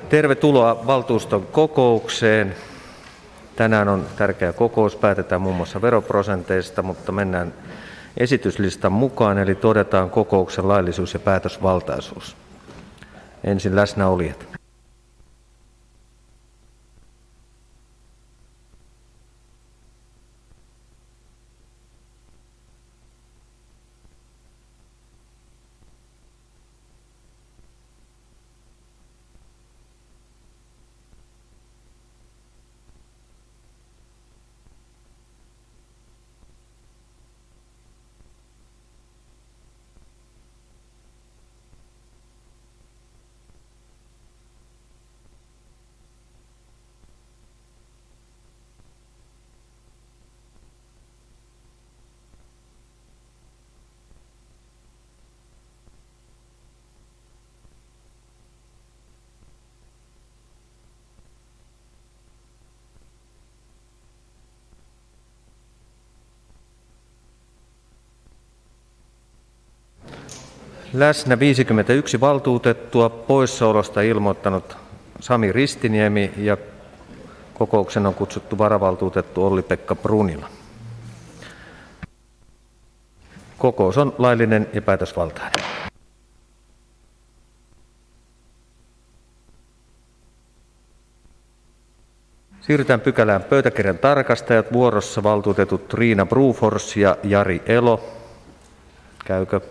Tervetuloa valtuuston kokoukseen. Tänään on tärkeä kokous, päätetään muun muassa veroprosenteista, mutta mennään esityslistan mukaan, eli todetaan kokouksen laillisuus ja päätösvaltaisuus. Ensin läsnäolijat. Läsnä 51 valtuutettua, poissaolosta ilmoittanut Sami Ristiniemi ja kokouksen on kutsuttu varavaltuutettu Olli-Pekka Brunila. Kokous on laillinen ja päätösvaltainen. Siirrytään pykälään pöytäkirjan tarkastajat. Vuorossa valtuutetut Riina Brufors ja Jari Elo. Käykö?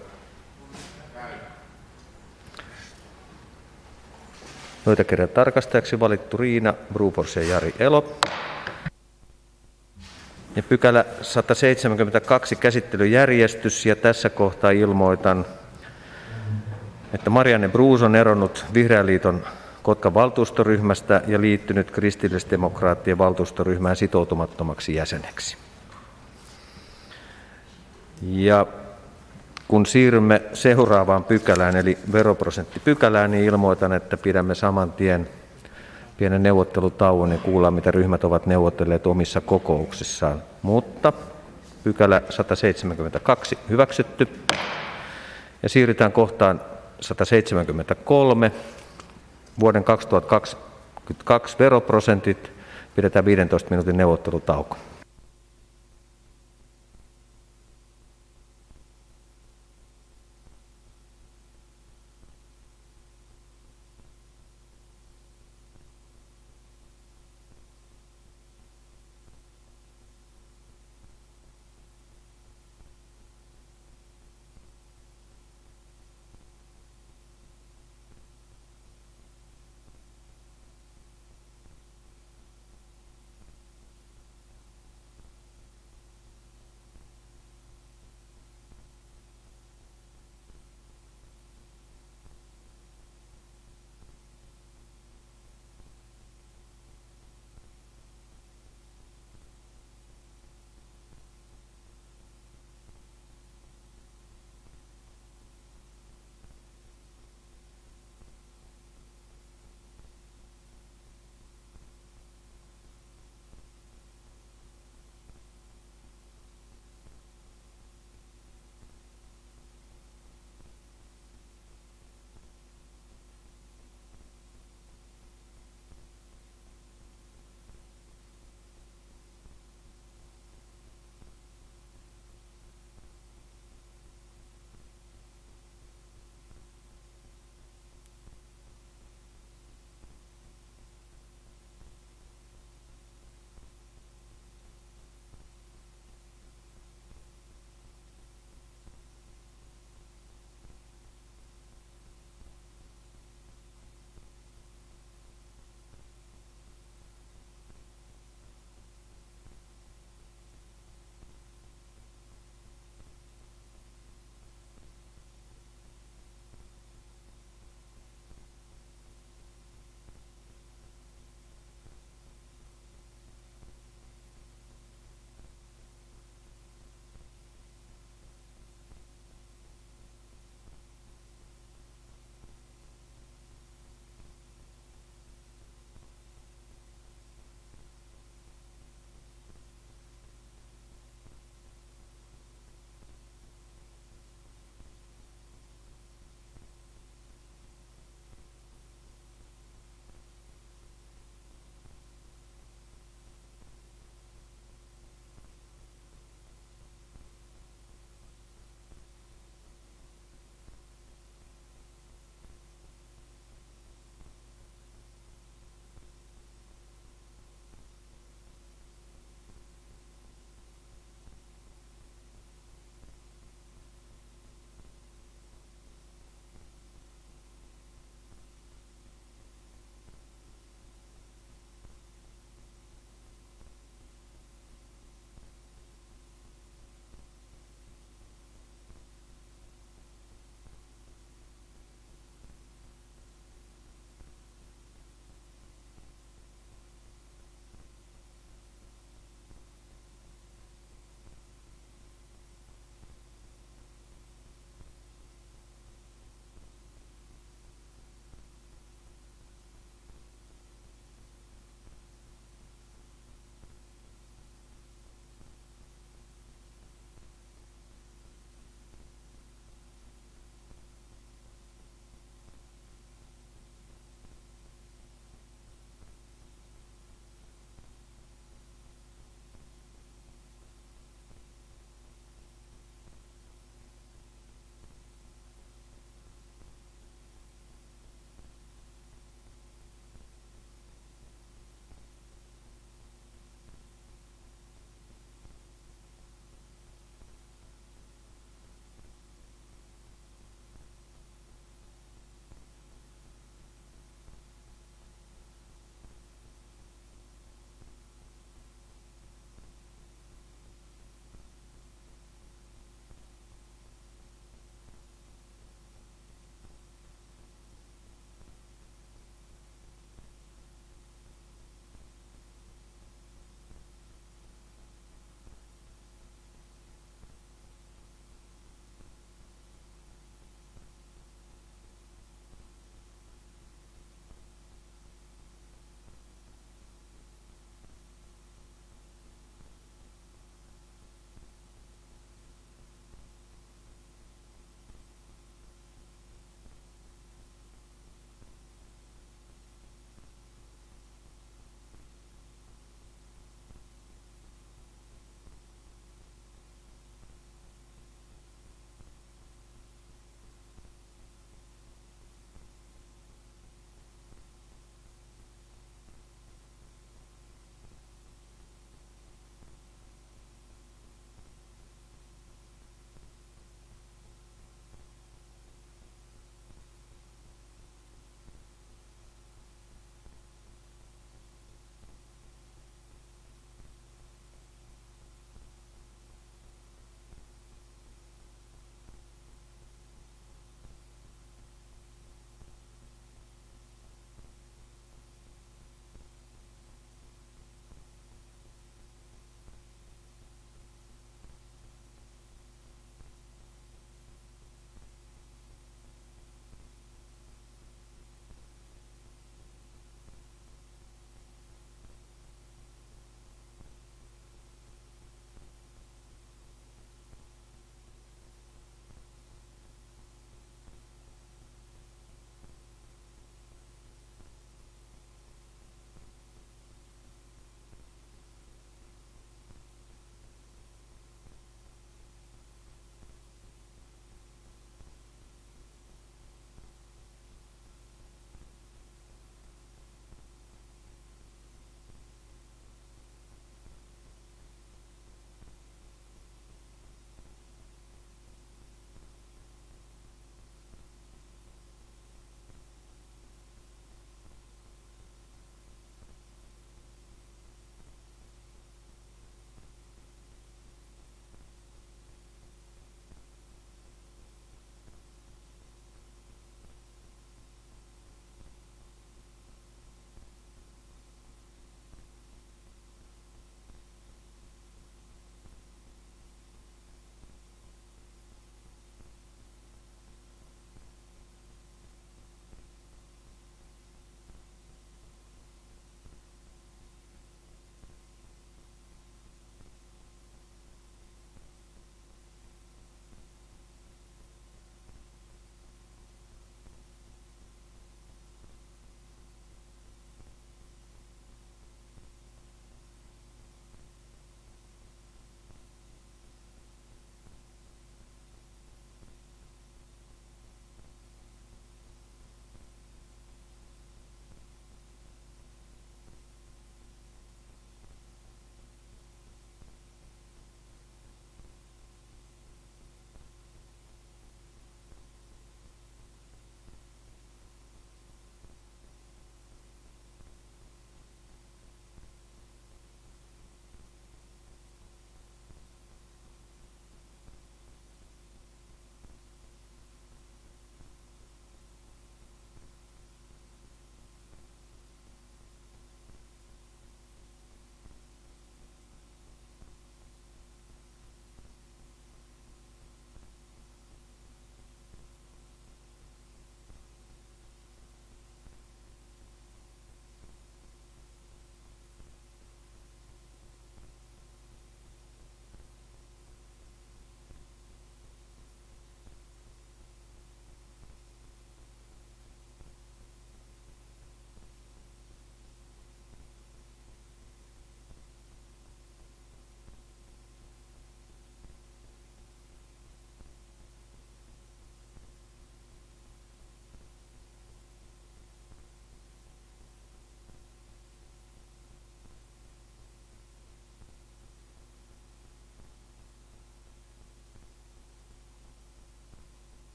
Pöytäkirjan tarkastajaksi valittu Riina Brufors ja Jari Elo. Ja pykälä 172 käsittelyjärjestys, ja tässä kohtaa ilmoitan, että Marianne Bruus on eronnut Vihreän liiton Kotkan valtuustoryhmästä ja liittynyt kristillisdemokraattien valtuustoryhmään sitoutumattomaksi jäseneksi. Ja kun siirrymme seuraavaan pykälään, eli veroprosenttipykälään, niin ilmoitan, että pidämme saman tien pienen neuvottelutauon ja kuullaan, mitä ryhmät ovat neuvotelleet omissa kokouksissaan. Mutta pykälä 172 hyväksytty. Ja siirrytään kohtaan 173. Vuoden 2022 veroprosentit. Pidetään 15 minuutin neuvottelutauko.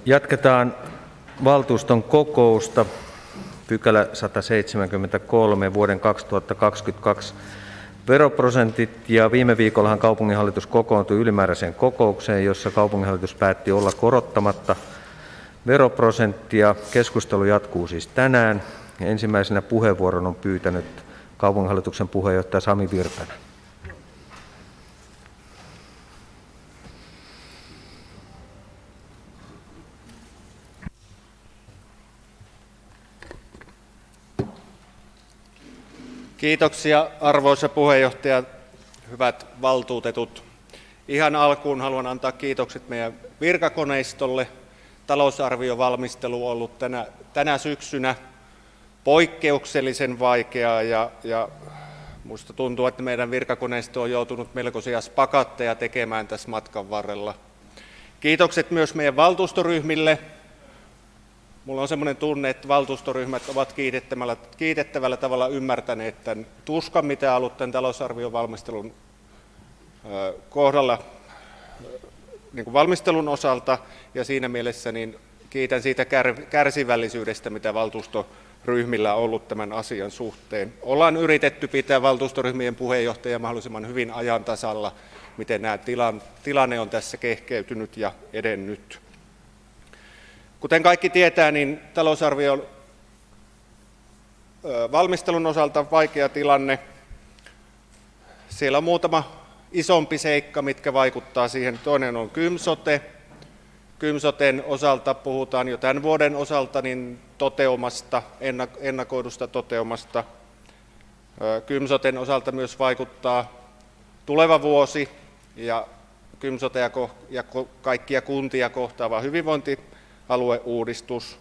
Jatketaan valtuuston kokousta. Pykälä 173 vuoden 2022 veroprosentit. Ja viime viikollahan kaupunginhallitus kokoontui ylimääräiseen kokoukseen, jossa kaupunginhallitus päätti olla korottamatta veroprosenttia. Keskustelu jatkuu siis tänään. Ensimmäisenä puheenvuoron on pyytänyt kaupunginhallituksen puheenjohtaja Sami Virtanen. Kiitoksia arvoisa puheenjohtaja, hyvät valtuutetut. Ihan alkuun haluan antaa kiitokset meidän virkakoneistolle. Talousarviovalmistelu on ollut tänä syksynä poikkeuksellisen vaikeaa ja minusta tuntuu, että meidän virkakoneisto on joutunut melkoisia spakatteja tekemään tässä matkan varrella. Kiitokset myös meidän valtuustoryhmille. Minulla on sellainen tunne, että valtuustoryhmät ovat kiitettävällä tavalla ymmärtäneet tämän tuskan, mitä on ollut tämän talousarvion valmistelun kohdalla niin kuin valmistelun osalta, ja siinä mielessä niin kiitän siitä kärsivällisyydestä, mitä valtuustoryhmillä on ollut tämän asian suhteen. Ollaan yritetty pitää valtuustoryhmien puheenjohtajia mahdollisimman hyvin ajan tasalla, miten nämä tilanne on tässä kehkeytynyt ja edennyt. Kuten kaikki tietää, niin talousarvion valmistelun osalta vaikea tilanne. Siellä on muutama isompi seikka, mitkä vaikuttaa siihen. Toinen on KYM-sote. KYM-soten osalta puhutaan jo tämän vuoden osalta niin toteumasta, ennakoidusta toteumasta. KYM-soten osalta myös vaikuttaa tuleva vuosi ja KYM-sote ja kaikkia kuntia kohtaava hyvinvointialueuudistus.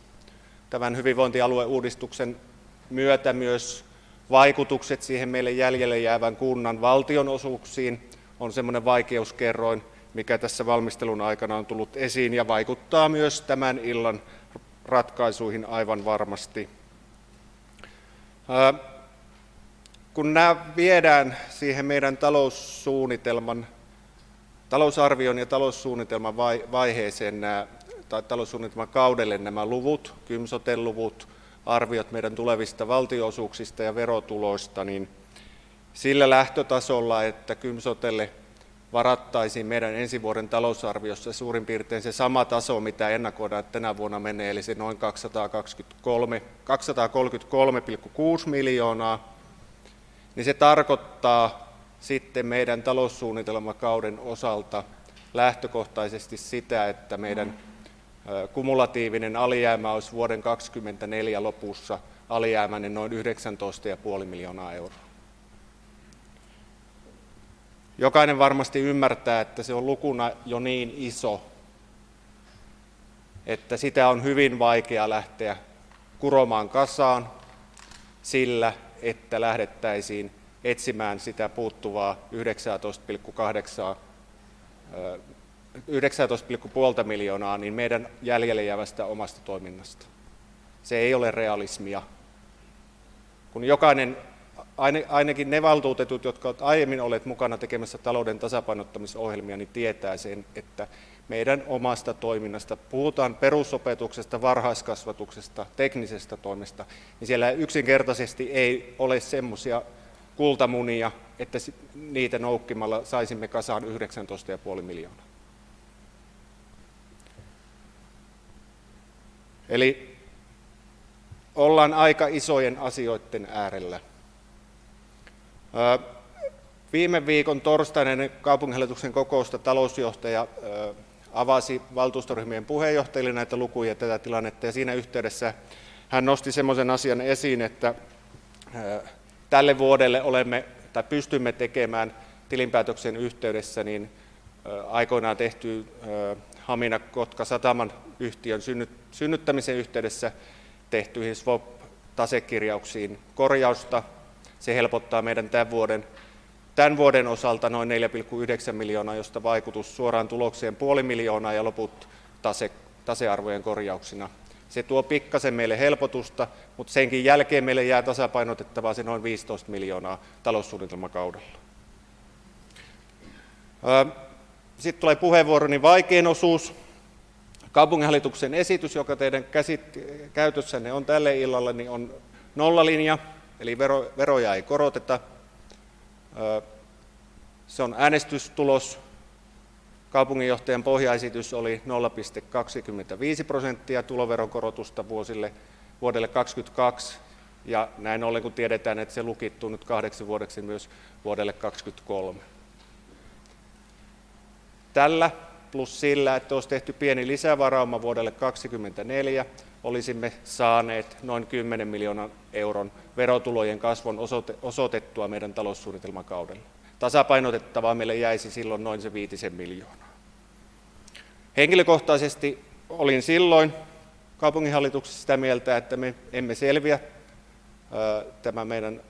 Tämän hyvinvointialueuudistuksen myötä myös vaikutukset siihen meille jäljelle jäävän kunnan valtionosuuksiin on semmoinen vaikeuskerroin, mikä tässä valmistelun aikana on tullut esiin ja vaikuttaa myös tämän illan ratkaisuihin aivan varmasti. Kun nämä viedään siihen meidän talousarvion ja taloussuunnitelman vaiheeseen, tai taloussuunnitelman kaudelle nämä luvut, KYM-soten luvut, arviot meidän tulevista valtionosuuksista ja verotuloista, niin sillä lähtötasolla, että KYM-sotelle varattaisiin meidän ensi vuoden talousarviossa suurin piirtein se sama taso, mitä ennakoidaan, että tänä vuonna menee, eli se noin 233,6 miljoonaa, niin se tarkoittaa sitten meidän taloussuunnitelmakauden osalta lähtökohtaisesti sitä, että meidän kumulatiivinen alijäämä olisi vuoden 2024 lopussa alijäämäinen noin 19,5 miljoonaa euroa. Jokainen varmasti ymmärtää, että se on lukuna jo niin iso, että sitä on hyvin vaikea lähteä kuromaan kasaan sillä, että lähdettäisiin etsimään sitä puuttuvaa 19,5 miljoonaa niin meidän jäljelle jäävästä omasta toiminnasta. Se ei ole realismia. Kun jokainen, ainakin ne valtuutetut, jotka ovat aiemmin olleet mukana tekemässä talouden tasapainottamisohjelmia, niin tietää sen, että meidän omasta toiminnasta, puhutaan perusopetuksesta, varhaiskasvatuksesta, teknisestä toimesta, niin siellä yksinkertaisesti ei ole semmoisia kultamunia, että niitä noukkimalla saisimme kasaan 19,5 miljoonaa. Eli ollaan aika isojen asioiden äärellä. Viime viikon torstaina ennen kaupunginhallituksen kokousta talousjohtaja avasi valtuustoryhmien puheenjohtajille näitä lukuja ja tätä tilannetta, ja siinä yhteydessä hän nosti semmoisen asian esiin, että tälle vuodelle pystymme tekemään tilinpäätöksen yhteydessä niin aikoinaan tehty Hamina-Kotka-Sataman yhtiön synnyttämisen yhteydessä tehtyihin swap-tasekirjauksiin korjausta. Se helpottaa meidän tämän vuoden osalta noin 4,9 miljoonaa, josta vaikutus suoraan tulokseen 0,5 miljoonaa ja loput tasearvojen korjauksina. Se tuo pikkasen meille helpotusta, mutta senkin jälkeen meille jää tasapainotettavaa se noin 15 miljoonaa taloussuunnitelmakaudella. Sitten tulee puheenvuoroni vaikein osuus. Kaupunginhallituksen esitys, joka teidän käytössänne on tälle illalle, niin on nollalinja, eli veroja ei koroteta. Se on äänestystulos. Kaupunginjohtajan pohjaesitys oli 0,25% tuloveron korotusta vuodelle 2022, ja näin ollen kun tiedetään, että se lukittuu nyt 8 vuodeksi myös vuodelle 2023. Tällä plus sillä, että olisi tehty pieni lisävarauma vuodelle 2024, olisimme saaneet noin 10 miljoonan euron verotulojen kasvun osoitettua meidän taloussuunnitelmakaudella. Tasapainotettavaa meille jäisi silloin noin se 5 miljoonaa. Henkilökohtaisesti olin silloin kaupunginhallituksessa sitä mieltä, että me emme selviä tämän meidän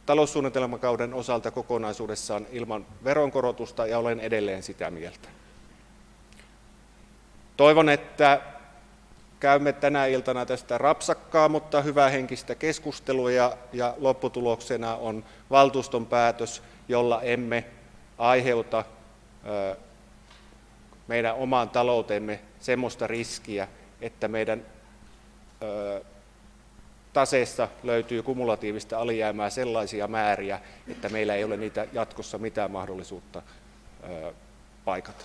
taloussuunnitelmakauden osalta kokonaisuudessaan ilman veronkorotusta, ja olen edelleen sitä mieltä. Toivon, että käymme tänä iltana tästä rapsakkaa, mutta hyvähenkistä keskustelua, ja lopputuloksena on valtuuston päätös, jolla emme aiheuta meidän omaan taloutemme semmoista riskiä, että meidän taseessa löytyy kumulatiivista alijäämää sellaisia määriä, että meillä ei ole niitä jatkossa mitään mahdollisuutta paikata.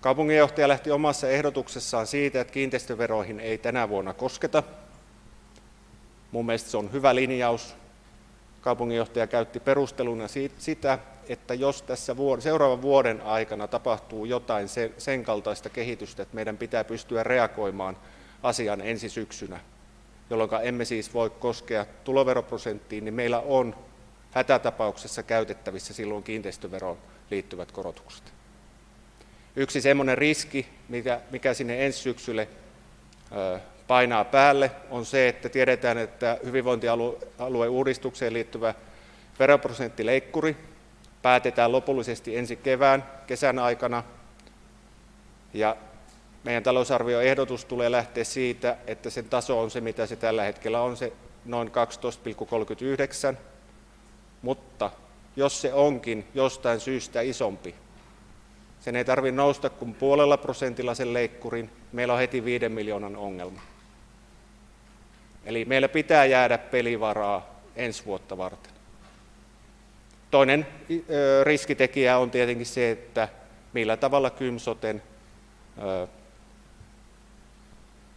Kaupunginjohtaja lähti omassa ehdotuksessaan siitä, että kiinteistöveroihin ei tänä vuonna kosketa. Mun mielestä se on hyvä linjaus. Kaupunginjohtaja käytti perusteluna sitä, että jos tässä seuraavan vuoden aikana tapahtuu jotain sen kaltaista kehitystä, että meidän pitää pystyä reagoimaan asian ensi syksynä, jolloin emme siis voi koskea tuloveroprosenttiin, niin meillä on hätätapauksessa käytettävissä silloin kiinteistöveroon liittyvät korotukset. Yksi semmoinen riski, mikä sinne ensi syksylle painaa päälle, on se, että tiedetään, että hyvinvointialueuudistukseen liittyvä veroprosenttileikkuri päätetään lopullisesti ensi kesän aikana, ja meidän talousarvioehdotus tulee lähteä siitä, että sen taso on se, mitä se tällä hetkellä on, se noin 12,39, mutta jos se onkin jostain syystä isompi, sen ei tarvitse nousta kuin 0,5% sen leikkurin, meillä on heti 5 miljoonan ongelma. Eli meillä pitää jäädä pelivaraa ensi vuotta varten. Toinen riskitekijä on tietenkin se, että millä tavalla Kymsoten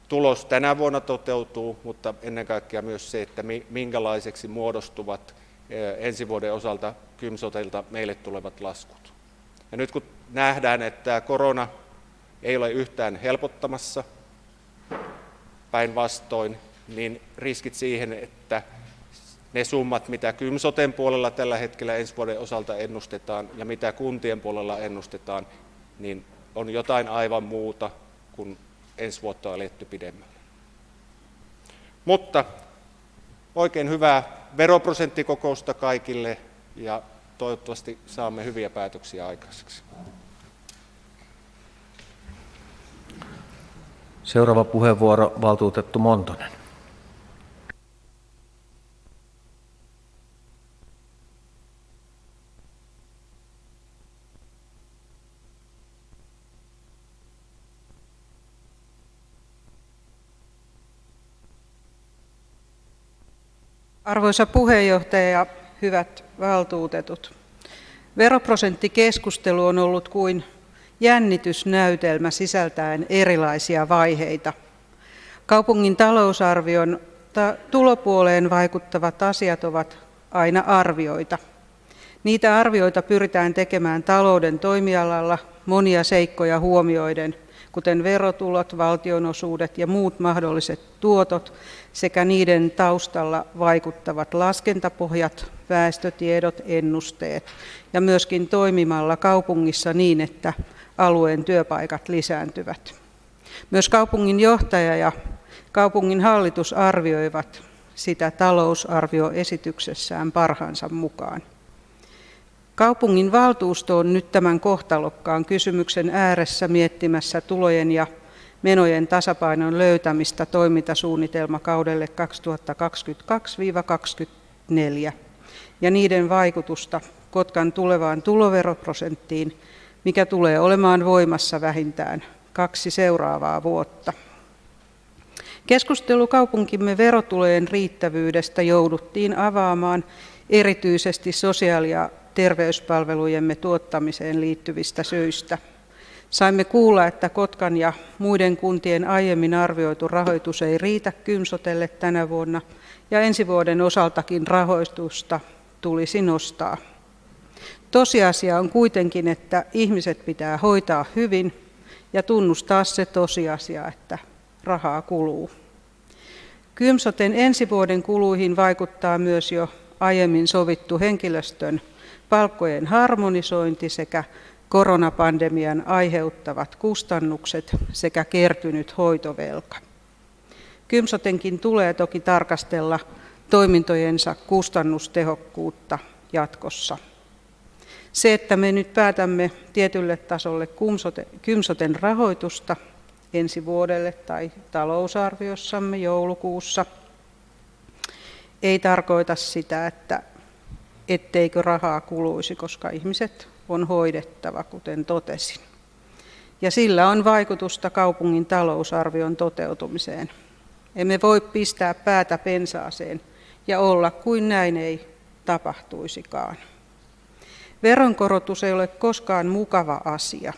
tulos tänä vuonna toteutuu, mutta ennen kaikkea myös se, että minkälaiseksi muodostuvat ensi vuoden osalta Kymsotelta meille tulevat laskut. Ja nyt kun nähdään, että korona ei ole yhtään helpottamassa, päinvastoin, niin riskit siihen, että ne summat, mitä Kymsoten puolella tällä hetkellä ensi vuoden osalta ennustetaan ja mitä kuntien puolella ennustetaan, niin on jotain aivan muuta kuin ensi vuotta on eletty pidemmälle. Mutta oikein hyvää veroprosenttikokousta kaikille, ja toivottavasti saamme hyviä päätöksiä aikaiseksi. Seuraava puheenvuoro, valtuutettu Montonen. Arvoisa puheenjohtaja ja hyvät valtuutetut. Veroprosenttikeskustelu on ollut kuin jännitysnäytelmä sisältäen erilaisia vaiheita. Kaupungin talousarvion tulopuoleen vaikuttavat asiat ovat aina arvioita. Niitä arvioita pyritään tekemään talouden toimialalla monia seikkoja huomioiden, kuten verotulot, valtionosuudet ja muut mahdolliset tuotot sekä niiden taustalla vaikuttavat laskentapohjat, väestötiedot, ennusteet ja myöskin toimimalla kaupungissa niin, että alueen työpaikat lisääntyvät. Myös kaupungin johtaja ja kaupungin hallitus arvioivat sitä talousarvioesityksessään parhaansa mukaan. Kaupungin valtuusto on nyt tämän kohtalokkaan kysymyksen ääressä miettimässä tulojen ja menojen tasapainon löytämistä toimintasuunnitelmakaudelle 2022-2024 ja niiden vaikutusta Kotkan tulevaan tuloveroprosenttiin, mikä tulee olemaan voimassa vähintään 2 seuraavaa vuotta. Keskustelu kaupunkimme verotulojen riittävyydestä jouduttiin avaamaan erityisesti sosiaali- ja terveyspalvelujemme tuottamiseen liittyvistä syistä. Saimme kuulla, että Kotkan ja muiden kuntien aiemmin arvioitu rahoitus ei riitä Kymsotelle tänä vuonna ja ensi vuoden osaltakin rahoitusta tulisi nostaa. Tosiasia on kuitenkin, että ihmiset pitää hoitaa hyvin ja tunnustaa se tosiasia, että rahaa kuluu. Kymsoten ensi vuoden kuluihin vaikuttaa myös jo aiemmin sovittu henkilöstön palkkojen harmonisointi sekä koronapandemian aiheuttavat kustannukset sekä kertynyt hoitovelka. Kymsotenkin tulee toki tarkastella toimintojensa kustannustehokkuutta jatkossa. Se, että me nyt päätämme tietylle tasolle Kymsoten rahoitusta ensi vuodelle tai talousarviossamme joulukuussa, ei tarkoita sitä, etteikö rahaa kuluisi, koska ihmiset on hoidettava, kuten totesin. Ja sillä on vaikutusta kaupungin talousarvion toteutumiseen. Emme voi pistää päätä pensaaseen ja olla kuin näin ei tapahtuisikaan. Veronkorotus ei ole koskaan mukava asia.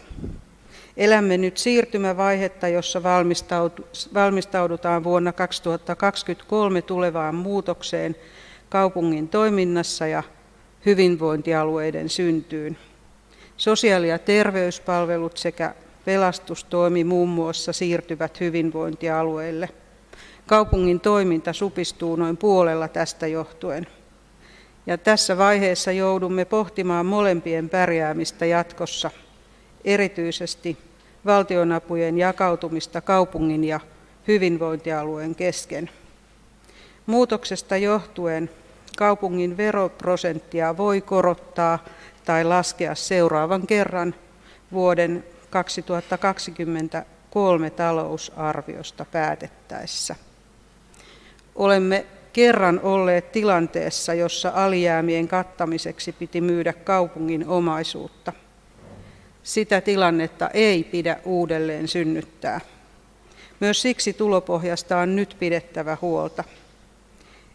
Elämme nyt siirtymävaihetta, jossa valmistaudutaan vuonna 2023 tulevaan muutokseen kaupungin toiminnassa ja hyvinvointialueiden syntyyn. Sosiaali- ja terveyspalvelut sekä pelastustoimi muun muassa siirtyvät hyvinvointialueille. Kaupungin toiminta supistuu noin puolella tästä johtuen. Ja tässä vaiheessa joudumme pohtimaan molempien pärjäämistä jatkossa, erityisesti valtionapujen jakautumista kaupungin ja hyvinvointialueen kesken. Muutoksesta johtuen kaupungin veroprosenttia voi korottaa tai laskea seuraavan kerran vuoden 2023 talousarviosta päätettäessä. Olemme kerran olleet tilanteessa, jossa alijäämien kattamiseksi piti myydä kaupungin omaisuutta. Sitä tilannetta ei pidä uudelleen synnyttää. Myös siksi tulopohjasta on nyt pidettävä huolta.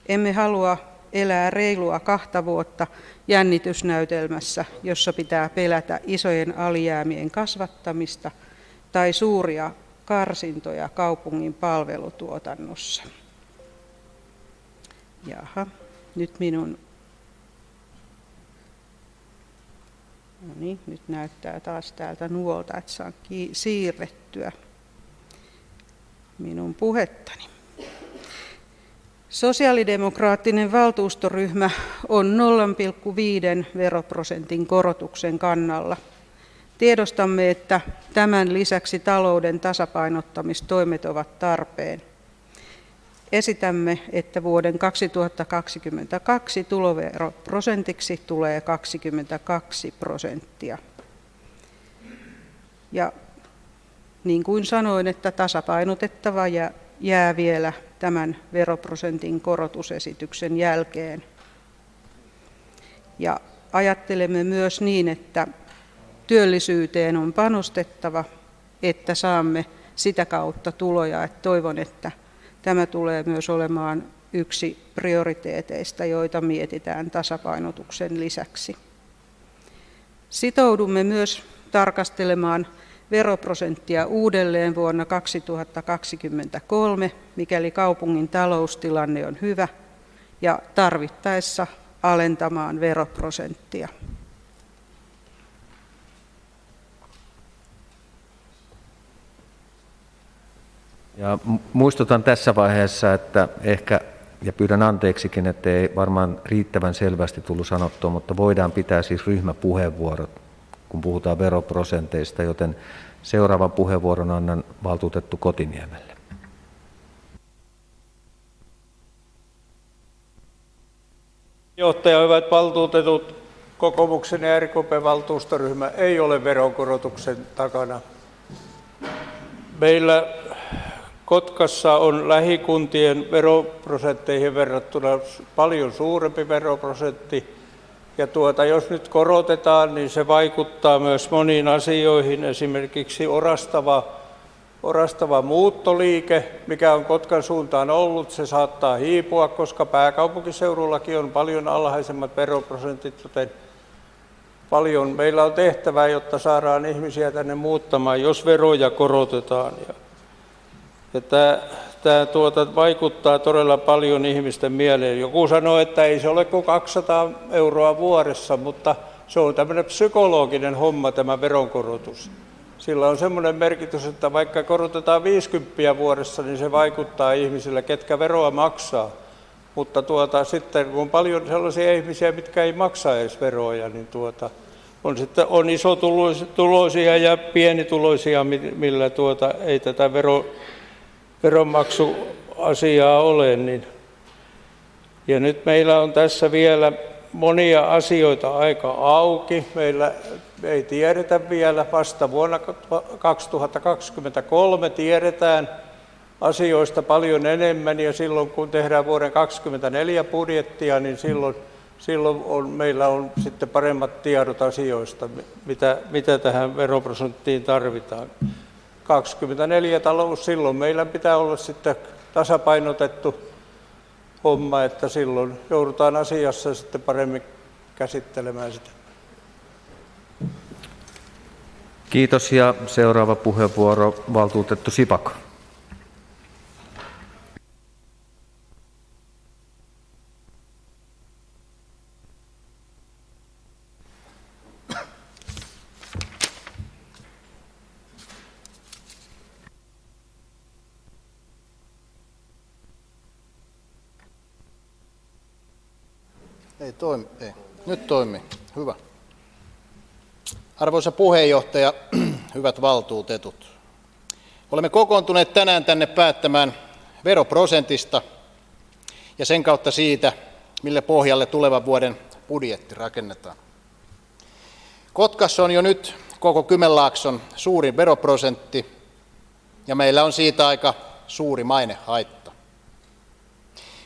Emme halua elää reilua 2 vuotta jännitysnäytelmässä, jossa pitää pelätä isojen alijäämien kasvattamista tai suuria karsintoja kaupungin palvelutuotannossa. Jaha, nyt nyt näyttää taas täältä nuolta, että saan siirrettyä minun puhettani. Sosiaalidemokraattinen valtuustoryhmä on 0,5 veroprosentin korotuksen kannalla. Tiedostamme, että tämän lisäksi talouden tasapainottamistoimet ovat tarpeen. Esitämme, että vuoden 2022 tuloveroprosentiksi tulee 22%. Ja niin kuin sanoin, että tasapainotettava jää vielä tämän veroprosentin korotusesityksen jälkeen. Ja ajattelemme myös niin, että työllisyyteen on panostettava, että saamme sitä kautta tuloja. Että toivon, että tämä tulee myös olemaan yksi prioriteeteista, joita mietitään tasapainotuksen lisäksi. Sitoudumme myös tarkastelemaan veroprosenttia uudelleen vuonna 2023, mikäli kaupungin taloustilanne on hyvä, ja tarvittaessa alentamaan veroprosenttia. Ja muistutan tässä vaiheessa, että ehkä, ja pyydän anteeksikin, että ei varmaan riittävän selvästi tullut sanottua, mutta voidaan pitää siis ryhmäpuheenvuorot, kun puhutaan veroprosenteista, joten seuraavan puheenvuoron annan valtuutettu Kotiniemelle. Johtaja, hyvät valtuutetut, kokoomuksen ja RKP-valtuustoryhmä ei ole veronkorotuksen takana. Meillä Kotkassa on lähikuntien veroprosentteihin verrattuna paljon suurempi veroprosentti. Ja jos nyt korotetaan, niin se vaikuttaa myös moniin asioihin. Esimerkiksi orastava orastava muuttoliike, mikä on Kotkan suuntaan ollut, se saattaa hiipua, koska pääkaupunkiseudullakin on paljon alhaisemmat veroprosentit, joten paljon meillä on tehtävää, jotta saadaan ihmisiä tänne muuttamaan, jos veroja korotetaan. Ja tämä vaikuttaa todella paljon ihmisten mieleen. Joku sanoo, että ei se ole kuin 200 € vuodessa, mutta se on tämmöinen psykologinen homma tämä veronkorotus. Sillä on semmoinen merkitys, että vaikka korotetaan 50 vuodessa, niin se vaikuttaa ihmisille, ketkä veroa maksaa. Mutta sitten kun on paljon sellaisia ihmisiä, mitkä ei maksa edes veroja, niin on isotuloisia ja pienituloisia, millä ei tätä veronmaksuasiaa ole. Ja nyt meillä on tässä vielä monia asioita aika auki. Meillä ei tiedetä vielä, vasta vuonna 2023 tiedetään asioista paljon enemmän, ja silloin kun tehdään vuoden 2024 budjettia, niin silloin meillä on sitten paremmat tiedot asioista, mitä tähän veroprosenttiin tarvitaan. 24 talous, silloin meillä pitää olla sitten tasapainotettu homma, että silloin joudutaan asiassa sitten paremmin käsittelemään sitä. Kiitos ja seuraava puheenvuoro valtuutettu Sipako. Ei toimi, ei. Nyt toimii. Hyvä. Arvoisa puheenjohtaja, hyvät valtuutetut. Olemme kokoontuneet tänään tänne päättämään veroprosentista ja sen kautta siitä, mille pohjalle tulevan vuoden budjetti rakennetaan. Kotkassa on jo nyt koko Kymenlaakson suurin veroprosentti ja meillä on siitä aika suuri mainehaitta.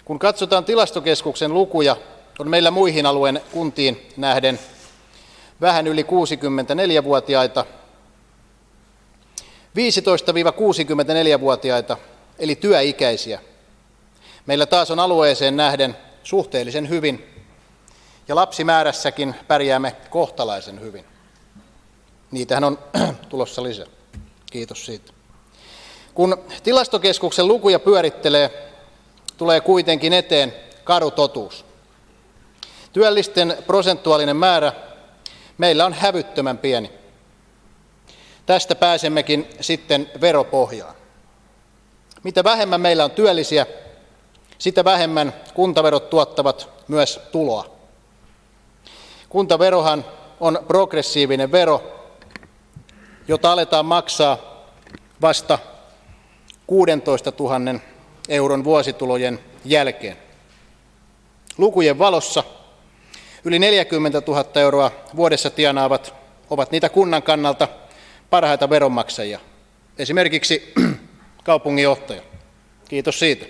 Kun katsotaan Tilastokeskuksen lukuja, on meillä muihin alueen kuntiin nähden vähän yli 64-vuotiaita, 15-64-vuotiaita, eli työikäisiä. Meillä taas on alueeseen nähden suhteellisen hyvin, ja lapsimäärässäkin pärjäämme kohtalaisen hyvin. Niitähän on tulossa lisää. Kiitos siitä. Kun Tilastokeskuksen lukuja pyörittelee, tulee kuitenkin eteen karu totuus. Työllisten prosentuaalinen määrä meillä on hävyttömän pieni. Tästä pääsemmekin sitten veropohjaan. Mitä vähemmän meillä on työllisiä, sitä vähemmän kuntaverot tuottavat myös tuloa. Kuntaverohan on progressiivinen vero, jota aletaan maksaa vasta 16 000 € vuositulojen jälkeen. Lukujen valossa yli 40 000 € vuodessa tienaavat ovat niitä kunnan kannalta parhaita veronmaksajia. Esimerkiksi kaupunginjohtaja. Kiitos siitä.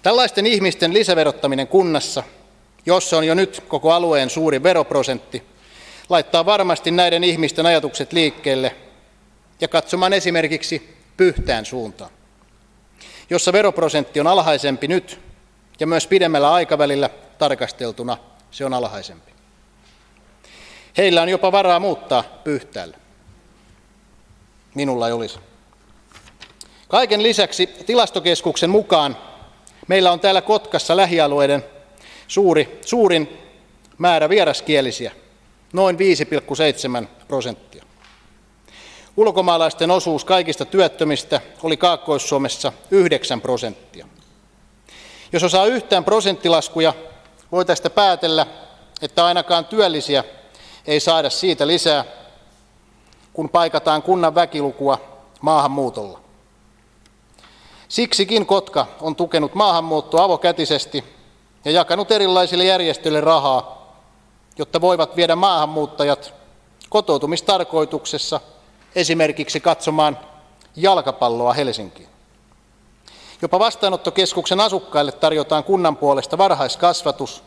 Tällaisten ihmisten lisäverottaminen kunnassa, jossa on jo nyt koko alueen suuri veroprosentti, laittaa varmasti näiden ihmisten ajatukset liikkeelle ja katsomaan esimerkiksi Pyhtään suuntaan, jossa veroprosentti on alhaisempi nyt ja myös pidemmällä aikavälillä tarkasteltuna se on alhaisempi. Heillä on jopa varaa muuttaa Pyhtäälle. Minulla ei olisi. Kaiken lisäksi Tilastokeskuksen mukaan meillä on täällä Kotkassa lähialueiden suurin määrä vieraskielisiä, noin 5,7%. Ulkomaalaisten osuus kaikista työttömistä oli Kaakkois-Suomessa 9%. Jos osaa yhtään prosenttilaskuja, voi tästä päätellä, että ainakaan työllisiä ei saada siitä lisää, kun paikataan kunnan väkilukua maahanmuutolla. Siksikin Kotka on tukenut maahanmuuttoa avokätisesti ja jakanut erilaisille järjestöille rahaa, jotta voivat viedä maahanmuuttajat kotoutumistarkoituksessa esimerkiksi katsomaan jalkapalloa Helsinkiin. Jopa vastaanottokeskuksen asukkaille tarjotaan kunnan puolesta varhaiskasvatus,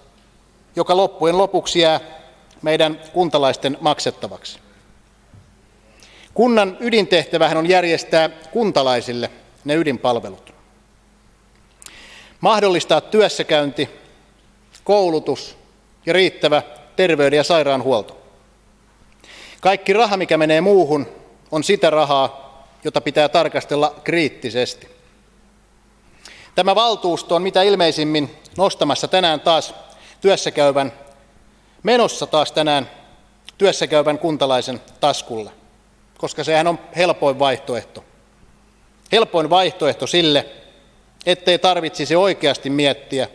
joka loppujen lopuksi jää meidän kuntalaisten maksettavaksi. Kunnan ydintehtävähän on järjestää kuntalaisille ne ydinpalvelut. Mahdollistaa työssäkäynti, koulutus ja riittävä terveyden- ja sairaanhuolto. Kaikki raha, mikä menee muuhun, on sitä rahaa, jota pitää tarkastella kriittisesti. Tämä valtuusto on mitä ilmeisimmin menossa taas tänään työssäkäyvän kuntalaisen taskulle, koska sehän on helpoin vaihtoehto. Helpoin vaihtoehto sille, ettei tarvitsisi oikeasti miettiä,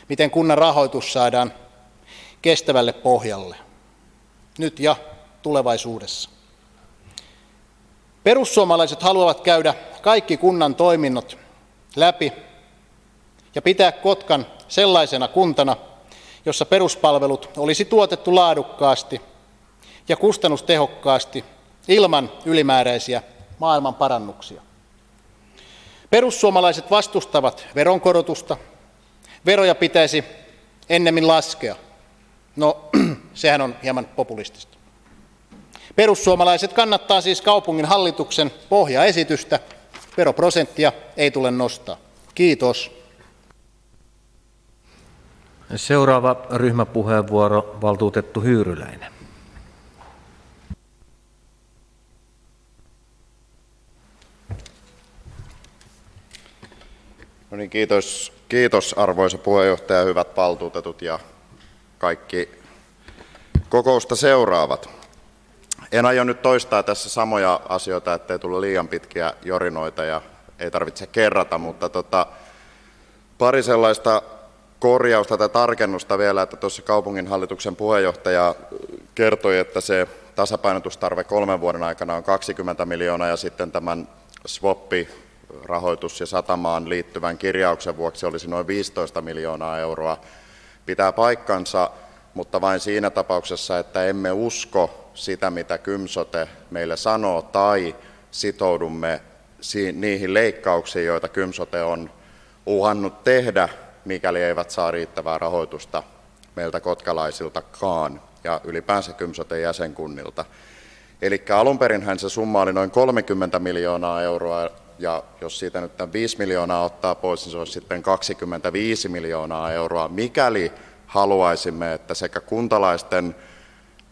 miten kunnan rahoitus saadaan kestävälle pohjalle, nyt ja tulevaisuudessa. Perussuomalaiset haluavat käydä kaikki kunnan toiminnot läpi ja pitää Kotkan sellaisena kuntana, jossa peruspalvelut olisi tuotettu laadukkaasti ja kustannustehokkaasti ilman ylimääräisiä maailmanparannuksia. Perussuomalaiset vastustavat veronkorotusta. Veroja pitäisi ennemmin laskea. No, sehän on hieman populistista. Perussuomalaiset kannattaa siis kaupungin hallituksen pohjaesitystä. Veroprosenttia ei tule nostaa. Kiitos. Seuraava ryhmäpuheenvuoro, valtuutettu Hyyryläinen. No niin, kiitos arvoisa puheenjohtaja, hyvät valtuutetut ja kaikki kokousta seuraavat. En aio nyt toistaa tässä samoja asioita, ettei tule liian pitkiä jorinoita ja ei tarvitse kerrata, mutta pari sellaista korjausta tai tarkennusta vielä, että tuossa kaupunginhallituksen puheenjohtaja kertoi, että se tasapainotustarve 3 vuoden aikana on 20 miljoonaa ja sitten tämän swap-rahoitus ja satamaan liittyvän kirjauksen vuoksi olisi noin 15 miljoonaa euroa. Pitää paikkansa, mutta vain siinä tapauksessa, että emme usko sitä, mitä Kymsote meille sanoo, tai sitoudumme niihin leikkauksiin, joita Kymsote on uhannut tehdä, mikäli eivät saa riittävää rahoitusta meiltä kotkalaisiltakaan ja ylipäänsä Kymsoten jäsenkunnilta. Eli alunperinhän se summa oli noin 30 miljoonaa euroa, ja jos siitä nyt 5 miljoonaa ottaa pois, niin se olisi sitten 25 miljoonaa euroa, mikäli haluaisimme, että sekä kuntalaisten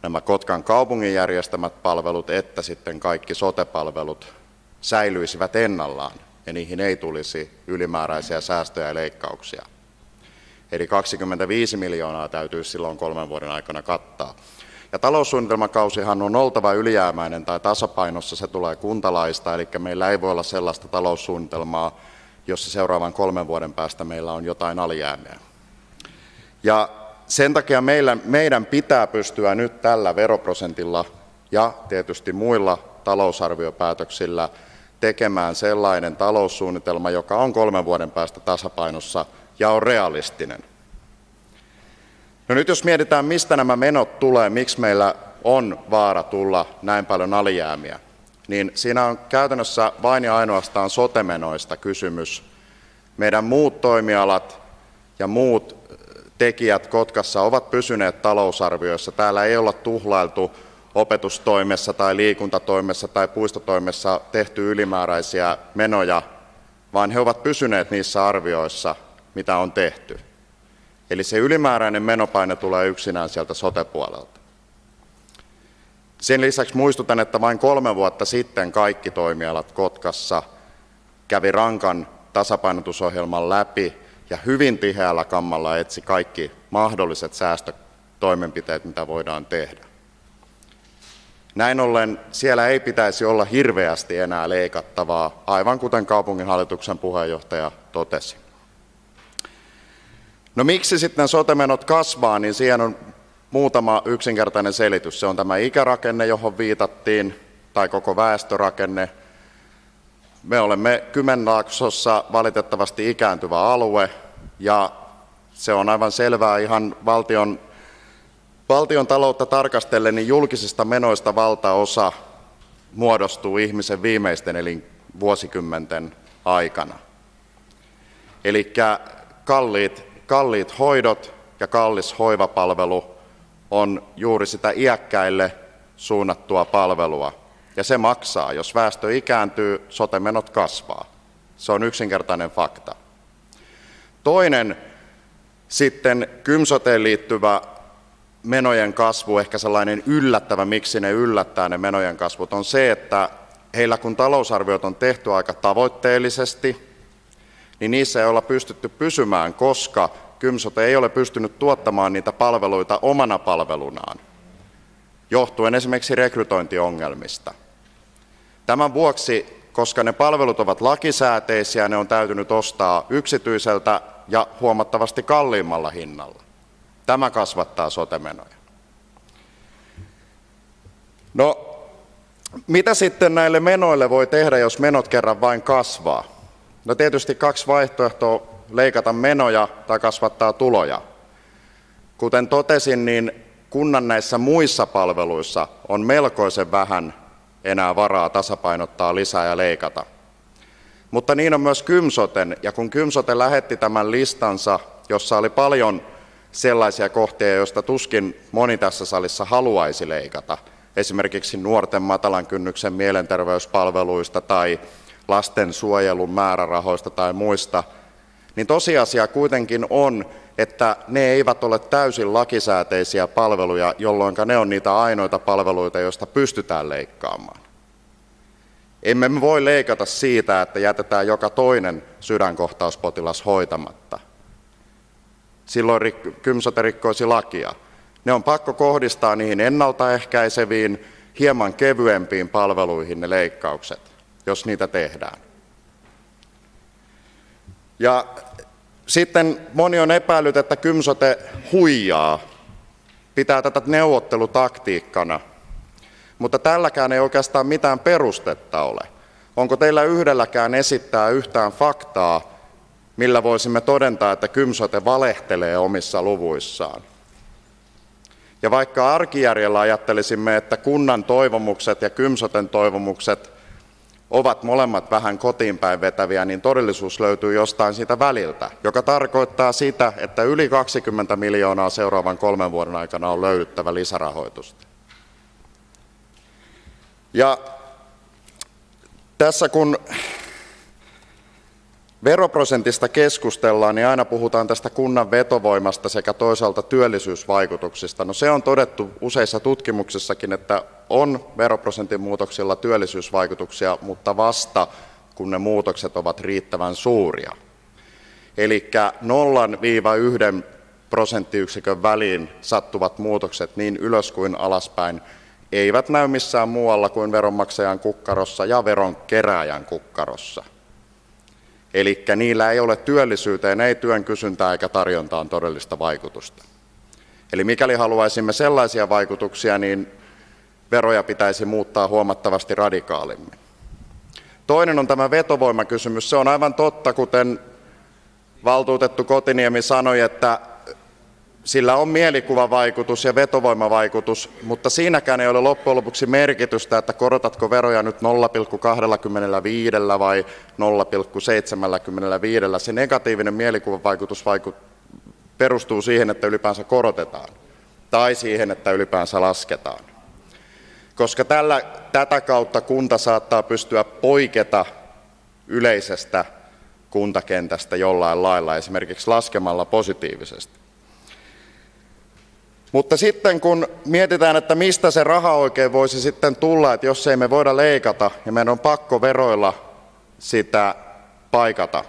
nämä Kotkan kaupungin järjestämät palvelut että sitten kaikki sote-palvelut säilyisivät ennallaan ja niihin ei tulisi ylimääräisiä säästöjä ja leikkauksia. Eli 25 miljoonaa täytyy silloin 3 vuoden aikana kattaa. Ja taloussuunnitelmakausihan on oltava ylijäämäinen tai tasapainossa, se tulee kuntalaista, eli meillä ei voi olla sellaista taloussuunnitelmaa, jossa seuraavan 3 vuoden päästä meillä on jotain alijäämiä. Ja sen takia meidän pitää pystyä nyt tällä veroprosentilla ja tietysti muilla talousarviopäätöksillä tekemään sellainen taloussuunnitelma, joka on 3 vuoden päästä tasapainossa ja on realistinen. No nyt jos mietitään, mistä nämä menot tulee, miksi meillä on vaara tulla näin paljon alijäämiä, niin siinä on käytännössä vain ja ainoastaan sote-menoista kysymys. Meidän muut toimialat ja muut tekijät Kotkassa ovat pysyneet talousarvioissa. Täällä ei olla tuhlailtu opetustoimessa tai liikuntatoimessa tai puistotoimessa tehty ylimääräisiä menoja, vaan he ovat pysyneet niissä arvioissa, mitä on tehty. Eli se ylimääräinen menopaine tulee yksinään sieltä sote-puolelta. Sen lisäksi muistutan, että vain 3 vuotta sitten kaikki toimialat Kotkassa kävi rankan tasapainotusohjelman läpi ja hyvin tiheällä kammalla etsi kaikki mahdolliset säästötoimenpiteet, mitä voidaan tehdä. Näin ollen siellä ei pitäisi olla hirveästi enää leikattavaa, aivan kuten kaupunginhallituksen puheenjohtaja totesi. No miksi sitten sote-menot kasvaa, niin siihen on muutama yksinkertainen selitys. Se on tämä ikärakenne, johon viitattiin, tai koko väestörakenne. Me olemme Kymenlaaksossa valitettavasti ikääntyvä alue, ja se on aivan selvää ihan valtion taloutta tarkastellen, niin julkisista menoista valtaosa muodostuu ihmisen viimeisten vuosikymmenten aikana. Eli kalliit hoidot ja kallis hoivapalvelu on juuri sitä iäkkäille suunnattua palvelua. Ja se maksaa. Jos väestö ikääntyy, sote-menot kasvaa. Se on yksinkertainen fakta. Toinen sitten Kymsoteen liittyvä menojen kasvu, ehkä sellainen yllättävä, miksi ne yllättää ne menojen kasvut, on se, että heillä kun talousarviot on tehty aika tavoitteellisesti, niin niissä ei olla pystytty pysymään, koska Kymsote ei ole pystynyt tuottamaan niitä palveluita omana palvelunaan, johtuen esimerkiksi rekrytointiongelmista. Tämän vuoksi, koska ne palvelut ovat lakisääteisiä, ne on täytynyt ostaa yksityiseltä ja huomattavasti kalliimmalla hinnalla. Tämä kasvattaa sote-menoja. No, mitä sitten näille menoille voi tehdä, jos menot kerran vain kasvaa? No tietysti kaksi vaihtoehtoa, leikata menoja tai kasvattaa tuloja. Kuten totesin, niin kunnan näissä muissa palveluissa on melkoisen vähän enää varaa tasapainottaa lisää ja leikata. Mutta niin on myös Kymsoten, ja kun Kymsote lähetti tämän listansa, jossa oli paljon sellaisia kohtia, joista tuskin moni tässä salissa haluaisi leikata, esimerkiksi nuorten matalan kynnyksen mielenterveyspalveluista tai lastensuojelun määrärahoista tai muista, niin tosiasia kuitenkin on, että ne eivät ole täysin lakisääteisiä palveluja, jolloin ne on niitä ainoita palveluita, joista pystytään leikkaamaan. Emme me voi leikata siitä, että jätetään joka toinen sydänkohtauspotilas hoitamatta. Silloin Kymsote rikkoisi lakia. Ne on pakko kohdistaa niihin ennaltaehkäiseviin, hieman kevyempiin palveluihin ne leikkaukset, jos niitä tehdään. Ja sitten moni on epäillyt, että Kymsote huijaa, pitää tätä neuvottelutaktiikkana, mutta tälläkään ei oikeastaan mitään perustetta ole. Onko teillä yhdelläkään esittää yhtään faktaa, millä voisimme todentaa, että Kymsote valehtelee omissa luvuissaan? Ja vaikka arkijärjellä ajattelisimme, että kunnan toivomukset ja Kymsoten toivomukset ovat molemmat vähän kotiin päin vetäviä, niin todellisuus löytyy jostain siitä väliltä, joka tarkoittaa sitä, että yli 20 miljoonaa seuraavan 3 vuoden aikana on löydyttävä lisärahoitusta. Ja tässä kun veroprosentista keskustellaan, niin aina puhutaan tästä kunnan vetovoimasta sekä toisaalta työllisyysvaikutuksista. No se on todettu useissa tutkimuksissakin, että on veroprosentin muutoksilla työllisyysvaikutuksia, mutta vasta kun ne muutokset ovat riittävän suuria. Eli 0–1 prosenttiyksikön väliin sattuvat muutokset niin ylös kuin alaspäin eivät näy missään muualla kuin veronmaksajan kukkarossa ja veronkerääjän kukkarossa. Eli niillä ei ole työllisyyteen, ei työn kysyntää eikä tarjontaan todellista vaikutusta. Eli mikäli haluaisimme sellaisia vaikutuksia, niin veroja pitäisi muuttaa huomattavasti radikaalimmin. Toinen on tämä vetovoimakysymys. Se on aivan totta, kuten valtuutettu Kotiniemi sanoi, että sillä on mielikuvavaikutus ja vetovoimavaikutus, mutta siinäkään ei ole loppujen lopuksi merkitystä, että korotatko veroja nyt 0,25 vai 0,75. Se negatiivinen mielikuvavaikutus perustuu siihen, että ylipäänsä korotetaan tai siihen, että ylipäänsä lasketaan. Koska tätä kautta kunta saattaa pystyä poiketa yleisestä kuntakentästä jollain lailla, esimerkiksi laskemalla positiivisesti. Mutta sitten kun mietitään, että mistä se raha oikein voisi sitten tulla, että jos ei me voida leikata ja meidän on pakko veroilla sitä paikata,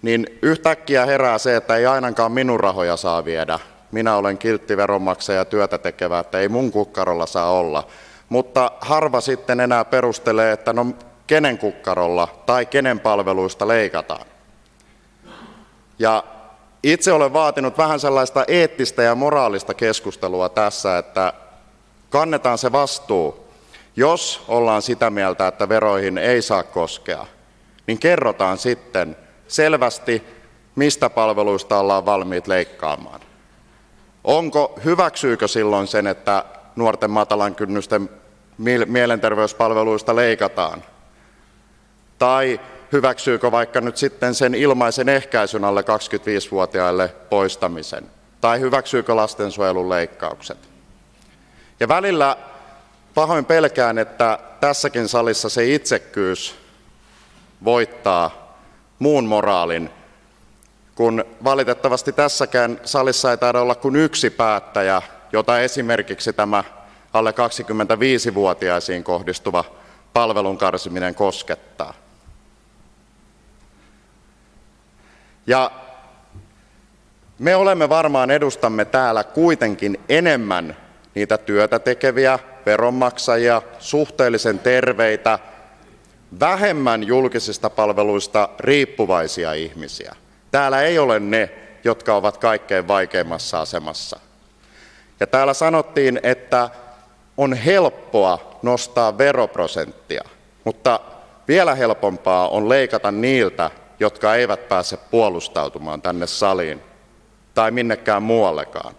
niin yhtäkkiä herää se, että ei ainakaan minun rahoja saa viedä. Minä olen kiltti veronmaksaja työtä tekevä, että ei mun kukkarolla saa olla. Mutta harva sitten enää perustelee, että no kenen kukkarolla tai kenen palveluista leikataan. Ja itse olen vaatinut vähän sellaista eettistä ja moraalista keskustelua tässä, että kannetaan se vastuu. Jos ollaan sitä mieltä, että veroihin ei saa koskea, niin kerrotaan sitten selvästi, mistä palveluista ollaan valmiit leikkaamaan. Hyväksyykö silloin sen, että nuorten matalan kynnysten mielenterveyspalveluista leikataan? Tai hyväksyykö vaikka nyt sitten sen ilmaisen ehkäisyn alle 25-vuotiaille poistamisen? Tai hyväksyykö lastensuojelun leikkaukset? Ja välillä pahoin pelkään, että tässäkin salissa se itsekkyys voittaa muun moraalin, kun valitettavasti tässäkään salissa ei taida olla kuin yksi päättäjä, jota esimerkiksi tämä alle 25-vuotiaisiin kohdistuva palvelun karsiminen koskettaa. Ja me varmaan edustamme täällä kuitenkin enemmän niitä työtä tekeviä, veronmaksajia, suhteellisen terveitä, vähemmän julkisista palveluista riippuvaisia ihmisiä. Täällä ei ole ne, jotka ovat kaikkein vaikeimmassa asemassa. Ja täällä sanottiin, että on helppoa nostaa veroprosenttia, mutta vielä helpompaa on leikata niiltä, jotka eivät pääse puolustautumaan tänne saliin tai minnekään muuallekaan.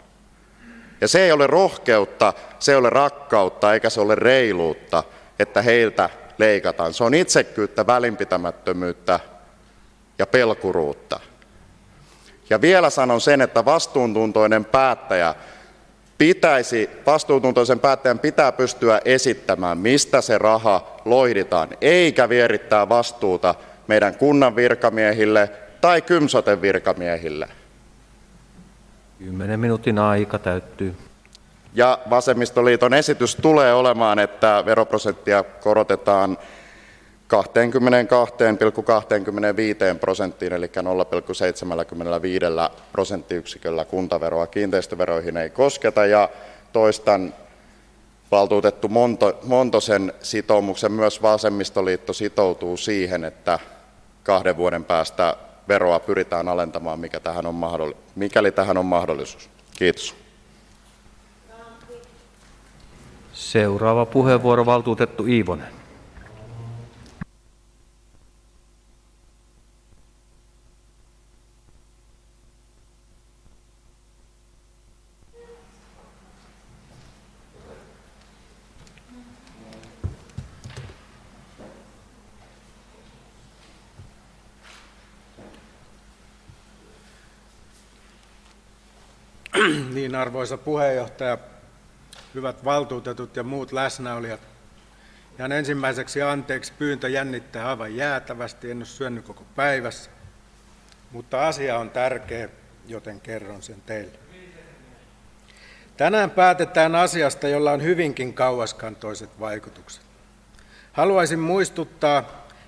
Ja se ei ole rohkeutta, se ei ole rakkautta eikä se ole reiluutta, että heiltä leikataan. Se on itsekkyyttä, välinpitämättömyyttä ja pelkuruutta. Ja vielä sanon sen, että vastuuntuntoisen päättäjän pitää pystyä esittämään, mistä se raha loihditaan, eikä vierittää vastuuta meidän kunnan virkamiehille tai Kymsoten virkamiehille. 10 minuutin aika täyttyy. Ja vasemmistoliiton esitys tulee olemaan, että veroprosenttia korotetaan 22,25%, eli 0,75 prosenttiyksiköllä kuntaveroa. Kiinteistöveroihin ei kosketa, ja toistan valtuutettu Montosen sitoumuksen, myös vasemmistoliitto sitoutuu siihen, että 2 vuoden päästä veroa pyritään alentamaan, mikäli tähän on mahdollisuus. Kiitos. Seuraava puheenvuoro, valtuutettu Iivonen. Niin, arvoisa puheenjohtaja, hyvät valtuutetut ja muut läsnäolijat. Ihan ensimmäiseksi anteeksi, pyyntö jännittää aivan jäätävästi, en ole syönyt koko päivässä, mutta asia on tärkeä, joten kerron sen teille. Tänään päätetään asiasta, jolla on hyvinkin kauaskantoiset vaikutukset. Haluaisin muistuttaa,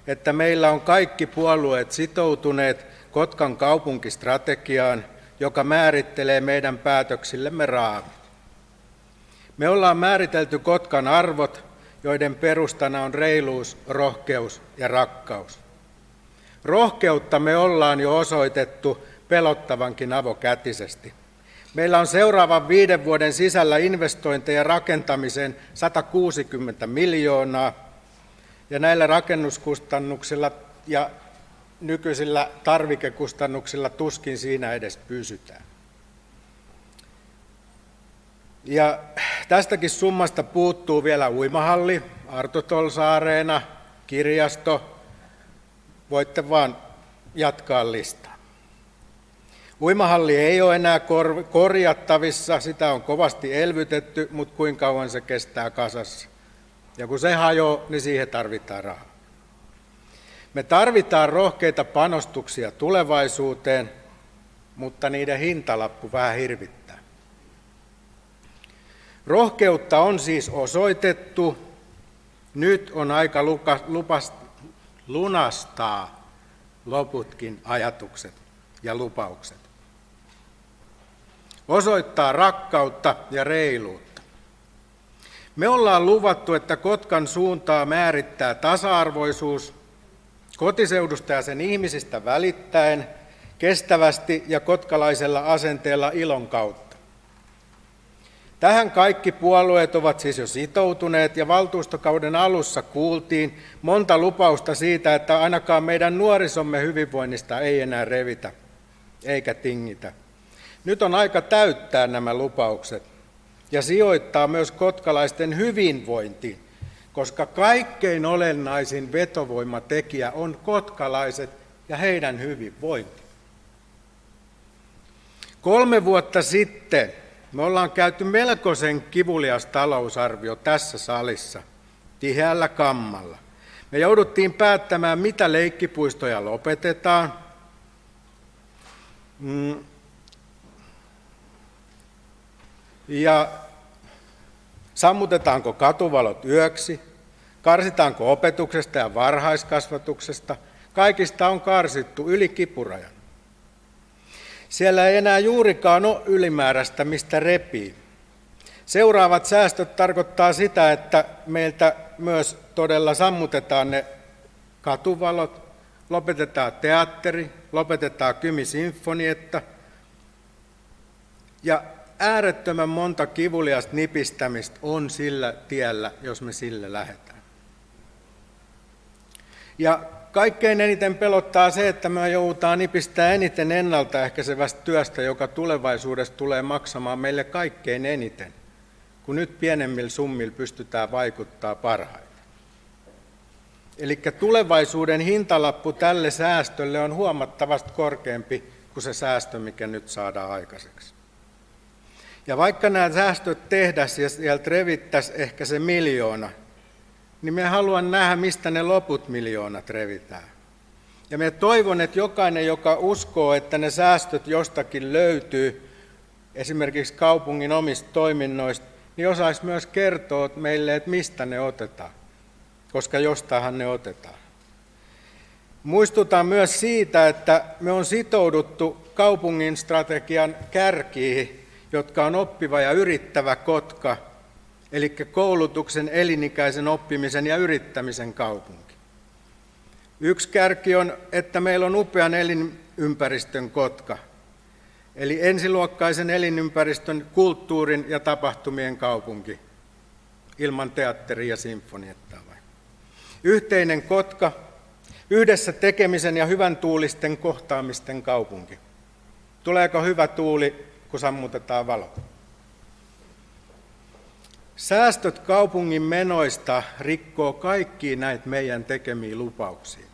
että meillä on kaikki puolueet sitoutuneet Kotkan kaupunkistrategiaan, joka määrittelee meidän päätöksillemme raamit. Me ollaan määritelty Kotkan arvot, joiden perustana on reiluus, rohkeus ja rakkaus. Rohkeutta me ollaan jo osoitettu pelottavankin avokätisesti. Meillä on seuraavan 5 vuoden sisällä investointeja rakentamiseen 160 miljoonaa, ja näillä rakennuskustannuksilla ja nykyisillä tarvikekustannuksilla tuskin siinä edes pysytään. Ja tästäkin summasta puuttuu vielä uimahalli, Arto Tolsa-areena, kirjasto. Voitte vaan jatkaa listaa. Uimahalli ei ole enää korjattavissa, sitä on kovasti elvytetty, mutta kuinka kauan se kestää kasassa. Ja kun se hajoaa, niin siihen tarvitaan rahaa. Me tarvitaan rohkeita panostuksia tulevaisuuteen, mutta niiden hintalappu vähän hirvittää. Rohkeutta on siis osoitettu. Nyt on aika lunastaa loputkin ajatukset ja lupaukset. Osoittaa rakkautta ja reiluutta. Me ollaan luvattu, että Kotkan suuntaa määrittää tasa-arvoisuus, kotiseudusta ja sen ihmisistä välittäen, kestävästi ja kotkalaisella asenteella ilon kautta. Tähän kaikki puolueet ovat siis jo sitoutuneet, ja valtuustokauden alussa kuultiin monta lupausta siitä, että ainakaan meidän nuorisomme hyvinvoinnista ei enää revitä eikä tingitä. Nyt on aika täyttää nämä lupaukset ja sijoittaa myös kotkalaisten hyvinvointiin, koska kaikkein olennaisin vetovoimatekijä on kotkalaiset ja heidän hyvinvointi. 3 vuotta sitten Me ollaan käyty melkoisen kivulias talousarvio tässä salissa, tiheällä kammalla. Me jouduttiin päättämään, mitä leikkipuistoja lopetetaan. Ja sammutetaanko katuvalot yöksi, karsitaanko opetuksesta ja varhaiskasvatuksesta. Kaikista on karsittu yli kipurajan. Siellä ei enää juurikaan ole ylimääräistä, mistä repii. Seuraavat säästöt tarkoittaa sitä, että meiltä myös todella sammutetaan ne katuvalot, lopetetaan teatteri, lopetetaan Kymi-sinfonietta ja äärettömän monta kivuliasta nipistämistä on sillä tiellä, jos me sille lähdetään. Ja kaikkein eniten pelottaa se, että me joudutaan nipistää eniten ennaltaehkäisevästä työstä, joka tulevaisuudessa tulee maksamaan meille kaikkein eniten, kun nyt pienemmillä summilla pystytään vaikuttaa parhaiten. Eli tulevaisuuden hintalappu tälle säästölle on huomattavasti korkeampi kuin se säästö, mikä nyt saadaan aikaiseksi. Ja vaikka nämä säästöt tehdäisiin ja sieltä revittäisiin ehkä se 1 miljoona, niin me haluan nähdä, mistä ne loput miljoonat revitään. Ja me toivon, että jokainen, joka uskoo, että ne säästöt jostakin löytyy, esimerkiksi kaupungin omista toiminnoista, niin osaisi myös kertoa meille, että mistä ne otetaan, koska jostainhan ne otetaan. Muistutan myös siitä, että me on sitouduttu kaupungin strategian kärkiin, jotka on oppiva ja yrittävä Kotka, eli koulutuksen, elinikäisen oppimisen ja yrittämisen kaupunki. Yksi kärki on, että meillä on upean elinympäristön Kotka, eli ensiluokkaisen elinympäristön, kulttuurin ja tapahtumien kaupunki, ilman teatteria ja sinfonietta. Yhteinen Kotka, yhdessä tekemisen ja hyvän tuulisten kohtaamisten kaupunki. Tuleeko hyvä tuuli, kun sammutetaan valot? Säästöt kaupungin menoista rikkoo kaikkia näitä meidän tekemiä lupauksia.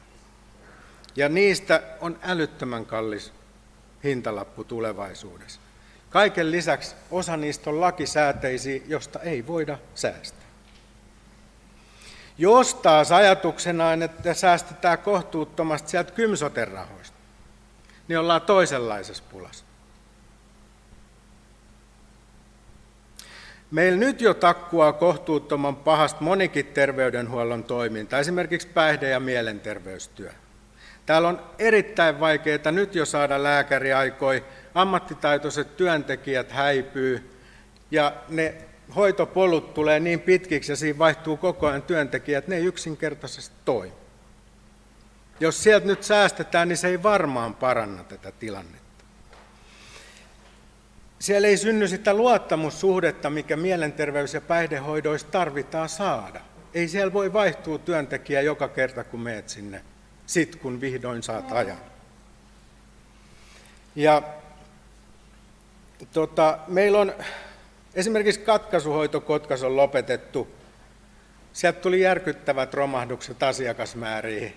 Ja niistä on älyttömän kallis hintalappu tulevaisuudessa. Kaiken lisäksi osa niistä on lakisääteisiä, josta ei voida säästää. Jos taas ajatuksena on, että säästetään kohtuuttomasti sieltä Kymsoten rahoista, niin ollaan toisenlaisessa pulassa. Meillä nyt jo takkuaa kohtuuttoman pahasti monikin terveydenhuollon toiminta, esimerkiksi päihde- ja mielenterveystyö. Täällä on erittäin vaikeaa nyt jo saada lääkäriaikoja, ammattitaitoiset työntekijät häipyy ja ne hoitopolut tulee niin pitkiksi ja siinä vaihtuu koko ajan työntekijät, ne ei yksinkertaisesti toimi. Jos sieltä nyt säästetään, niin se ei varmaan paranna tätä tilannetta. Siellä ei synny sitä luottamussuhdetta, mikä mielenterveys- ja päihdehoidoissa tarvitaan saada. Ei siellä voi vaihtua työntekijä joka kerta, kun meet sinne, kun vihdoin saat ajan. Ja meillä on esimerkiksi katkaisuhoito Kotkassa on lopetettu. Sieltä tuli järkyttävät romahdukset asiakasmääriin.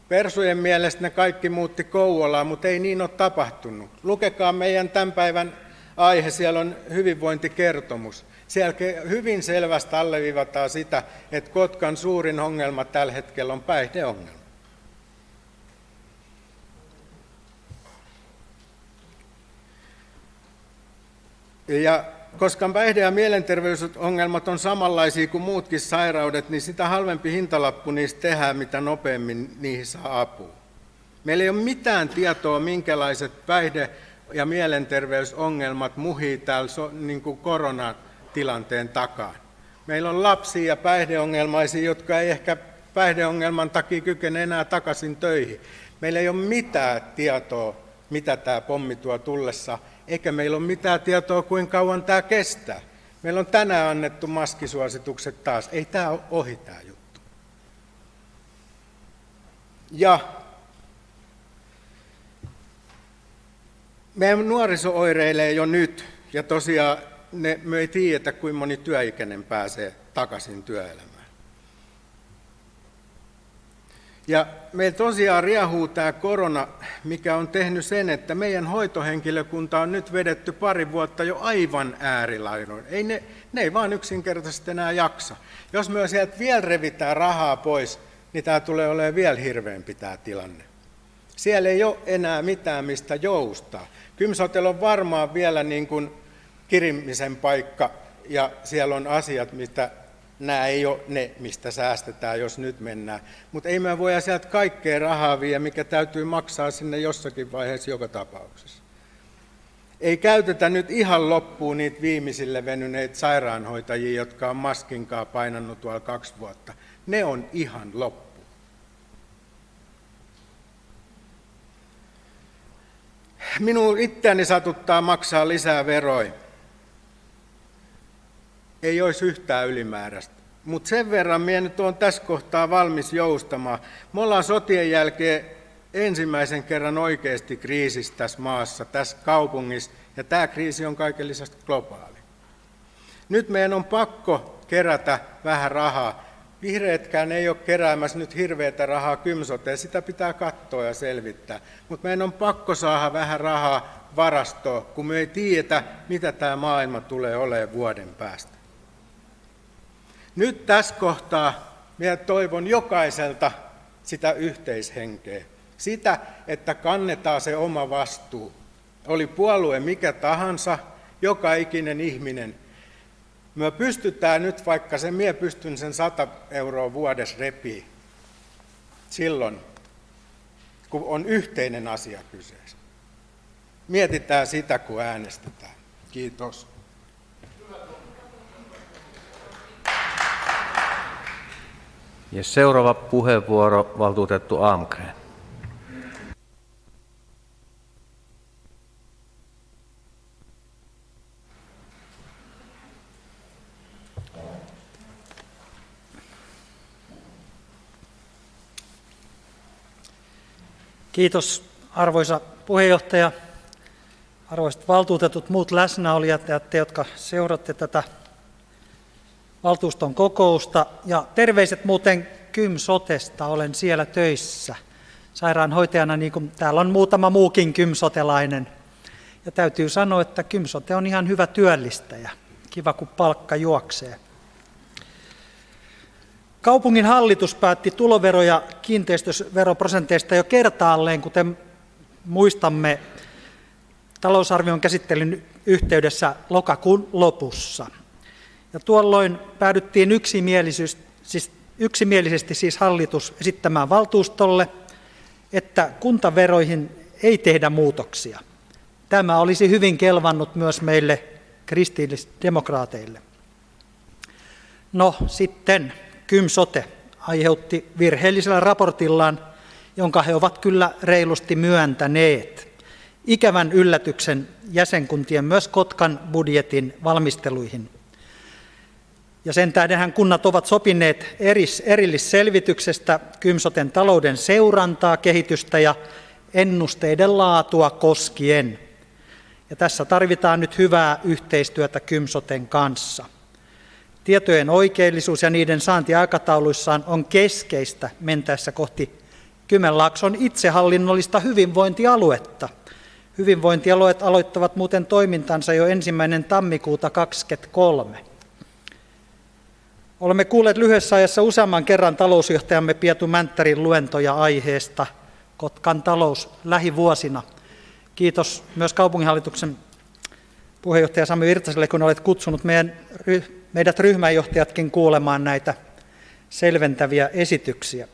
Persujen mielestä ne kaikki muutti Kouvolaan, mutta ei niin ole tapahtunut. Lukekaa meidän tämän päivän aihe, siellä on hyvinvointikertomus. Siellä hyvin selvästi alleviivataan sitä, että Kotkan suurin ongelma tällä hetkellä on päihdeongelma. Ja koska päihde- ja mielenterveysongelmat on samanlaisia kuin muutkin sairaudet, niin sitä halvempi hintalappu niistä tehdään, mitä nopeammin niihin saa apua. Meillä ei ole mitään tietoa, minkälaiset päihde- ja mielenterveysongelmat muhii täällä niin kuin koronatilanteen takaa. Meillä on lapsia ja päihdeongelmaisia, jotka ei ehkä päihdeongelman takia kykene enää takaisin töihin. Meillä ei ole mitään tietoa, mitä tämä pommi tuo tullessa, eikä meillä ole mitään tietoa, kuinka kauan tämä kestää. Meillä on tänään annettu maskisuositukset taas. Ei tämä ole ohi tämä juttu. Ja meidän nuoriso oireilee jo nyt, ja tosiaan me ei tiedetä, kuinka moni työikäinen pääsee takaisin työelämään. Ja meillä tosiaan riehuu tämä korona, mikä on tehnyt sen, että meidän hoitohenkilökunta on nyt vedetty pari vuotta jo aivan äärilaidoin. Ne ei vaan yksinkertaisesti enää jaksa. Jos me sieltä vielä revitään rahaa pois, niin tämä tulee olemaan vielä hirveämpi tämä tilanne. Siellä ei ole enää mitään, mistä joustaa. Kymsotella on varmaan vielä niin kuin kirimisen paikka, ja siellä on asiat, mitä nämä ei ole ne, mistä säästetään, jos nyt mennään. Mutta ei me voida sieltä kaikkea rahaa viedä, mikä täytyy maksaa sinne jossakin vaiheessa joka tapauksessa. Ei käytetä nyt ihan loppuun niitä viimeisille venyneitä sairaanhoitajia, jotka on maskinkaa painannut tuolla 2 vuotta. Ne on ihan loppu. Minun itseäni satuttaa maksaa lisää veroja. Ei olisi yhtään ylimääräistä. Mutta sen verran minä nyt olen tässä kohtaa valmis joustamaan. Me ollaan sotien jälkeen ensimmäisen kerran oikeasti kriisissä tässä maassa, tässä kaupungissa, ja tämä kriisi on kaiken lisäksi globaali. Nyt meidän on pakko kerätä vähän rahaa. Vihreätkään ei ole keräämässä nyt hirveätä rahaa Kymsoteen, sitä pitää katsoa ja selvittää. Mutta meidän on pakko saada vähän rahaa varastoon, kun me ei tiedetä, mitä tämä maailma tulee olemaan vuoden päästä. Nyt tässä kohtaa minä toivon jokaiselta sitä yhteishenkeä, sitä, että kannetaan se oma vastuu. Oli puolue mikä tahansa, joka ikinen ihminen. Me pystytään nyt, vaikka minä pystyn sen 100 € vuodessa repiä, silloin, kun on yhteinen asia kyseessä. Mietitään sitä, kun äänestetään. Kiitos. Ja seuraava puheenvuoro, valtuutettu Almgren. Kiitos arvoisa puheenjohtaja, arvoisat valtuutetut, muut läsnäolijat ja te, jotka seuraatte tätä valtuuston kokousta. Ja terveiset muuten Kymsotesta, olen siellä töissä sairaanhoitajana, niin kuin täällä on muutama muukin kymsotelainen. Ja täytyy sanoa, että Kymsote on ihan hyvä työllistäjä. Kiva, kun palkka juoksee. Kaupungin hallitus päätti tulovero- ja kiinteistöveroprosenteista jo kertaalleen, kuten muistamme talousarvion käsittelyn yhteydessä lokakuun lopussa. Ja tuolloin päädyttiin yksimielisesti siis hallitus esittämään valtuustolle, että kuntaveroihin ei tehdä muutoksia. Tämä olisi hyvin kelvannut myös meille kristillisdemokraateille. No sitten Kymsote aiheutti virheellisellä raportillaan, jonka he ovat kyllä reilusti myöntäneet, ikävän yllätyksen jäsenkuntien myös Kotkan budjetin valmisteluihin. Ja sen tähdenhän kunnat ovat sopineet erillisselvityksestä Kymsoten talouden seurantaa, kehitystä ja ennusteiden laatua koskien. Ja tässä tarvitaan nyt hyvää yhteistyötä Kymsoten kanssa. Tietojen oikeellisuus ja niiden saanti aikatauluissaan on keskeistä mentäessä kohti Kymenlaakson itsehallinnollista hyvinvointialuetta. Hyvinvointialueet aloittavat muuten toimintansa jo 1. tammikuuta 2023. Olemme kuulleet lyhyessä ajassa useamman kerran talousjohtajamme Pietu Mänttärin luentoja aiheesta Kotkan talous lähivuosina. Kiitos myös kaupunginhallituksen puheenjohtaja Sami Virtaselle, kun olet kutsunut meidät ryhmänjohtajatkin kuulemaan näitä selventäviä esityksiä.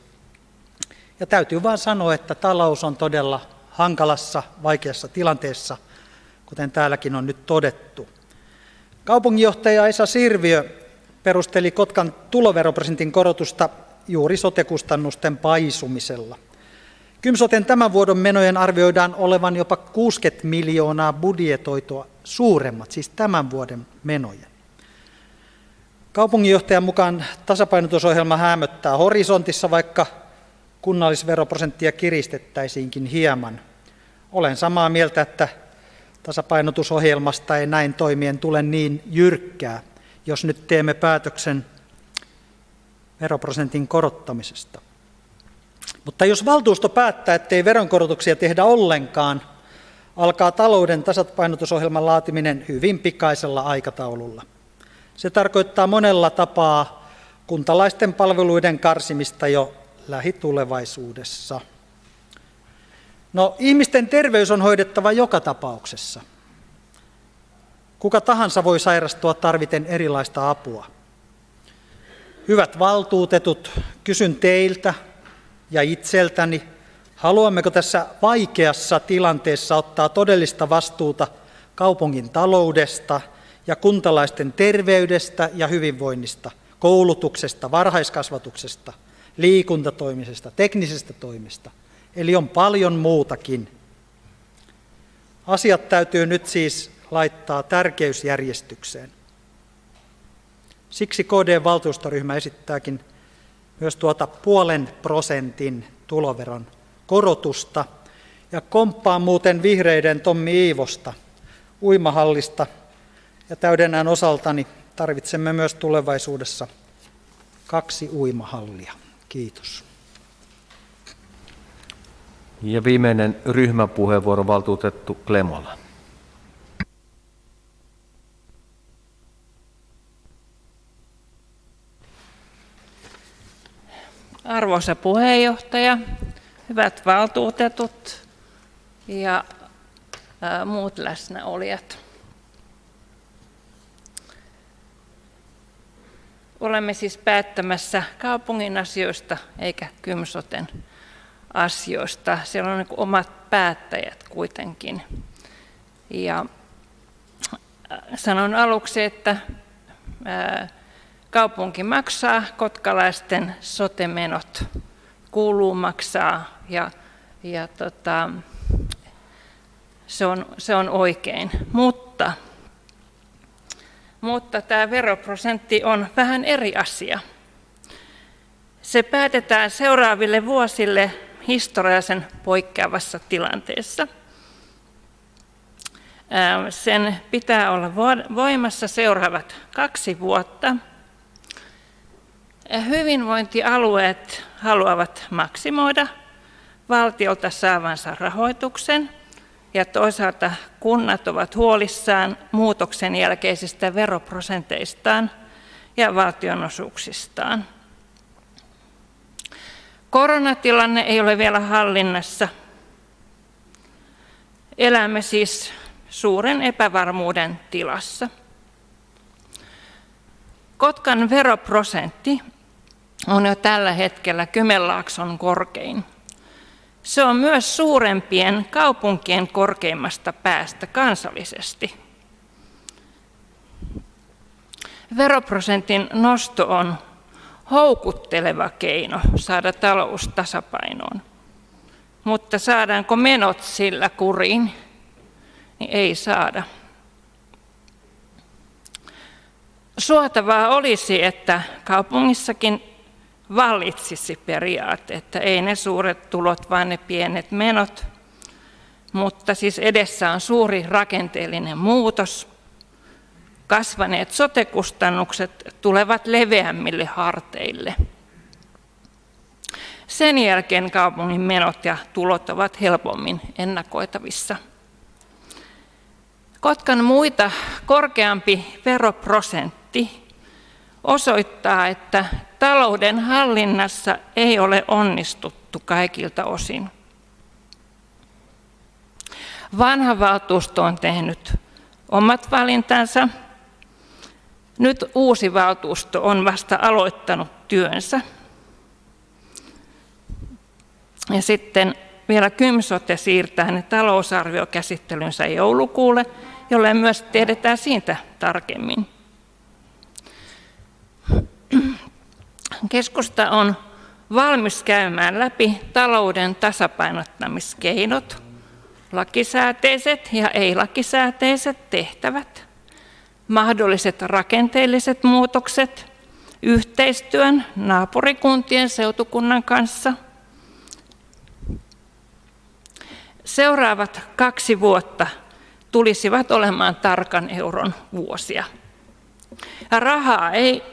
Ja täytyy vain sanoa, että talous on todella hankalassa, vaikeassa tilanteessa, kuten täälläkin on nyt todettu. Kaupunginjohtaja Esa Sirviö perusteli Kotkan tuloveroprosentin korotusta juuri sote-kustannusten paisumisella. Kymsoten tämän vuoden menojen arvioidaan olevan jopa 60 miljoonaa budjetoitua suuremmat, siis tämän vuoden menojen. Kaupunginjohtajan mukaan tasapainotusohjelma häämöttää horisontissa, vaikka kunnallisveroprosenttia kiristettäisiinkin hieman. Olen samaa mieltä, että tasapainotusohjelmasta ei näin toimien tule niin jyrkkää, jos nyt teemme päätöksen veroprosentin korottamisesta. Mutta jos valtuusto päättää, ettei veronkorotuksia tehdä ollenkaan, alkaa talouden tasapainotusohjelman laatiminen hyvin pikaisella aikataululla. Se tarkoittaa monella tapaa kuntalaisten palveluiden karsimista jo lähitulevaisuudessa. No, ihmisten terveys on hoidettava joka tapauksessa. Kuka tahansa voi sairastua tarviten erilaista apua. Hyvät valtuutetut, kysyn teiltä ja itseltäni, haluammeko tässä vaikeassa tilanteessa ottaa todellista vastuuta kaupungin taloudesta ja kuntalaisten terveydestä ja hyvinvoinnista, koulutuksesta, varhaiskasvatuksesta, liikuntatoimisesta, teknisestä toimista. Eli on paljon muutakin. Asiat täytyy nyt siis laittaa tärkeysjärjestykseen. Siksi KD-valtuustoryhmä esittääkin myös 0,5% tuloveron korotusta ja komppaan muuten vihreiden Tommi Iivosta uimahallista ja täydennän osaltani tarvitsemme myös tulevaisuudessa 2 uimahallia. Kiitos. Ja viimeinen ryhmäpuheenvuoro, valtuutettu Klemola. Arvoisa puheenjohtaja, hyvät valtuutetut ja muut läsnäolijat. Olemme siis päättämässä kaupungin asioista eikä Kymsoten asioista. Siellä on niin kuin omat päättäjät kuitenkin. Ja sanon aluksi, että kaupunki maksaa, kotkalaisten sote-menot kuuluu maksaa ja se on oikein. Mutta tämä veroprosentti on vähän eri asia. Se päätetään seuraaville vuosille historiallisen poikkeavassa tilanteessa. Sen pitää olla voimassa seuraavat 2 vuotta. Hyvinvointialueet haluavat maksimoida valtiolta saavansa rahoituksen ja toisaalta kunnat ovat huolissaan muutoksen jälkeisistä veroprosenteistaan ja valtionosuuksistaan. Koronatilanne ei ole vielä hallinnassa. Elämme siis suuren epävarmuuden tilassa. Kotkan veroprosentti on jo tällä hetkellä Kymenlaakson korkein. Se on myös suurempien kaupunkien korkeimmasta päästä kansallisesti. Veroprosentin nosto on houkutteleva keino saada talous tasapainoon, mutta saadaanko menot sillä kuriin, niin ei saada. Suotavaa olisi, että kaupungissakin vallitsisi periaate, että ei ne suuret tulot, vaan ne pienet menot, mutta siis edessä on suuri rakenteellinen muutos. Kasvaneet sote-kustannukset tulevat leveämmille harteille. Sen jälkeen kaupungin menot ja tulot ovat helpommin ennakoitavissa. Kotkan muita korkeampi veroprosentti osoittaa, että talouden hallinnassa ei ole onnistuttu kaikilta osin. Vanha valtuusto on tehnyt omat valintansa. Nyt uusi valtuusto on vasta aloittanut työnsä. Ja sitten vielä Kymsote siirtää ne talousarviokäsittelynsä joulukuulle, jolle myös tiedetään siitä tarkemmin. Keskusta on valmis käymään läpi talouden tasapainottamiskeinot, lakisääteiset ja ei-lakisääteiset tehtävät, mahdolliset rakenteelliset muutokset, yhteistyön naapurikuntien seutukunnan kanssa. Seuraavat 2 vuotta tulisivat olemaan tarkan euron vuosia. Rahaa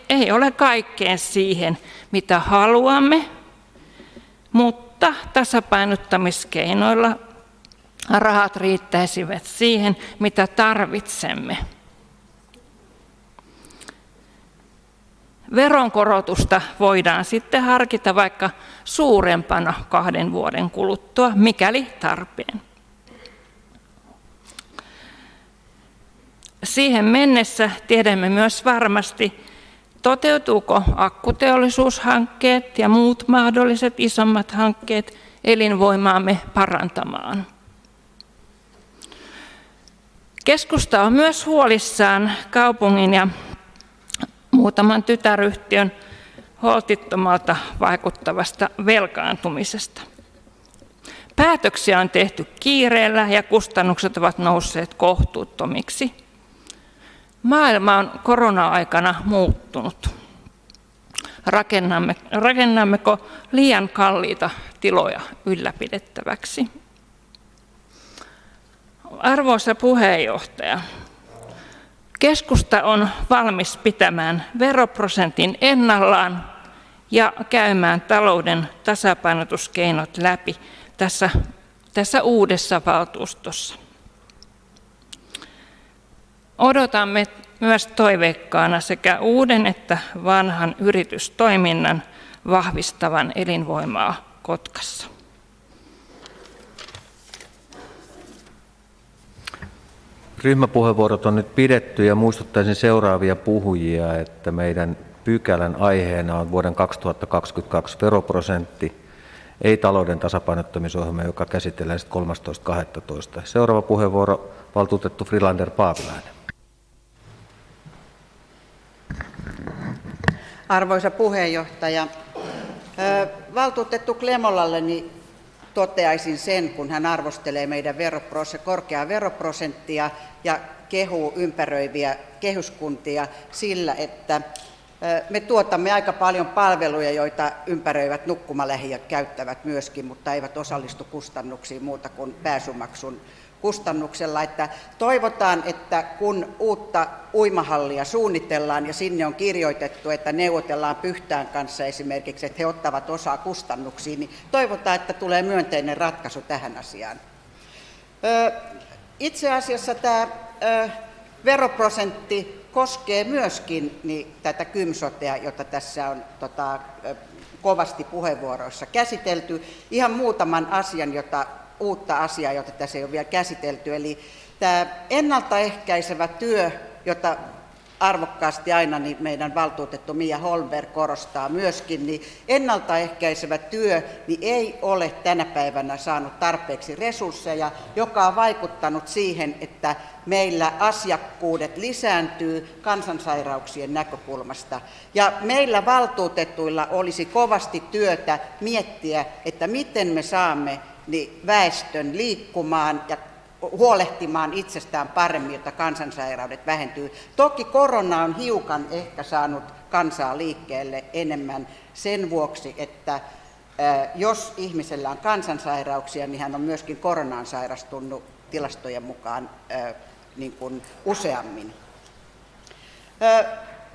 ei ole kaikkeen siihen, mitä haluamme, mutta mutta tasapainottamiskeinoilla rahat riittäisivät siihen, mitä tarvitsemme. Veronkorotusta voidaan sitten harkita vaikka suurempana 2 vuoden kuluttua, mikäli tarpeen. Siihen mennessä tiedämme myös varmasti, toteutuuko akkuteollisuushankkeet ja muut mahdolliset isommat hankkeet elinvoimaamme parantamaan. Keskusta on myös huolissaan kaupungin ja muutaman tytäryhtiön holtittomalta vaikuttavasta velkaantumisesta. Päätöksiä on tehty kiireellä ja kustannukset ovat nousseet kohtuuttomiksi. Maailma on korona-aikana muuttunut. Rakennammeko liian kalliita tiloja ylläpidettäväksi? Arvoisa puheenjohtaja, keskusta on valmis pitämään veroprosentin ennallaan ja käymään talouden tasapainotuskeinot läpi tässä uudessa valtuustossa. Odotamme myös toiveikkaana sekä uuden että vanhan yritystoiminnan vahvistavan elinvoimaa Kotkassa. Ryhmäpuheenvuorot on nyt pidetty ja muistuttaisin seuraavia puhujia, että meidän pykälän aiheena on vuoden 2022 veroprosentti, ei talouden tasapainottamisohjelma, joka käsitellään 13.12. Seuraava puheenvuoro, valtuutettu Frilander Paavilainen. Arvoisa puheenjohtaja, valtuutettu Klemolalle toteaisin sen, kun hän arvostelee meidän korkeaa veroprosenttia ja kehuu ympäröiviä kehyskuntia sillä, että me tuotamme aika paljon palveluja, joita ympäröivät nukkumalähiöt käyttävät myöskin, mutta eivät osallistu kustannuksiin muuta kuin pääsymaksun kustannuksella. Että toivotaan, että kun uutta uimahallia suunnitellaan ja sinne on kirjoitettu, että neuvotellaan Pyhtään kanssa esimerkiksi, että he ottavat osaa kustannuksiin, niin toivotaan, että tulee myönteinen ratkaisu tähän asiaan. Itse asiassa tämä veroprosentti koskee myöskin tätä KYM-sotea, jota tässä on kovasti puheenvuoroissa käsitelty. Ihan muutaman asian, uutta asiaa, jota tässä ei ole vielä käsitelty. Eli tämä ennaltaehkäisevä työ, jota arvokkaasti aina meidän valtuutettu Mia Holmberg korostaa myöskin, niin ennaltaehkäisevä työ ei ole tänä päivänä saanut tarpeeksi resursseja, joka on vaikuttanut siihen, että meillä asiakkuudet lisääntyy kansansairauksien näkökulmasta. Ja meillä valtuutetuilla olisi kovasti työtä miettiä, että miten me saamme väestön liikkumaan ja huolehtimaan itsestään paremmin, jotta kansansairaudet vähentyy. Toki korona on hiukan ehkä saanut kansaa liikkeelle enemmän sen vuoksi, että jos ihmisellä on kansansairauksia, niin hän on myöskin koronaan sairastunut tilastojen mukaan niin kuin useammin.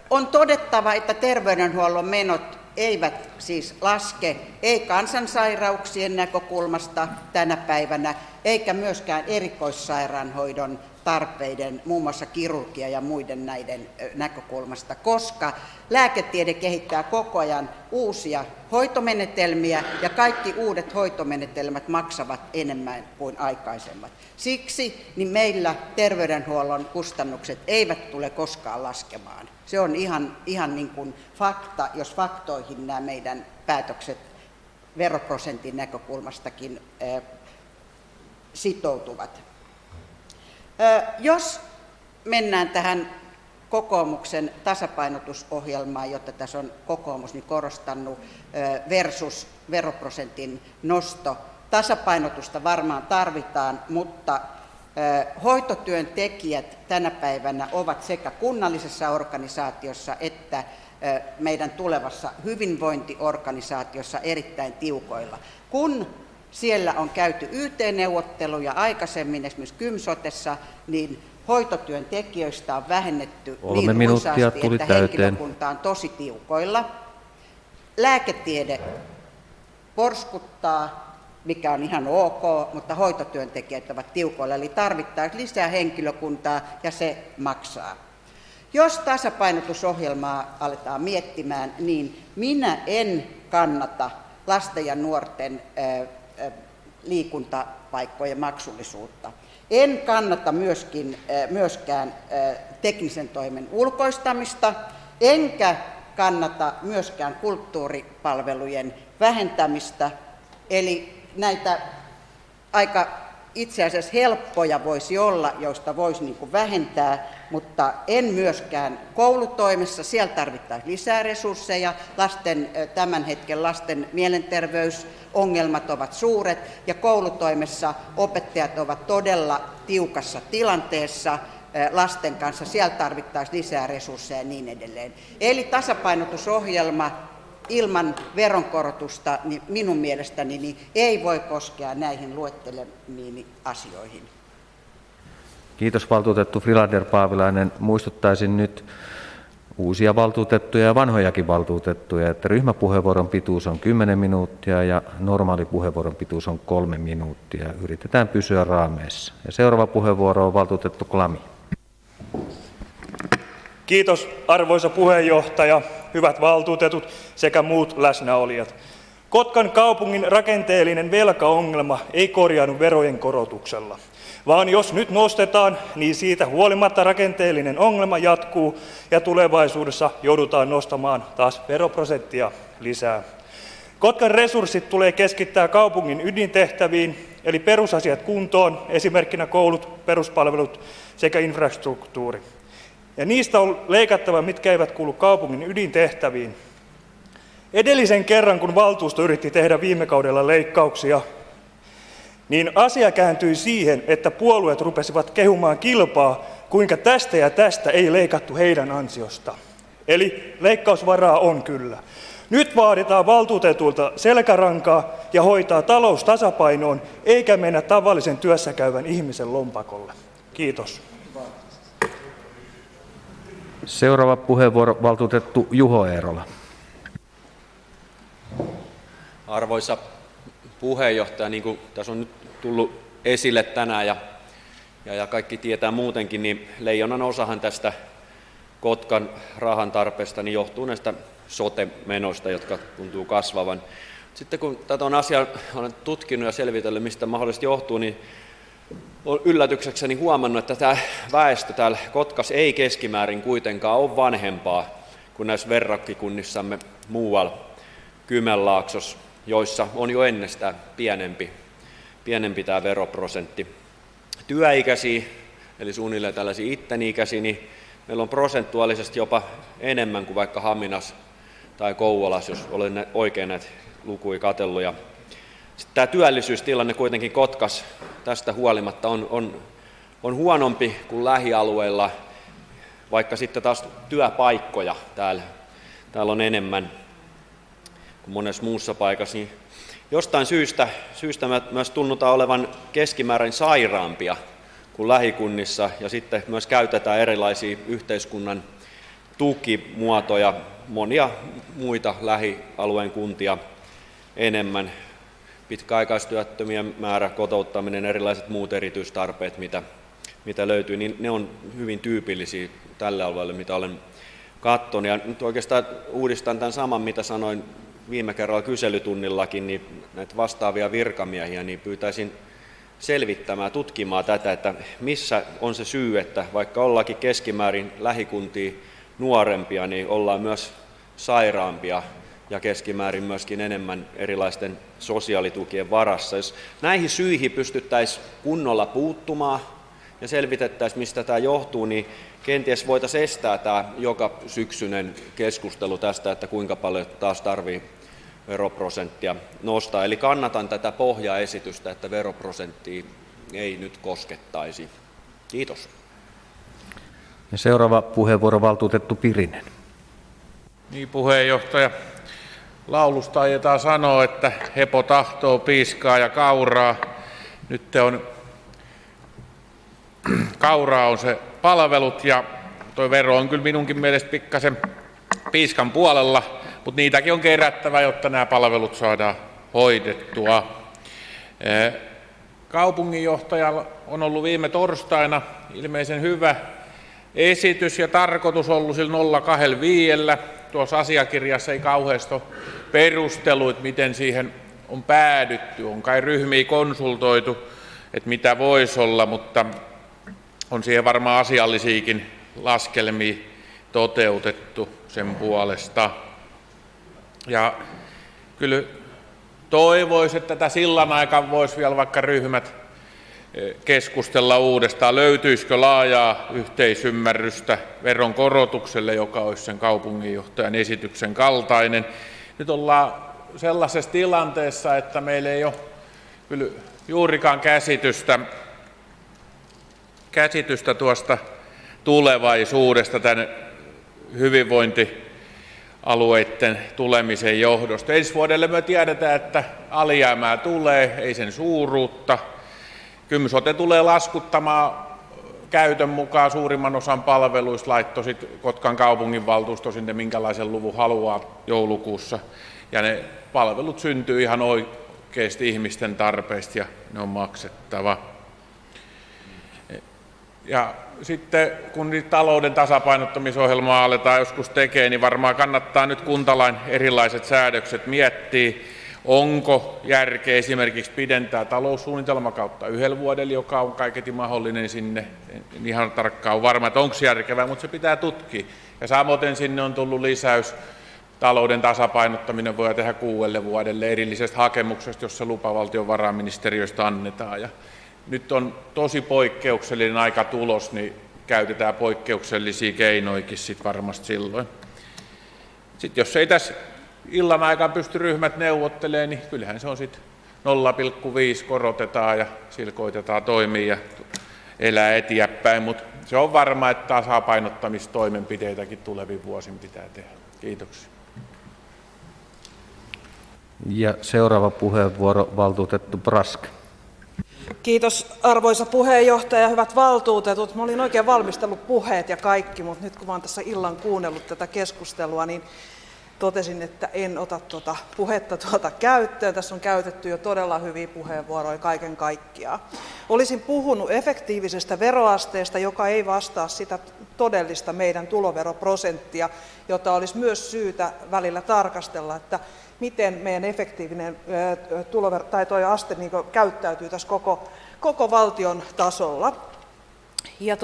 On todettava, että terveydenhuollon menot eivät siis laske, ei kansansairauksien näkökulmasta tänä päivänä, eikä myöskään erikoissairaanhoidon tarpeiden, muun muassa kirurgia ja muiden näiden näkökulmasta, koska lääketiede kehittää koko ajan uusia hoitomenetelmiä ja kaikki uudet hoitomenetelmät maksavat enemmän kuin aikaisemmat. Siksi niin meillä terveydenhuollon kustannukset eivät tule koskaan laskemaan. Se on ihan niin kuin fakta, jos faktoihin nämä meidän päätökset veroprosentin näkökulmastakin sitoutuvat. Jos mennään tähän kokoomuksen tasapainotusohjelmaan, jota tässä on kokoomus korostanut, versus veroprosentin nosto. Tasapainotusta varmaan tarvitaan, mutta hoitotyöntekijät tänä päivänä ovat sekä kunnallisessa organisaatiossa että meidän tulevassa hyvinvointiorganisaatiossa erittäin tiukoilla. Kun siellä on käyty YT-neuvotteluja aikaisemmin, esimerkiksi KYM-sotessa, niin hoitotyöntekijöistä on vähennetty niin runsaasti, että henkilökunta on tosi tiukoilla. Lääketiede porskuttaa, mikä on ihan ok, mutta hoitotyöntekijät ovat tiukoilla, eli tarvittaisiin lisää henkilökuntaa ja se maksaa. Jos tasapainotusohjelmaa aletaan miettimään, niin minä en kannata lasten ja nuorten liikuntapaikkojen maksullisuutta. En kannata myöskään teknisen toimen ulkoistamista, enkä kannata myöskään kulttuuripalvelujen vähentämistä. Eli näitä aika itse asiassa helppoja voisi olla, joista voisi vähentää, mutta en myöskään koulutoimessa. Siellä tarvittaisiin lisää resursseja. Tämän hetken lasten mielenterveysongelmat ovat suuret ja koulutoimessa opettajat ovat todella tiukassa tilanteessa lasten kanssa. Siellä tarvittaisiin lisää resursseja ja niin edelleen. Eli tasapainotusohjelma ilman veronkorotusta niin minun mielestäni ei voi koskea näihin luettelemiini asioihin. Kiitos valtuutettu Filander Paavilainen. Muistuttaisin nyt uusia valtuutettuja ja vanhojakin valtuutettuja, että ryhmäpuheenvuoron pituus on 10 minuuttia ja normaali puheenvuoron pituus on 3 minuuttia. Yritetään pysyä raameissa. Ja seuraava puheenvuoro on valtuutettu Klami. Kiitos arvoisa puheenjohtaja, hyvät valtuutetut sekä muut läsnäolijat. Kotkan kaupungin rakenteellinen velkaongelma ei korjaannu verojen korotuksella, vaan jos nyt nostetaan, niin siitä huolimatta rakenteellinen ongelma jatkuu ja tulevaisuudessa joudutaan nostamaan taas veroprosenttia lisää. Kotkan resurssit tulee keskittää kaupungin ydintehtäviin, eli perusasiat kuntoon, esimerkkinä koulut, peruspalvelut sekä infrastruktuuri. Ja niistä on leikattava, mitkä eivät kuulu kaupungin ydintehtäviin. Edellisen kerran, kun valtuusto yritti tehdä viime kaudella leikkauksia, niin asia kääntyi siihen, että puolueet rupesivat kehumaan kilpaa, kuinka tästä ja tästä ei leikattu heidän ansiosta. Eli leikkausvaraa on kyllä. Nyt vaaditaan valtuutetulta selkärankaa ja hoitaa talous tasapainoon, eikä mennä tavallisen työssäkäyvän ihmisen lompakolle. Kiitos. Seuraava puheenvuoro valtuutettu Juho Eerola. Arvoisa puheenjohtaja, niin kuin tässä on nyt tullut esille tänään ja kaikki tietää muutenkin, niin leijonan osahan tästä Kotkan rahan tarpeesta niin johtuu näistä sote-menoista, jotka tuntuu kasvavan. Sitten kun tätä asiaa olen tutkinut ja selvitellyt, mistä mahdollisesti johtuu, niin olen yllätyksekseni huomannut, että tämä väestö täällä Kotkassa ei keskimäärin kuitenkaan ole vanhempaa kuin näissä verrokkikunnissamme muualla Kymenlaaksossa, joissa on jo ennestään pienempi tämä veroprosentti. Työikäisiä, eli suunnilleen tällaisia itteni ikäisiä, niin meillä on prosentuaalisesti jopa enemmän kuin vaikka Haminassa tai Kouvolassa, jos olen oikein näitä lukuja katsellut. Sitten tämä työllisyystilanne kuitenkin Kotkassa tästä huolimatta on huonompi kuin lähialueilla, vaikka sitten taas työpaikkoja täällä on enemmän kuin monessa muussa paikassa. Niin jostain syystä myös tunnutaan olevan keskimäärin sairaampia kuin lähikunnissa, ja sitten myös käytetään erilaisia yhteiskunnan tukimuotoja, monia muita lähialueen kuntia enemmän. Pitkäaikaistyöttömien määrä, kotouttaminen, erilaiset muut erityistarpeet, mitä löytyy, niin ne on hyvin tyypillisiä tälle alueelle, mitä olen katsonut. Ja nyt oikeastaan uudistan tämän saman, mitä sanoin viime kerralla kyselytunnillakin, niin näitä vastaavia virkamiehiä niin pyytäisin selvittämään, tutkimaan tätä, että missä on se syy, että vaikka ollaankin keskimäärin lähikuntia nuorempia, niin ollaan myös sairaampia ja keskimäärin myöskin enemmän erilaisten sosiaalitukien varassa. Jos näihin syihin pystyttäisiin kunnolla puuttumaan ja selvitettäisiin, mistä tämä johtuu, niin kenties voitaisiin estää tämä joka syksyinen keskustelu tästä, että kuinka paljon taas tarvitsee veroprosenttia nostaa. Eli kannatan tätä pohjaesitystä, että veroprosenttia ei nyt koskettaisi. Kiitos. Ja seuraava puheenvuoro valtuutettu Pirinen. Niin, puheenjohtaja. Laulusta ajetaan sanoa, että hepo tahtoo piiskaa ja kauraa. Nyt kauraa on se palvelut ja tuo vero on kyllä minunkin mielestä pikkasen piiskan puolella, mutta niitäkin on kerättävä, jotta nämä palvelut saadaan hoidettua. Kaupunginjohtajalla on ollut viime torstaina ilmeisen hyvä esitys ja tarkoitus ollut sillä 0,25. Tuossa asiakirjassa ei kauheasti ole perusteluita, miten siihen on päädytty. On kai ryhmiä konsultoitu, että mitä voisi olla, mutta on siihen varmaan asiallisiakin laskelmia toteutettu sen puolesta. Ja kyllä toivoisi, että tätä sillan aikaan voisi vielä vaikka ryhmät keskustella uudestaan. Löytyisikö laajaa yhteisymmärrystä veron korotukselle, joka olisi sen kaupunginjohtajan esityksen kaltainen. Nyt ollaan sellaisessa tilanteessa, että meillä ei ole kyllä juurikaan käsitystä tuosta tulevaisuudesta tämän hyvinvointialueiden tulemisen johdosta. Ensi vuodelle me tiedetään, että alijäämää tulee, ei sen suuruutta. Kymsote tulee laskuttamaan käytön mukaan suurimman osan palveluista, laittoi sitten Kotkan kaupunginvaltuusto sinne minkälaisen luvun haluaa joulukuussa. Ja ne palvelut syntyy ihan oikeasti ihmisten tarpeista ja ne on maksettava. Ja sitten kun niitä talouden tasapainottamisohjelmaa aletaan joskus tekemään, niin varmaan kannattaa nyt kuntalain erilaiset säädökset miettiä. Onko järkeä esimerkiksi pidentää taloussuunnitelmakautta 1 vuodella, joka on kaiketi mahdollinen sinne. En ihan tarkkaan ole varma, että onko se järkevää, mutta se pitää tutkia. Ja samoin sinne on tullut lisäys. Talouden tasapainottaminen voi tehdä 6 vuodelle erillisestä hakemuksesta, jossa lupa valtiovarainministeriöstä annetaan. Ja nyt on tosi poikkeuksellinen aika tulos, niin käytetään poikkeuksellisia keinoikin sit varmasti silloin. Sitten jos ei tässä illan aikaan pysty ryhmät neuvottelemaan, niin kyllähän se on sitten 0,5 korotetaan ja sillä koitetaan toimia ja elää eteenpäin, mutta se on varma, että tasapainottamistoimenpiteitäkin tulevin vuosin pitää tehdä. Kiitoksia. Ja seuraava puheenvuoro, valtuutettu Brask. Kiitos arvoisa puheenjohtaja ja hyvät valtuutetut. Mä olin oikein valmistellut puheet ja kaikki, mutta nyt kun mä oon tässä illan kuunnellut tätä keskustelua, niin totesin, että en ota puhetta käyttöön. Tässä on käytetty jo todella hyviä puheenvuoroja kaiken kaikkiaan. Olisin puhunut efektiivisestä veroasteesta, joka ei vastaa sitä todellista meidän tuloveroprosenttia, jota olisi myös syytä välillä tarkastella, että miten meidän efektiivinen tuo aste niin käyttäytyy tässä koko valtion tasolla. Ja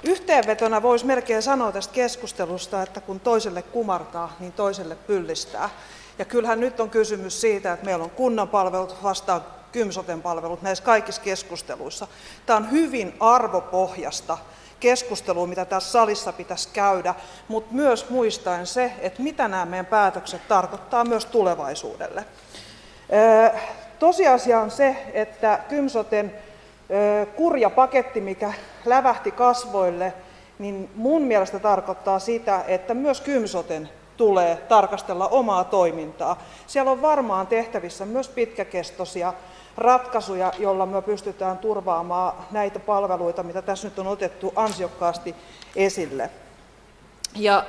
yhteenvetona voisi melkein sanoa tästä keskustelusta, että kun toiselle kumartaa, niin toiselle pyllistää. Ja kyllähän nyt on kysymys siitä, että meillä on kunnan palvelut vastaan Kymsoten palvelut näissä kaikissa keskusteluissa. Tämä on hyvin arvopohjasta keskustelua, mitä tässä salissa pitäisi käydä, mutta myös muistaen se, että mitä nämä meidän päätökset tarkoittaa myös tulevaisuudelle. Tosiasia on se, että Kymsoten kurja paketti, mikä lävähti kasvoille, niin mun mielestä tarkoittaa sitä, että myös Kymsoten tulee tarkastella omaa toimintaa. Siellä on varmaan tehtävissä myös pitkäkestoisia ratkaisuja, joilla me pystytään turvaamaan näitä palveluita, mitä tässä nyt on otettu ansiokkaasti esille. Ja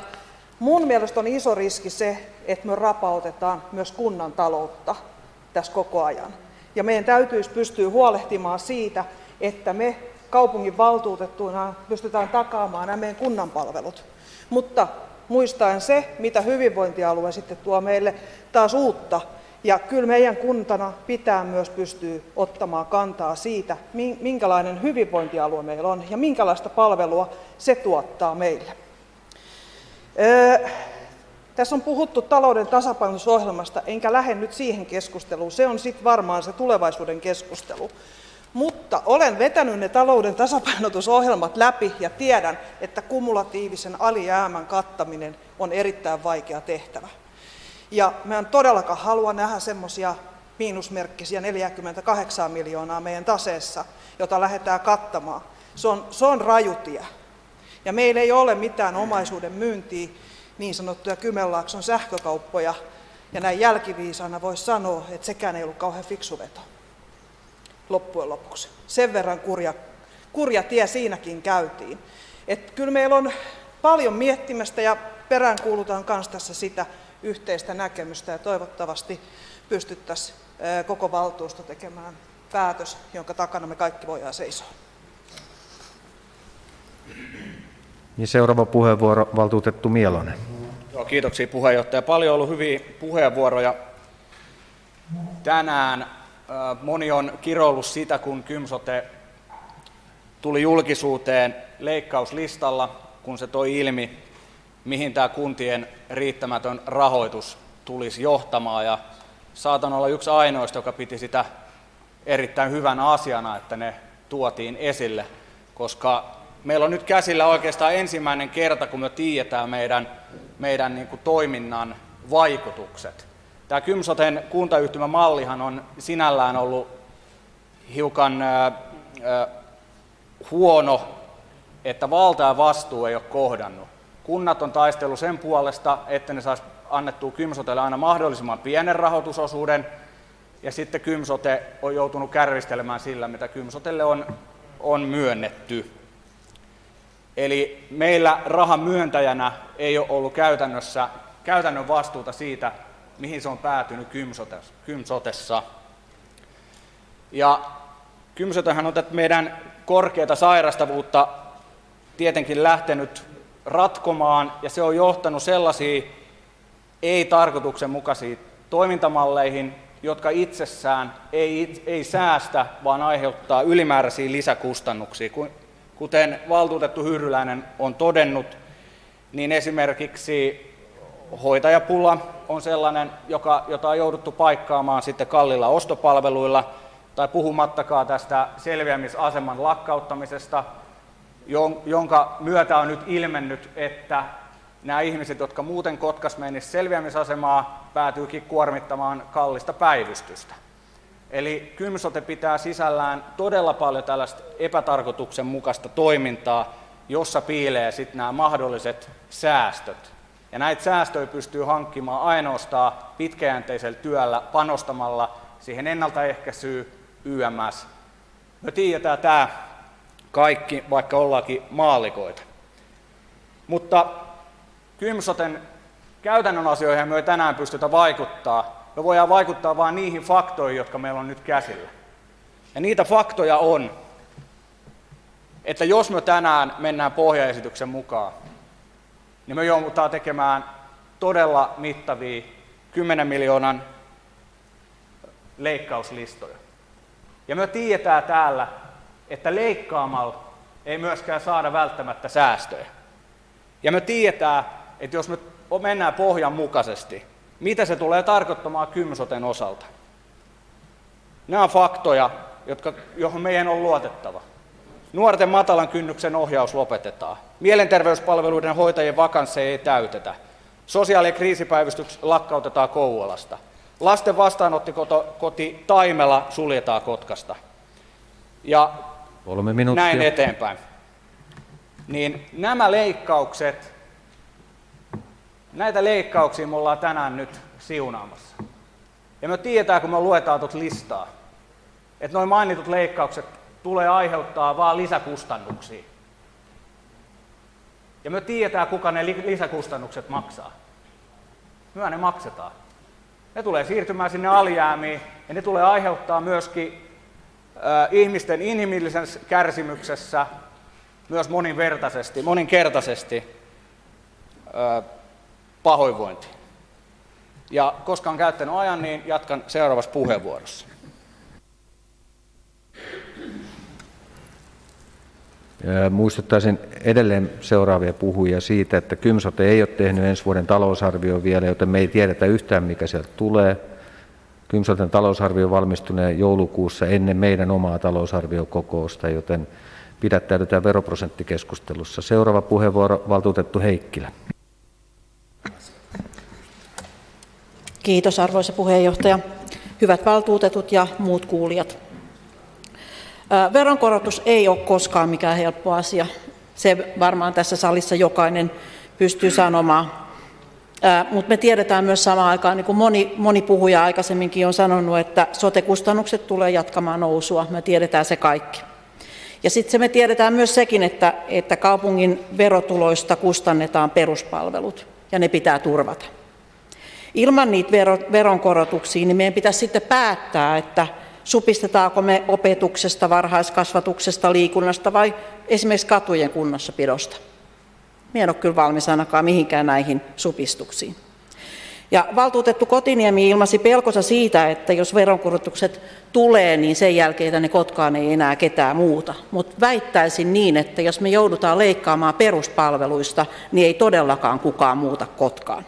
mun mielestä on iso riski se, että me rapautetaan myös kunnan taloutta tässä koko ajan. Ja meidän täytyisi pystyä huolehtimaan siitä, että me kaupungin valtuutettuina pystytään takaamaan nämä meidän kunnan palvelut. Mutta muistaen se, mitä hyvinvointialue sitten tuo meille taas uutta. Ja kyllä meidän kuntana pitää myös pystyä ottamaan kantaa siitä, minkälainen hyvinvointialue meillä on ja minkälaista palvelua se tuottaa meille. Tässä on puhuttu talouden tasapainotusohjelmasta, enkä lähde nyt siihen keskusteluun. Se on sitten varmaan se tulevaisuuden keskustelu. Mutta olen vetänyt ne talouden tasapainotusohjelmat läpi ja tiedän, että kumulatiivisen alijäämän kattaminen on erittäin vaikea tehtävä. Ja mä en todellakaan halua nähdä semmoisia miinusmerkkisiä 48 miljoonaa meidän taseessa, jota lähdetään kattamaan. Se on raju tie. Ja meillä ei ole mitään omaisuuden myyntiä, niin sanottuja Kymenlaakson sähkökauppoja. Ja näin jälkiviisaana voisi sanoa, että sekään ei ollut kauhean fiksu veto loppujen lopuksi. Sen verran kurja tie siinäkin käytiin. Että kyllä meillä on paljon miettimistä ja peräänkuulutaan myös tässä sitä yhteistä näkemystä ja toivottavasti pystyttäisiin koko valtuusto tekemään päätös, jonka takana me kaikki voidaan seisoa. Ja seuraava puheenvuoro, valtuutettu Mielonen. Joo, kiitoksia puheenjohtaja. Paljon on ollut hyviä puheenvuoroja tänään. Moni on kiroillut sitä, kun Kymsote tuli julkisuuteen leikkauslistalla, kun se toi ilmi, mihin tämä kuntien riittämätön rahoitus tulisi johtamaan. Ja saatan olla yksi ainoista, joka piti sitä erittäin hyvänä asiana, että ne tuotiin esille, koska meillä on nyt käsillä oikeastaan ensimmäinen kerta, kun me tiedetään meidän niin kuin toiminnan vaikutukset. Tämä Kymsoten kuntayhtymämallihan on sinällään ollut hiukan huono, että valta ja vastuu ei ole kohdannut. Kunnat on taistellut sen puolesta, että ne saisi annettua Kymsotelle aina mahdollisimman pienen rahoitusosuuden, ja sitten Kymsote on joutunut kärvistelemään sillä, mitä Kymsotelle on myönnetty. Eli meillä rahan myöntäjänä ei ole ollut käytännön vastuuta siitä, mihin se on päätynyt Kymsotessa. Ja Kymsotehan on tätä meidän korkeata sairastavuutta tietenkin lähtenyt ratkomaan, ja se on johtanut sellaisiin ei-tarkoituksenmukaisiin toimintamalleihin, jotka itsessään ei säästä, vaan aiheuttaa ylimääräisiä lisäkustannuksia. Kuten valtuutettu Hyrryläinen on todennut, niin esimerkiksi hoitajapula on sellainen, jota on jouduttu paikkaamaan sitten kalliilla ostopalveluilla, tai puhumattakaan tästä selviämisaseman lakkauttamisesta, jonka myötä on nyt ilmennyt, että nämä ihmiset, jotka muuten Kotkas menisivät selviämisasemaa, päätyykin kuormittamaan kallista päivystystä. Eli Kymsote pitää sisällään todella paljon tällaista epätarkoituksenmukaista toimintaa, jossa piilee sitten nämä mahdolliset säästöt. Ja näitä säästöjä pystyy hankkimaan ainoastaan pitkäjänteisellä työllä, panostamalla siihen ennaltaehkäisyyn YMS. Me tiedetään tämä kaikki, vaikka ollaankin maallikoita. Mutta Kymsoten käytännön asioihin me ei tänään pystytä vaikuttaa. Me voidaan vaikuttaa vain niihin faktoihin, jotka meillä on nyt käsillä. Ja niitä faktoja on, että jos me tänään mennään pohjaesityksen mukaan, niin me joudutaan tekemään todella mittavia 10 miljoonan leikkauslistoja. Ja me tiedetään täällä, että leikkaamalla ei myöskään saada välttämättä säästöjä. Ja me tiedetään, että jos me mennään pohjan mukaisesti, mitä se tulee tarkoittamaan Kymsoten osalta. Nämä on faktoja, johon meidän on luotettava. Nuorten matalan kynnyksen ohjaus lopetetaan. Mielenterveyspalveluiden hoitajien vakansseja ei täytetä. Sosiaali- ja kriisipäivystys lakkautetaan Kouvolasta. Lasten vastaanottokoti Taimela suljetaan Kotkasta. Ja 3 minuuttia. Näin eteenpäin. Niin näitä leikkauksia me ollaan tänään nyt siunaamassa. Ja me tiedetään, kun me luetaan tuota listaa, että nuo mainitut leikkaukset tulee aiheuttaa vain lisäkustannuksia. Ja me tiedetään, kuka ne lisäkustannukset maksaa. Me ne maksetaan. Ne tulee siirtymään sinne alijäämiin ja ne tulee aiheuttaa myöskin ihmisten inhimillisessä kärsimyksessä myös moninkertaisesti pahoinvointia. Ja koska on käyttänyt ajan, niin jatkan seuraavassa puheenvuorossa. Muistuttaisin edelleen seuraavia puhujia siitä, että Kymsote ei ole tehnyt ensi vuoden talousarvio vielä, joten me ei tiedetä yhtään, mikä sieltä tulee. Kymsoten talousarvio valmistunee joulukuussa ennen meidän omaa talousarviokokousta, joten pidättäydytään veroprosenttikeskustelussa. Seuraava puheenvuoro, valtuutettu Heikkilä. Kiitos arvoisa puheenjohtaja. Hyvät valtuutetut ja muut kuulijat. Veronkorotus ei ole koskaan mikään helppo asia. Se varmaan tässä salissa jokainen pystyy sanomaan. Mutta me tiedetään myös samaan aikaan, niin kuin moni puhuja aikaisemminkin on sanonut, että sote-kustannukset tulee jatkamaan nousua. Me tiedetään se kaikki. Ja sitten me tiedetään myös sekin, että kaupungin verotuloista kustannetaan peruspalvelut ja ne pitää turvata. Ilman niitä veronkorotuksia niin meidän pitäisi sitten päättää, että supistetaanko me opetuksesta, varhaiskasvatuksesta, liikunnasta vai esimerkiksi katujen kunnossapidosta. Minä en ole kyllä valmis ainakaan mihinkään näihin supistuksiin. Ja valtuutettu Kotiniemi ilmaisi pelkonsa siitä, että jos veronkorotukset tulee, niin sen jälkeen tänne Kotkaan ei enää ketään muuta. Mutta väittäisin niin, että jos me joudutaan leikkaamaan peruspalveluista, niin ei todellakaan kukaan muuta Kotkaan.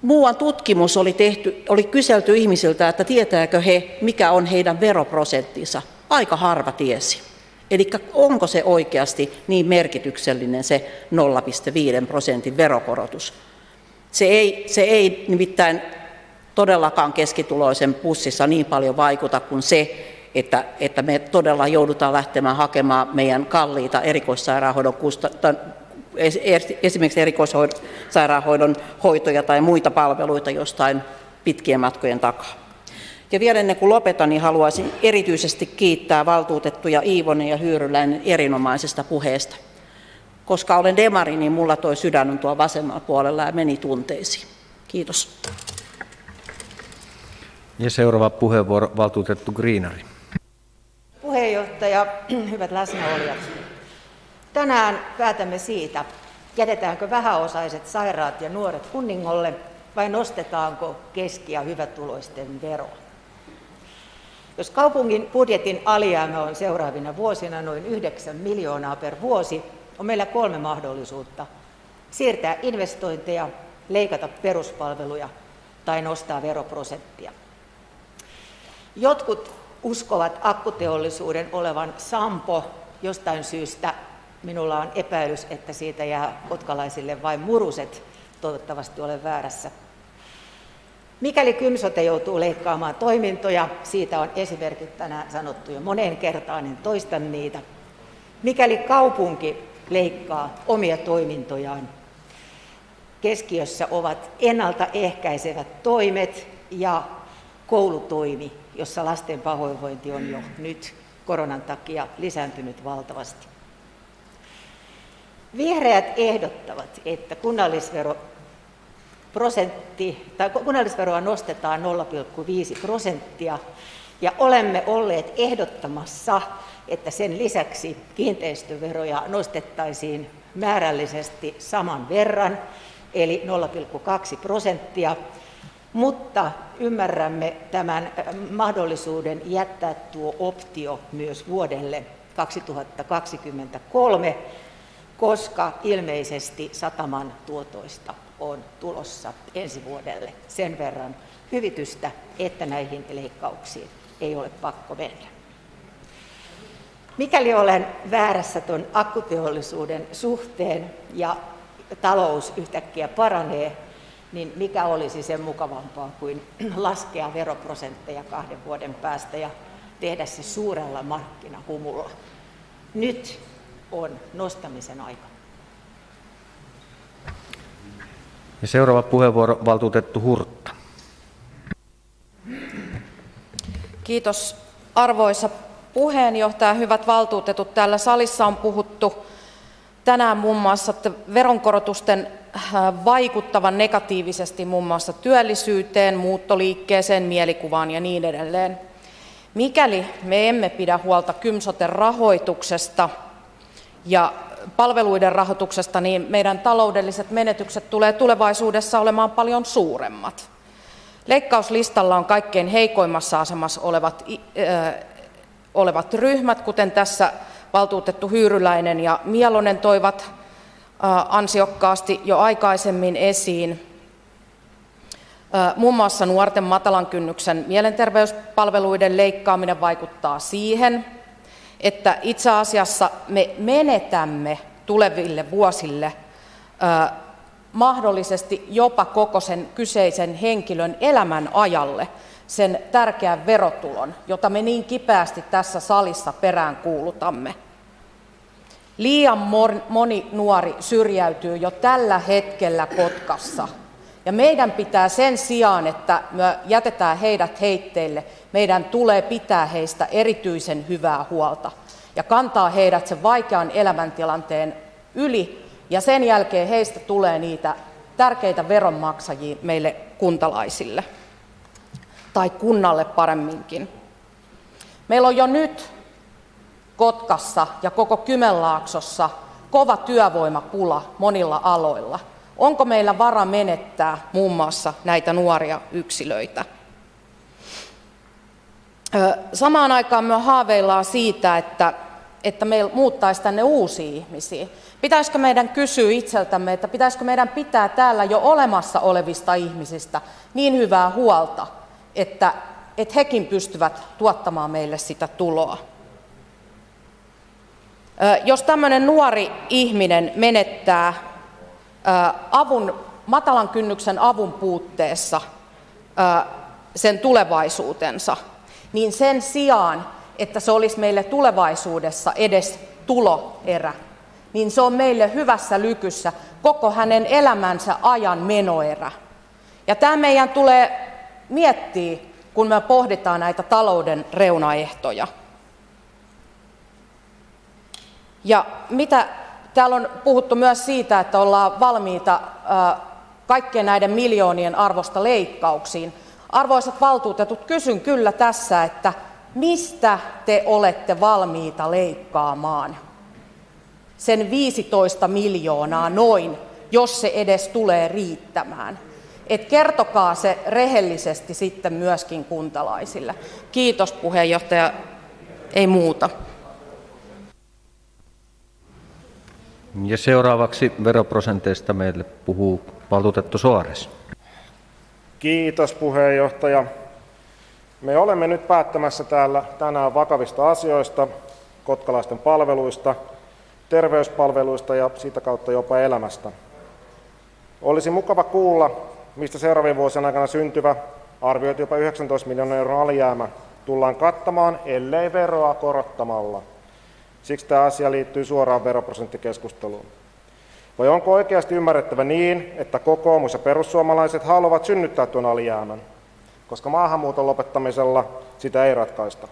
Muuan tutkimus oli kyselty ihmisiltä, että tietääkö he, mikä on heidän veroprosenttinsa. Aika harva tiesi. Eli onko se oikeasti niin merkityksellinen se 0,5% verokorotus? Se ei nimittäin todellakaan keskituloisen pussissa niin paljon vaikuta kuin se, että me todella joudutaan lähtemään hakemaan meidän kalliita esimerkiksi erikoissairaanhoidon hoitoja tai muita palveluita jostain pitkien matkojen takaa. Ja vielä ennen kuin lopetan, niin haluaisin erityisesti kiittää valtuutettuja Iivonen ja Hyyryläinen erinomaisesta puheesta. Koska olen demari, niin mulla toi sydän on tuolla vasemmalla puolella ja meni tunteisiin. Kiitos. Ja seuraava puheenvuoro valtuutettu Greenari. Puheenjohtaja, hyvät läsnäolijat. Tänään päätämme siitä, jätetäänkö vähäosaiset sairaat ja nuoret hunningolle vai nostetaanko keski- ja hyvätuloisten veroa. Jos kaupungin budjetin alijäämä on seuraavina vuosina noin 9 miljoonaa per vuosi, on meillä 3 mahdollisuutta: siirtää investointeja, leikata peruspalveluja tai nostaa veroprosenttia. Jotkut uskovat akkuteollisuuden olevan sampo. Jostain syystä minulla on epäilys, että siitä jää kotkalaisille vain muruset. Toivottavasti olen väärässä. Mikäli Kymsote joutuu leikkaamaan toimintoja, siitä on esimerkit tänään sanottu jo moneen kertaan, en toista niitä. Mikäli kaupunki leikkaa omia toimintojaan, keskiössä ovat ennaltaehkäisevät toimet ja koulutoimi, jossa lasten pahoinvointi on jo nyt koronan takia lisääntynyt valtavasti. Vihreät ehdottavat, että kunnallisveroa nostetaan 0,5% ja olemme olleet ehdottamassa, että sen lisäksi kiinteistöveroja nostettaisiin määrällisesti saman verran, eli 0,2%, mutta ymmärrämme tämän mahdollisuuden jättää tuo optio myös vuodelle 2023, koska ilmeisesti sataman tuotoista on tulossa ensi vuodelle sen verran hyvitystä, että näihin leikkauksiin ei ole pakko mennä. Mikäli olen väärässä tuon akkuteollisuuden suhteen ja talous yhtäkkiä paranee, niin mikä olisi sen mukavampaa kuin laskea veroprosentteja 2 vuoden päästä ja tehdä se suurella markkinahumulla. Nyt on nostamisen aika. Ja seuraava puheenvuoro valtuutettu Hurtta. Kiitos arvoisa puheenjohtaja. Hyvät valtuutetut, täällä salissa on puhuttu tänään muun muassa veronkorotusten vaikuttavan negatiivisesti muun muassa työllisyyteen, muuttoliikkeeseen, mielikuvaan ja niin edelleen. Mikäli me emme pidä huolta Kymsoten rahoituksesta ja palveluiden rahoituksesta, niin meidän taloudelliset menetykset tulee tulevaisuudessa olemaan paljon suuremmat. Leikkauslistalla on kaikkein heikoimmassa asemassa olevat ryhmät, kuten tässä valtuutettu Hyyryläinen ja Mielonen toivat ansiokkaasti jo aikaisemmin esiin. Muun muassa nuorten matalan kynnyksen mielenterveyspalveluiden leikkaaminen vaikuttaa siihen, että itse asiassa me menetämme tuleville vuosille mahdollisesti jopa koko sen kyseisen henkilön elämän ajalle sen tärkeän verotulon, jota me niin kipeästi tässä salissa peräänkuulutamme. Liian moni nuori syrjäytyy jo tällä hetkellä Kotkassa. Ja meidän pitää sen sijaan, että me jätetään heidät heitteille, meidän tulee pitää heistä erityisen hyvää huolta ja kantaa heidät sen vaikean elämäntilanteen yli. Ja sen jälkeen heistä tulee niitä tärkeitä veronmaksajia meille kuntalaisille, tai kunnalle paremminkin. Meillä on jo nyt Kotkassa ja koko Kymenlaaksossa kova työvoimapula monilla aloilla. Onko meillä vara menettää muun muassa näitä nuoria yksilöitä? Samaan aikaan me haaveillaan siitä, että meillä muuttaisi tänne uusia ihmisiä. Pitäisikö meidän kysyä itseltämme, että pitäisikö meidän pitää täällä jo olemassa olevista ihmisistä niin hyvää huolta, että hekin pystyvät tuottamaan meille sitä tuloa? Jos tämmöinen nuori ihminen menettää matalan kynnyksen avun puutteessa sen tulevaisuutensa, niin sen sijaan, että se olisi meille tulevaisuudessa edes tuloerä, niin se on meille hyvässä lykyssä koko hänen elämänsä ajan menoerä. Ja tämä meidän tulee miettiä, kun me pohditaan näitä talouden reunaehtoja. Ja täällä on puhuttu myös siitä, että ollaan valmiita kaikkien näiden miljoonien arvosta leikkauksiin. Arvoisat valtuutetut, kysyn kyllä tässä, että mistä te olette valmiita leikkaamaan sen 15 miljoonaa noin, jos se edes tulee riittämään? Kertokaa se rehellisesti sitten myöskin kuntalaisille. Kiitos puheenjohtaja, ei muuta. Ja seuraavaksi veroprosenteista meille puhuu valtuutettu Soares. Kiitos puheenjohtaja. Me olemme nyt päättämässä täällä tänään vakavista asioista, kotkalaisten palveluista, terveyspalveluista ja sitä kautta jopa elämästä. Olisi mukava kuulla, mistä seuraavien vuosien aikana syntyvä, arvioitu jopa 19 miljoonan euron alijäämä tullaan kattamaan, ellei veroa korottamalla. Siksi tämä asia liittyy suoraan veroprosenttikeskusteluun. Vai onko oikeasti ymmärrettävä niin, että kokoomus ja perussuomalaiset haluavat synnyttää tuon alijäämän, koska maahanmuuton lopettamisella sitä ei ratkaista?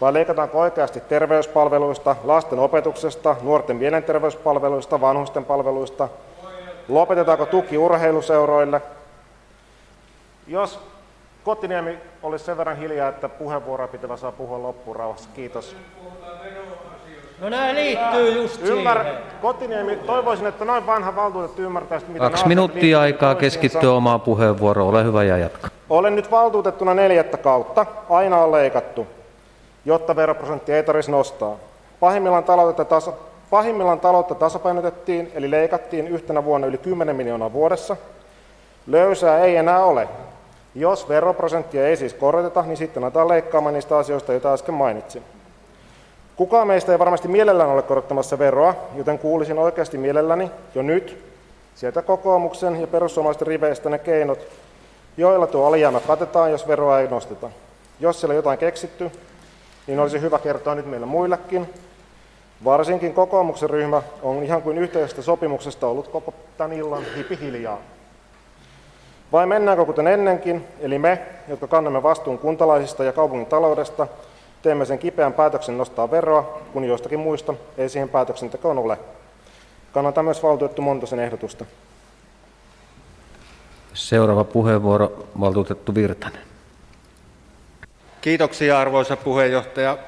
Vai leikataanko oikeasti terveyspalveluista, lasten opetuksesta, nuorten mielenterveyspalveluista, vanhusten palveluista? Lopetetaanko tuki urheiluseuroille? Jos Kotiniemi olisi sen verran hiljaa, että puheenvuoroa pitävä saa puhua loppuun rauhassa. Kiitos. No nämä liittyy just siihen. Kotiniemi, toivoisin, että noin vanha valtuutettu ymmärtäisi, mitä 2 minuuttia aikaa keskittyä omaan puheenvuoroon. Ole hyvä ja jatka. Olen nyt valtuutettuna 4. kautta. Aina on leikattu, jotta veroprosenttia ei tarvitsisi nostaa. Pahimmillaan taloutta tasapainotettiin, eli leikattiin yhtenä vuonna yli 10 miljoonaa vuodessa. Löysää ei enää ole. Jos veroprosenttia ei siis koroteta, niin sitten aletaan leikkaamaan niistä asioista, joita äsken mainitsin. Kukaan meistä ei varmasti mielellään ole korottamassa veroa, joten kuulisin oikeasti mielelläni jo nyt sieltä kokoomuksen ja perussuomalaisten riveistä ne keinot, joilla tuo alijäämä katetaan, jos veroa ei nosteta. Jos siellä on jotain keksitty, niin olisi hyvä kertoa nyt meille muillekin. Varsinkin kokoomuksen ryhmä on ihan kuin yhteisestä sopimuksesta ollut koko tämän illan hipihiljaa. Vai mennäänkö kuten ennenkin, eli me, jotka kannamme vastuun kuntalaisista ja kaupungin taloudesta, teemme sen kipeän päätöksen nostaa veroa, kun joistakin muista ei siihen päätöksentekoon ole. Kannatan myös valtuutettu Montosen ehdotusta. Seuraava puheenvuoro, valtuutettu Virtanen. Kiitoksia arvoisa puheenjohtaja.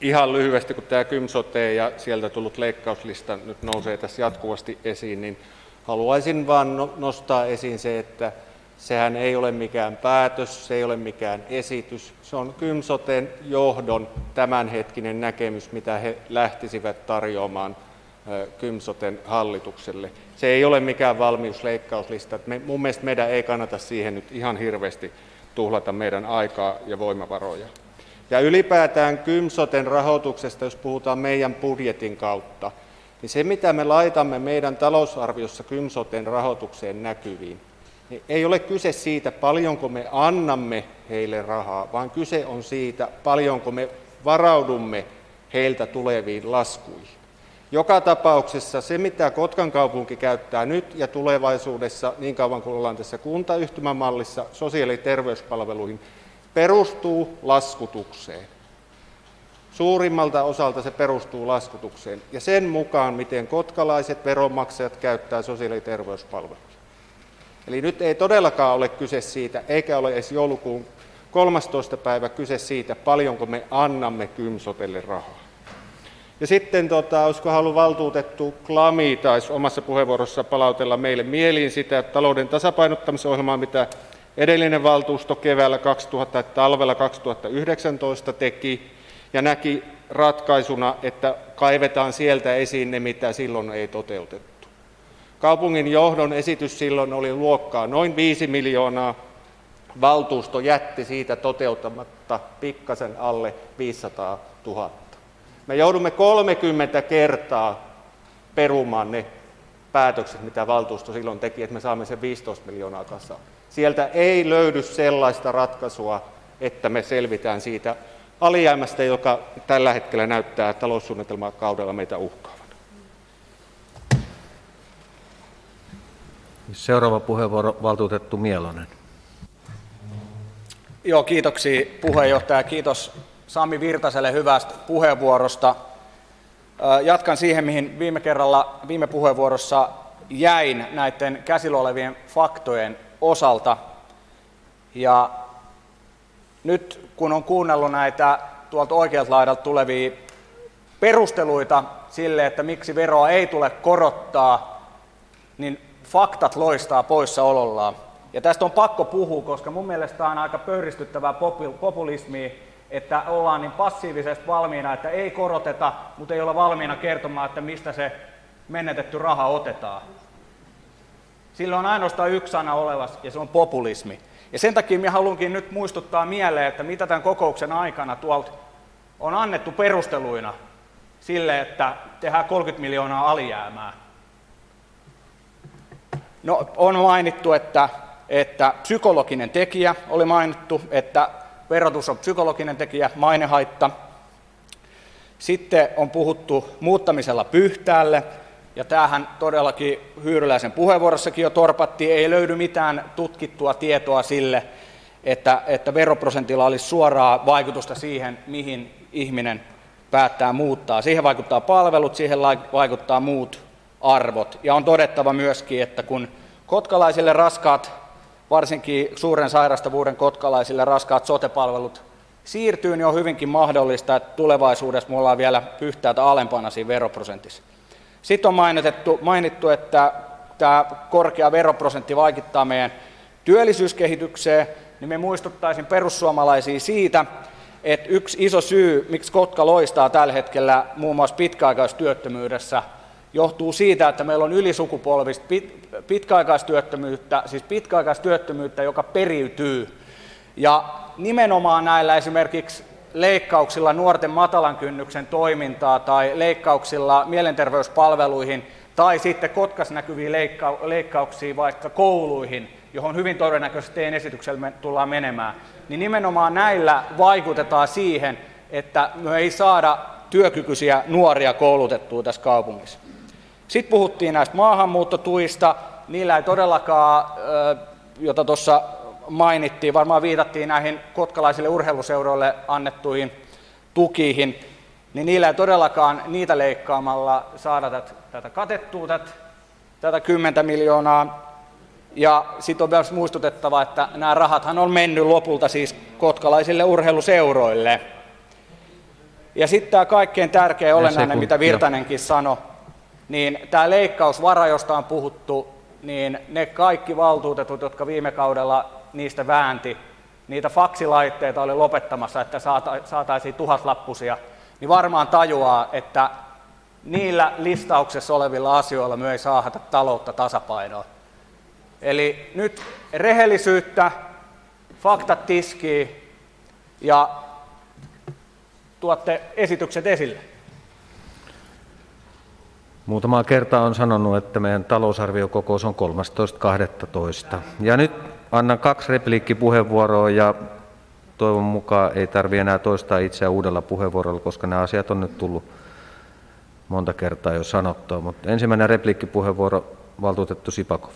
Ihan lyhyesti, kun tämä KYM-sote ja sieltä tullut leikkauslista nyt nousee tässä jatkuvasti esiin, niin haluaisin vain nostaa esiin se, että sehän ei ole mikään päätös, se ei ole mikään esitys. Se on KYM-soten johdon tämänhetkinen näkemys, mitä he lähtisivät tarjoamaan KYM-soten hallitukselle. Se ei ole mikään valmiusleikkauslista. Mun mielestä meidän ei kannata siihen nyt ihan hirveästi tuhlata meidän aikaa ja voimavaroja. Ja ylipäätään KYM-soten rahoituksesta, jos puhutaan meidän budjetin kautta, niin se mitä me laitamme meidän talousarviossa KYM-soten rahoitukseen näkyviin, niin ei ole kyse siitä, paljonko me annamme heille rahaa, vaan kyse on siitä, paljonko me varaudumme heiltä tuleviin laskuihin. Joka tapauksessa se, mitä Kotkan kaupunki käyttää nyt ja tulevaisuudessa, niin kauan kuin ollaan tässä kuntayhtymämallissa, sosiaali- ja terveyspalveluihin, perustuu laskutukseen. Suurimmalta osalta se perustuu laskutukseen ja sen mukaan, miten kotkalaiset veronmaksajat käyttää sosiaali- ja terveyspalveluja. Eli nyt ei todellakaan ole kyse siitä, eikä ole edes joulukuun 13. päivä kyse siitä, paljonko me annamme Kymsotelle rahaa. Ja sitten olisiko halu valtuutettu Klami taisi omassa puheenvuorossa palautella meille mieliin sitä talouden tasapainottamisohjelmaa, mitä edellinen valtuusto keväällä 2000 talvella 2019 teki ja näki ratkaisuna, että kaivetaan sieltä esiin ne, mitä silloin ei toteutettu. Kaupungin johdon esitys silloin oli luokkaa noin 5 miljoonaa. Valtuusto jätti siitä toteuttamatta pikkasen alle 500 000. Me joudumme 30 kertaa perumaan ne päätökset, mitä valtuusto silloin teki, että me saamme sen 15 miljoonaa kasaan. Sieltä ei löydy sellaista ratkaisua, että me selvitään siitä alijäämästä, joka tällä hetkellä näyttää taloussuunnitelmakaudella meitä uhkaavan. Seuraava puheenvuoro, valtuutettu Mielonen. Joo, kiitoksia puheenjohtaja. Kiitos Sami Virtaselle hyvästä puheenvuorosta. Jatkan siihen, mihin viime puheenvuorossa jäin näiden käsillä olevien faktojen osalta. Ja nyt kun on kuunnellut näitä tuolta oikealta laidalta tulevia perusteluita sille, että miksi veroa ei tule korottaa, niin faktat loistaa poissaolollaan. Ja tästä on pakko puhua, koska mun mielestä on aika pöyristyttävää populismia, että ollaan niin passiivisesti valmiina, että ei koroteta, mutta ei olla valmiina kertomaan, että mistä se menetetty raha otetaan. Sillä on ainoastaan yksi sana olevassa, ja se on populismi. Ja sen takia minä haluankin nyt muistuttaa mieleen, että mitä tämän kokouksen aikana tuolta on annettu perusteluina sille, että tehdään 30 miljoonaa alijäämää. No, on mainittu, että psykologinen tekijä oli mainittu, että verotus on psykologinen tekijä, mainehaitta. Sitten on puhuttu muuttamisella Pyhtäälle, ja tämähän todellakin Hyyryläisen puheenvuorossakin jo torpattiin, ei löydy mitään tutkittua tietoa sille, että veroprosentilla olisi suoraa vaikutusta siihen, mihin ihminen päättää muuttaa. Siihen vaikuttaa palvelut, siihen vaikuttaa muut arvot. Ja on todettava myöskin, että kun kotkalaisille raskaat, varsinkin suuren sairastavuuden kotkalaisille raskaat sote-palvelut siirtyy, niin on hyvinkin mahdollista, että tulevaisuudessa me ollaan vielä Pyhtäätä alempana siinä veroprosentissa. Sitten on mainittu, että tämä korkea veroprosentti vaikuttaa meidän työllisyyskehitykseen, niin me muistuttaisin perussuomalaisia siitä, että yksi iso syy, miksi Kotka loistaa tällä hetkellä muun muassa pitkäaikaistyöttömyydessä, johtuu siitä, että meillä on ylisukupolvista pitkäaikaistyöttömyyttä, joka periytyy. Ja nimenomaan näillä esimerkiksi leikkauksilla nuorten matalan kynnyksen toimintaa tai leikkauksilla mielenterveyspalveluihin tai sitten Kotkassa näkyviä leikkauksia vaikka kouluihin, johon hyvin todennäköisesti teidän esityksellä tullaan menemään, niin nimenomaan näillä vaikutetaan siihen, että me ei saada työkykyisiä nuoria koulutettua tässä kaupungissa. Sitten puhuttiin näistä maahanmuuttotuista, niillä ei todellakaan, jota tuossa mainittiin, varmaan viitattiin näihin kotkalaisille urheiluseuroille annettuihin tukiin, niin niillä ei todellakaan niitä leikkaamalla saada tätä katettua, tätä 10 miljoonaa. Ja sitten on myös muistutettava, että nämä rahathan on mennyt lopulta siis kotkalaisille urheiluseuroille. Ja sitten tämä kaikkein tärkeä olennainen, mitä Virtanenkin sanoi, niin tämä leikkausvara, josta on puhuttu, niin ne kaikki valtuutetut, jotka viime kaudella niistä väänti, niitä faksilaitteita oli lopettamassa, että saataisiin 1000-lappusia, niin varmaan tajuaa, että niillä listauksessa olevilla asioilla me ei saada taloutta tasapainoon. Eli nyt rehellisyyttä, faktat tiskiin ja tuotte esitykset esille. Muutamaa kertaa on sanonut, että meidän talousarviokokous on 13.12. Ja nyt annan 2 repliikkipuheenvuoroa ja toivon mukaan ei tarvitse enää toistaa itseä uudella puheenvuorolla, koska nämä asiat on nyt tullut monta kertaa jo sanottua, mutta ensimmäinen repliikkipuheenvuoro valtuutettu Sipakov.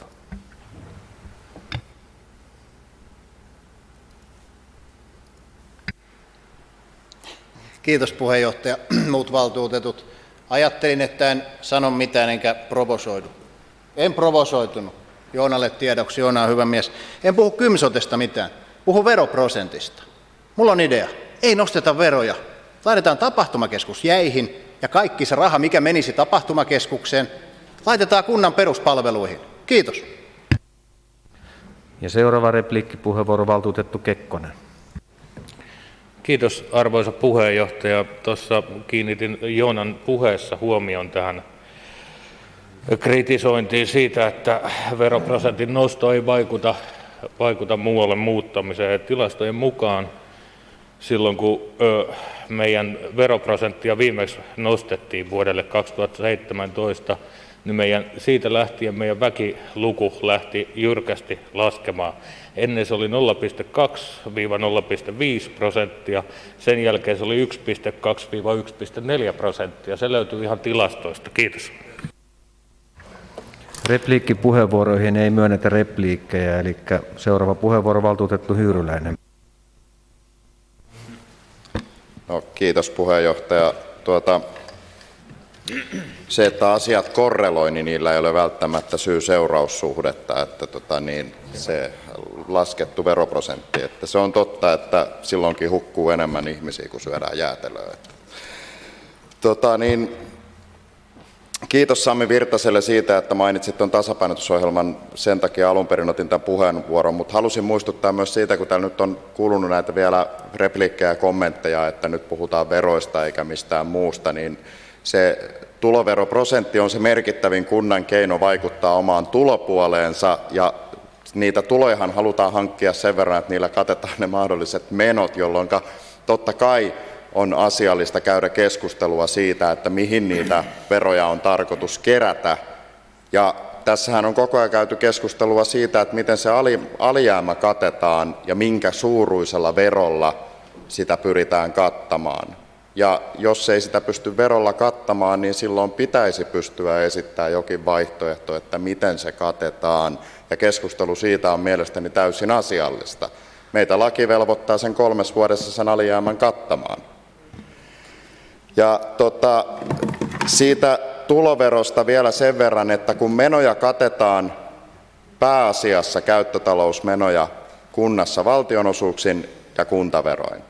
Kiitos puheenjohtaja, muut valtuutetut. Ajattelin, että en sano mitään enkä provosoidu. En provosoitunut. Joonalle tiedoksi, Joona on hyvä mies. En puhu Kymsotesta mitään, puhu veroprosentista. Mulla on idea. Ei nosteta veroja. Laitetaan tapahtumakeskus jäihin ja kaikki se raha, mikä menisi tapahtumakeskukseen, laitetaan kunnan peruspalveluihin. Kiitos. Ja seuraava repliikkipuheenvuoro valtuutettu Kekkonen. Kiitos arvoisa puheenjohtaja. Tuossa kiinnitin Joonan puheessa huomion tähän kritisointiin siitä, että veroprosentin nosto ei vaikuta muualle muuttamiseen. Tilastojen mukaan silloin kun meidän veroprosenttia viimeksi nostettiin vuodelle 2017, niin siitä lähtien meidän väkiluku lähti jyrkästi laskemaan. Ennen se oli 0,2–0,5%, sen jälkeen se oli 1,2–1,4%. Se löytyy ihan tilastoista. Kiitos. Repliikkipuheenvuoroihin ei myönnetä repliikkejä, eli seuraava puheenvuoro valtuutettu Hyyryläinen. No, kiitos puheenjohtaja. Se, että asiat korreloi, niin niillä ei ole välttämättä syy-seuraussuhdetta, että se laskettu veroprosentti. Että se on totta, että silloinkin hukkuu enemmän ihmisiä, kun syödään jäätelöä. Kiitos Sami Virtaselle siitä, että mainitsit tuon tasapainotusohjelman. Sen takia alun perin otin tämän puheenvuoron, mutta halusin muistuttaa myös siitä, kun täällä nyt on kuulunut näitä vielä repliikkejä ja kommentteja, että nyt puhutaan veroista eikä mistään muusta, niin se tuloveroprosentti on se merkittävin kunnan keino vaikuttaa omaan tulopuoleensa, ja niitä tulojahan halutaan hankkia sen verran, että niillä katetaan ne mahdolliset menot, jolloin totta kai on asiallista käydä keskustelua siitä, että mihin niitä veroja on tarkoitus kerätä. Ja tässähän on koko ajan käyty keskustelua siitä, että miten se alijäämä katetaan ja minkä suuruisella verolla sitä pyritään kattamaan. Ja jos ei sitä pysty verolla kattamaan, niin silloin pitäisi pystyä esittämään jokin vaihtoehto, että miten se katetaan. Ja keskustelu siitä on mielestäni täysin asiallista. Meitä laki velvoittaa sen 3 vuodessa sen alijäämän kattamaan. Ja siitä tuloverosta vielä sen verran, että kun menoja katetaan pääasiassa käyttötalousmenoja kunnassa valtionosuuksin ja kuntaveroin,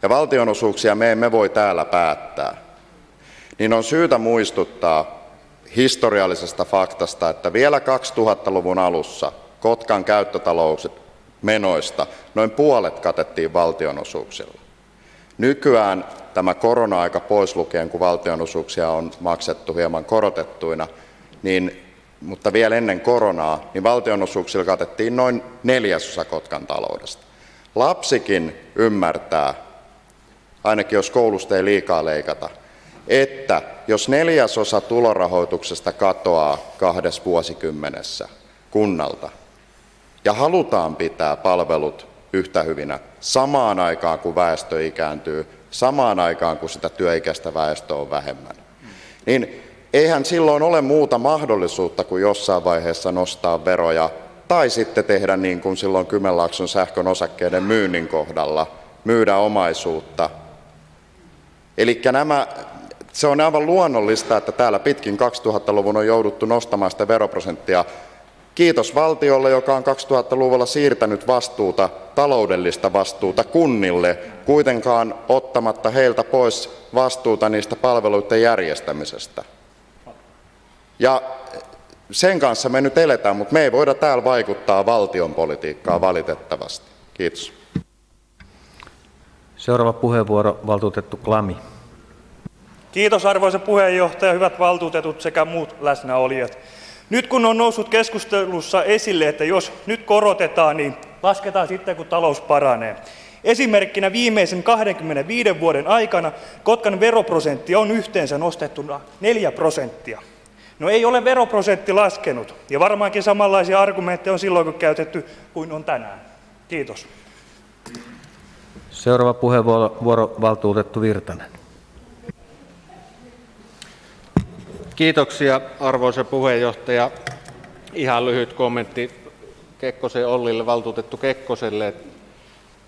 ja valtionosuuksia me emme voi täällä päättää, niin on syytä muistuttaa historiallisesta faktasta, että vielä 2000-luvun alussa Kotkan käyttötalousmenoista noin puolet katettiin valtionosuuksilla. Nykyään tämä korona-aika pois lukien, kun valtionosuuksia on maksettu hieman korotettuina, mutta vielä ennen koronaa, niin valtionosuuksilla katettiin noin 1/4 Kotkan taloudesta. Lapsikin ymmärtää, ainakin jos koulusta ei liikaa leikata, että jos 1/4 tulorahoituksesta katoaa 2 vuosikymmenessä kunnalta ja halutaan pitää palvelut yhtä hyvinä samaan aikaan, kun väestö ikääntyy, samaan aikaan, kun sitä työikäistä väestöä on vähemmän, niin eihän silloin ole muuta mahdollisuutta kuin jossain vaiheessa nostaa veroja tai sitten tehdä niin kuin silloin Kymenlaakson sähkön osakkeiden myynnin kohdalla, myydä omaisuutta. Eli se on aivan luonnollista, että täällä pitkin 2000-luvun on jouduttu nostamaan sitä veroprosenttia. Kiitos valtiolle, joka on 2000-luvulla siirtänyt taloudellista vastuuta kunnille, kuitenkaan ottamatta heiltä pois vastuuta niistä palveluiden järjestämisestä. Ja sen kanssa me nyt eletään, mutta me ei voida täällä vaikuttaa valtion politiikkaan valitettavasti. Kiitos. Seuraava puheenvuoro valtuutettu Klami. Kiitos arvoisa puheenjohtaja, hyvät valtuutetut sekä muut läsnäolijat. Nyt kun on noussut keskustelussa esille, että jos nyt korotetaan, niin lasketaan sitten, kun talous paranee. Esimerkkinä viimeisen 25 vuoden aikana Kotkan veroprosentti on yhteensä nostettuna 4%. No ei ole veroprosentti laskenut, ja varmaankin samanlaisia argumentteja on silloin kun käytetty kuin on tänään. Kiitos. Seuraava puheenvuoro valtuutettu Virtanen. Kiitoksia arvoisa puheenjohtaja. Ihan lyhyt kommentti Kekkosen Ollille, valtuutettu Kekkoselle.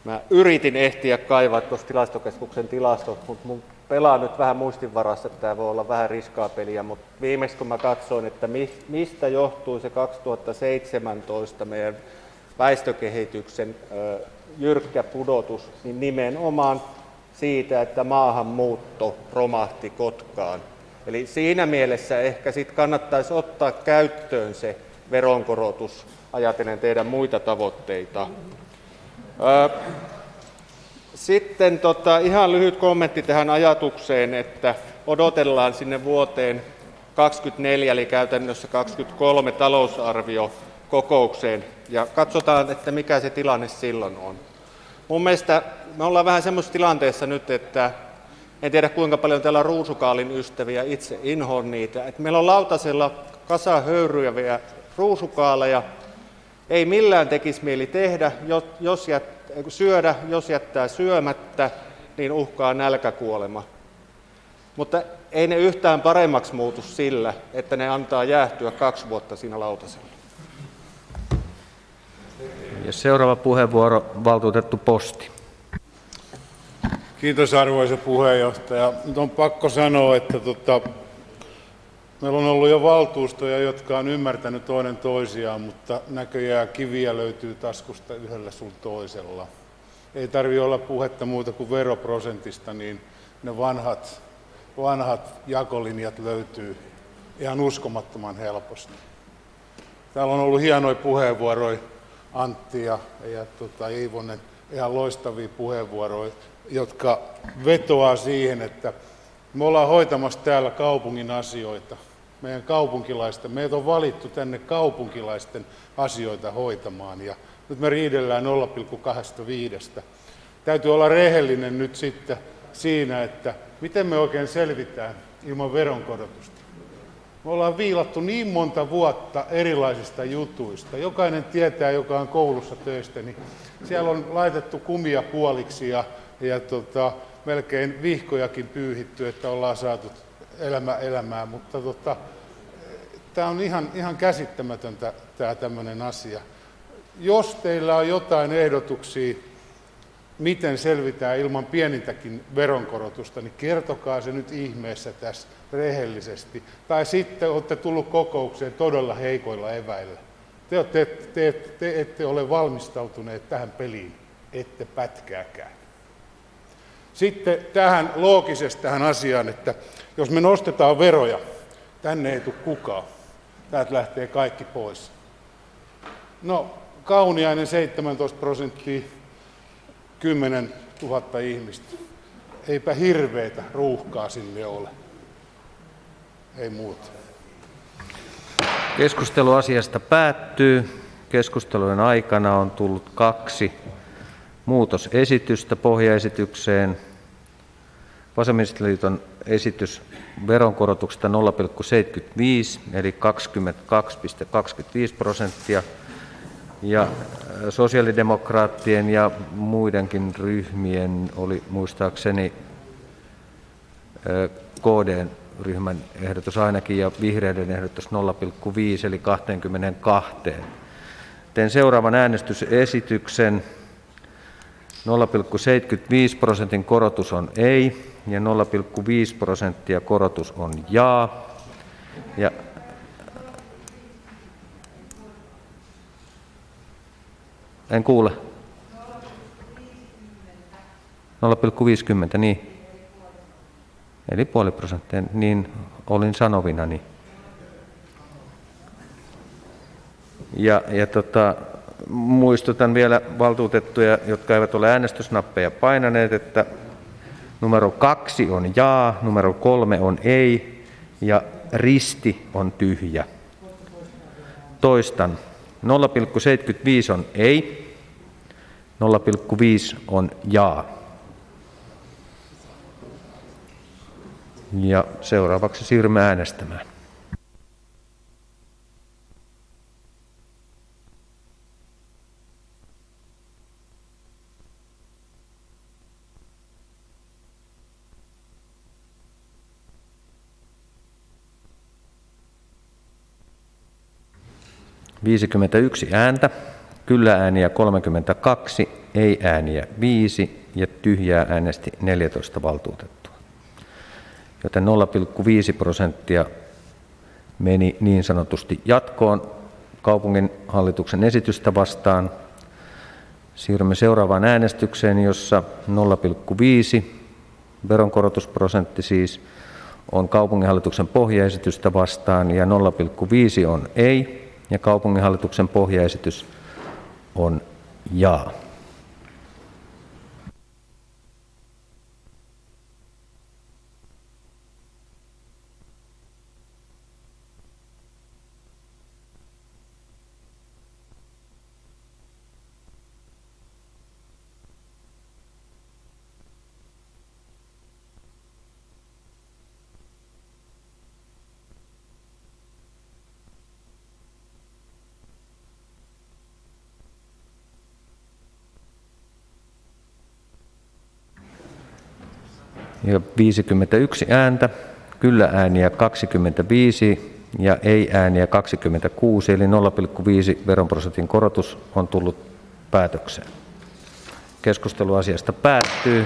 Mä yritin ehtiä kaivaa tuossa tilastokeskuksen tilastot, mutta mun pelaa nyt vähän muistinvarassa, että tämä voi olla vähän riskaa peliä, mutta viimeksi kun mä katsoin, että mistä johtui se 2017 meidän väestökehityksen jyrkkä pudotus, niin nimenomaan siitä, että maahanmuutto romahti Kotkaan. Eli siinä mielessä ehkä sitten kannattaisi ottaa käyttöön se veronkorotus, ajatellen teidän muita tavoitteita. Sitten ihan lyhyt kommentti tähän ajatukseen, että odotellaan sinne vuoteen 2024, eli käytännössä 2023 talousarviokokoukseen, ja katsotaan, että mikä se tilanne silloin on. Mun mielestä me ollaan vähän semmoisessa tilanteessa nyt, että en tiedä kuinka paljon täällä on ruusukaalin ystäviä, itse inhoon niitä, että meillä on lautasella kasa höyryjä ruusukaaleja, ei millään tekisi mieli tehdä, syödä, jos jättää syömättä, niin uhkaa nälkäkuolema. Mutta ei ne yhtään paremmaksi muutu sillä, että ne antaa jäähtyä 2 vuotta siinä lautasella. Ja seuraava puheenvuoro, valtuutettu Posti. Kiitos arvoisa puheenjohtaja. Nyt on pakko sanoa, että meillä on ollut jo valtuustoja, jotka on ymmärtänyt toinen toisiaan, mutta näköjään kiviä löytyy taskusta yhdellä sun toisella. Ei tarvitse olla puhetta muuta kuin veroprosentista, niin ne vanhat jakolinjat löytyy ihan uskomattoman helposti. Täällä on ollut hienoja puheenvuoroja, Antti ja Iivonen, ihan loistavia puheenvuoroja, jotka vetoaa siihen, että me ollaan hoitamassa täällä kaupungin asioita, meidän kaupunkilaisten. Meitä on valittu tänne kaupunkilaisten asioita hoitamaan ja nyt me riidellään 0,25. Täytyy olla rehellinen nyt sitten siinä, että miten me oikein selvitään ilman veronkorotusta. Me ollaan viilattu niin monta vuotta erilaisista jutuista. Jokainen tietää, joka on koulussa töistä, niin siellä on laitettu kumia puoliksi ja melkein vihkojakin pyyhitty, että ollaan saatu elämää, mutta tämä on ihan käsittämätöntä tämä tämmöinen asia. Jos teillä on jotain ehdotuksia, miten selvitään ilman pienintäkin veronkorotusta, niin kertokaa se nyt ihmeessä tässä rehellisesti. Tai sitten olette tullut kokoukseen todella heikoilla eväillä. Te ette ole valmistautuneet tähän peliin, ette pätkääkään. Sitten tähän loogisesti tähän asiaan, että jos me nostetaan veroja, tänne ei tule kukaan. Täältä lähtee kaikki pois. No, Kauniainen 17%, 10 000 ihmistä. Eipä hirveätä ruuhkaa sinne ole. Ei muuta. Keskustelu asiasta päättyy. Keskustelujen aikana on tullut 2 muutosesitystä pohjaesitykseen. Vasemmistoliiton esitys veronkorotuksesta 0,75 eli 22,25% ja sosiaalidemokraattien ja muidenkin ryhmien oli muistaakseni KD-ryhmän ehdotus ainakin ja vihreiden ehdotus 0,5 eli 22. Teen seuraavan äänestysesityksen. 0,75% korotus on ei ja 0,5% korotus on jaa. Ja en kuule. 0,50, niin. Eli 0,5%, niin olin sanovinani. Muistutan vielä valtuutettuja, jotka eivät ole äänestysnappeja painaneet, että numero 2 on jaa, numero 3 on ei ja risti on tyhjä. Toistan. 0,75 on ei, 0,5 on jaa. Ja seuraavaksi siirrymme äänestämään. 51 ääntä, kyllä-ääniä 32, ei-ääniä 5 ja tyhjää äänesti 14 valtuutettua. Joten 0,5% meni niin sanotusti jatkoon kaupungin hallituksen esitystä vastaan. Siirrymme seuraavaan äänestykseen, jossa 0,5 veronkorotusprosentti siis on kaupunginhallituksen pohjaesitystä vastaan ja 0,5 on ei ja kaupunginhallituksen pohjaesitys on jaa. Ja 51 ääntä, kyllä-ääniä 25 ja ei-ääniä 26, eli 0,5 veroprosentin korotus on tullut päätökseen. Keskustelu asiasta päättyy.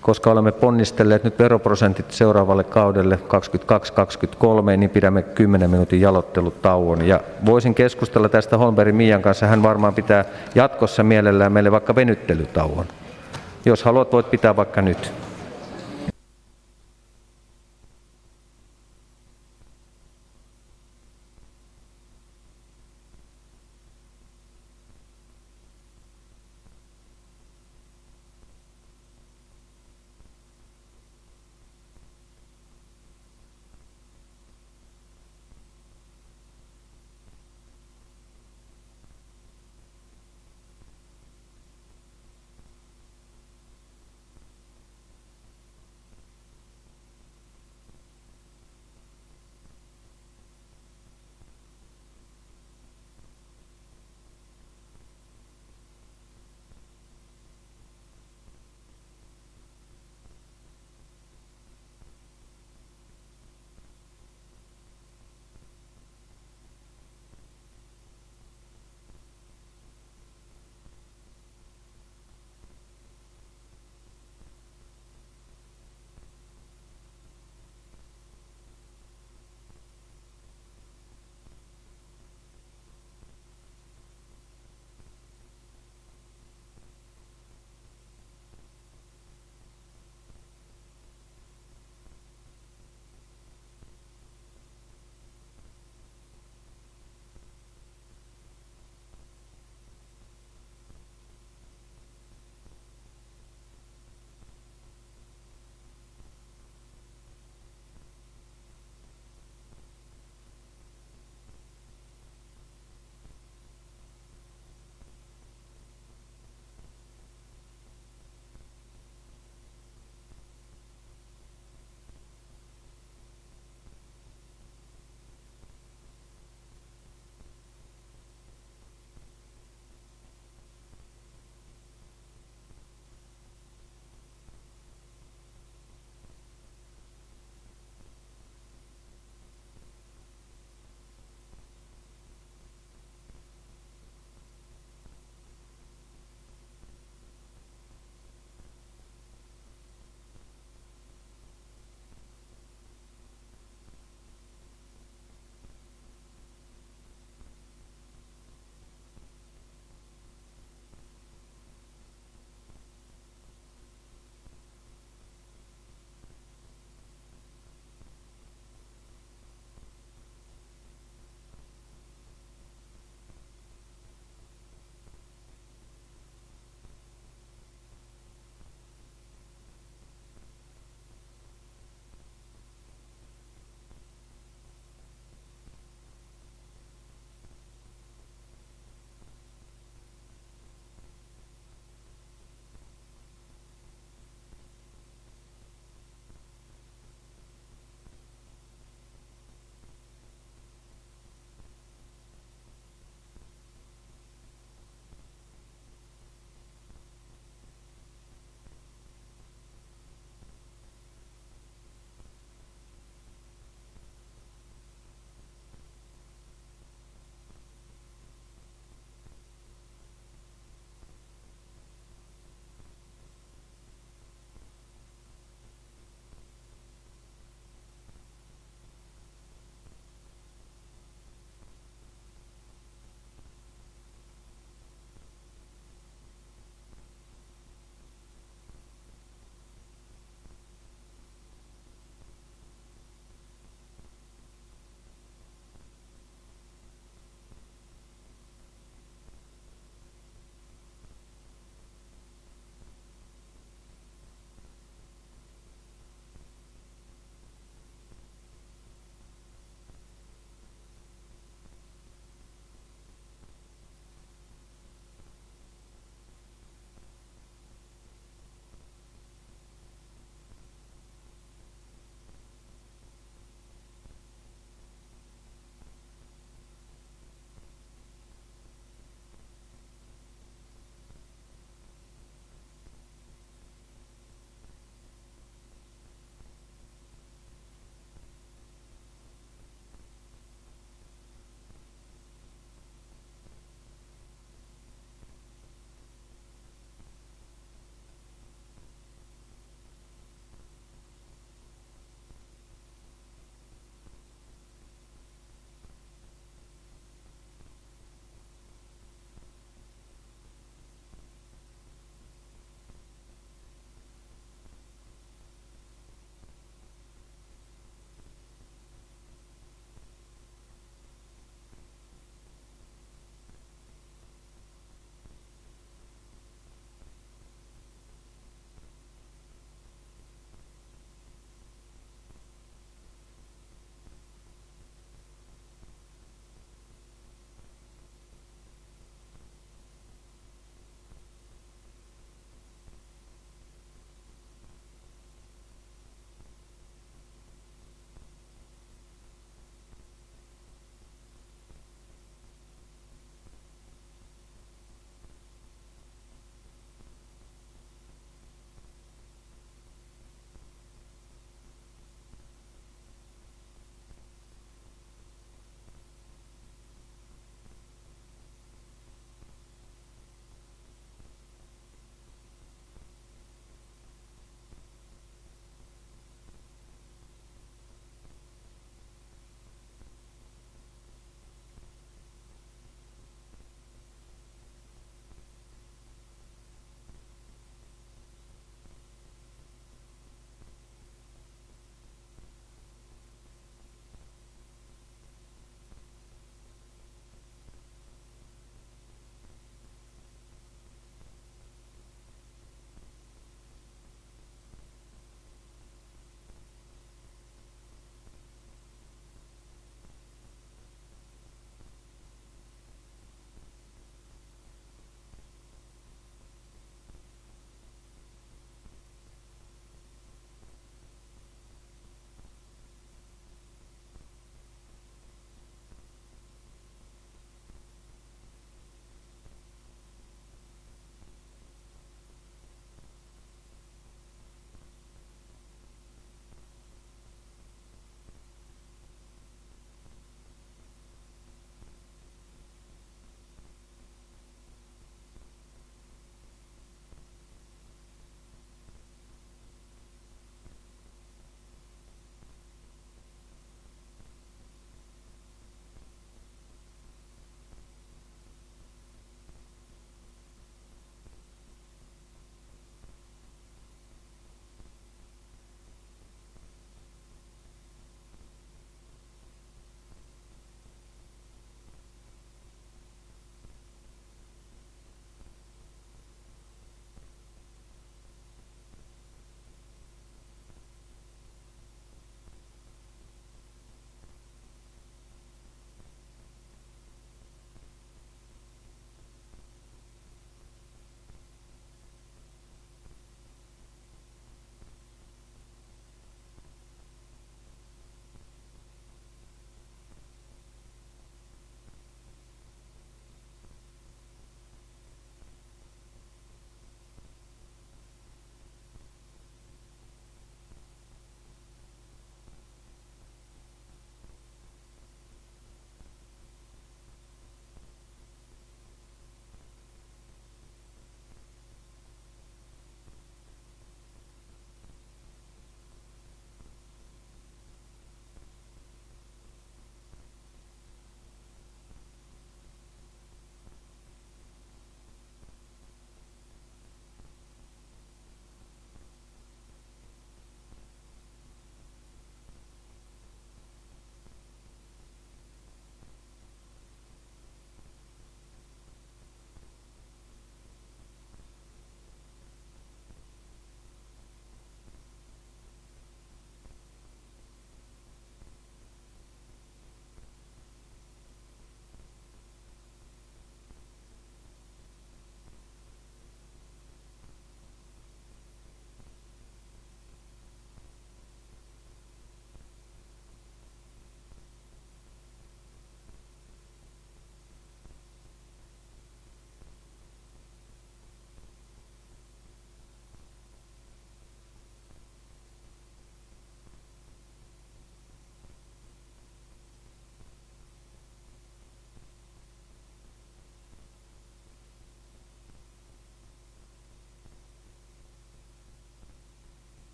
Koska olemme ponnistelleet nyt veroprosentit seuraavalle kaudelle 22-23, niin pidämme 10 minuutin jalottelutauon. Ja voisin keskustella tästä Holmbergin Mian kanssa. Hän varmaan pitää jatkossa mielellään meille vaikka venyttelytauon. Jos haluat, voit pitää vaikka nyt.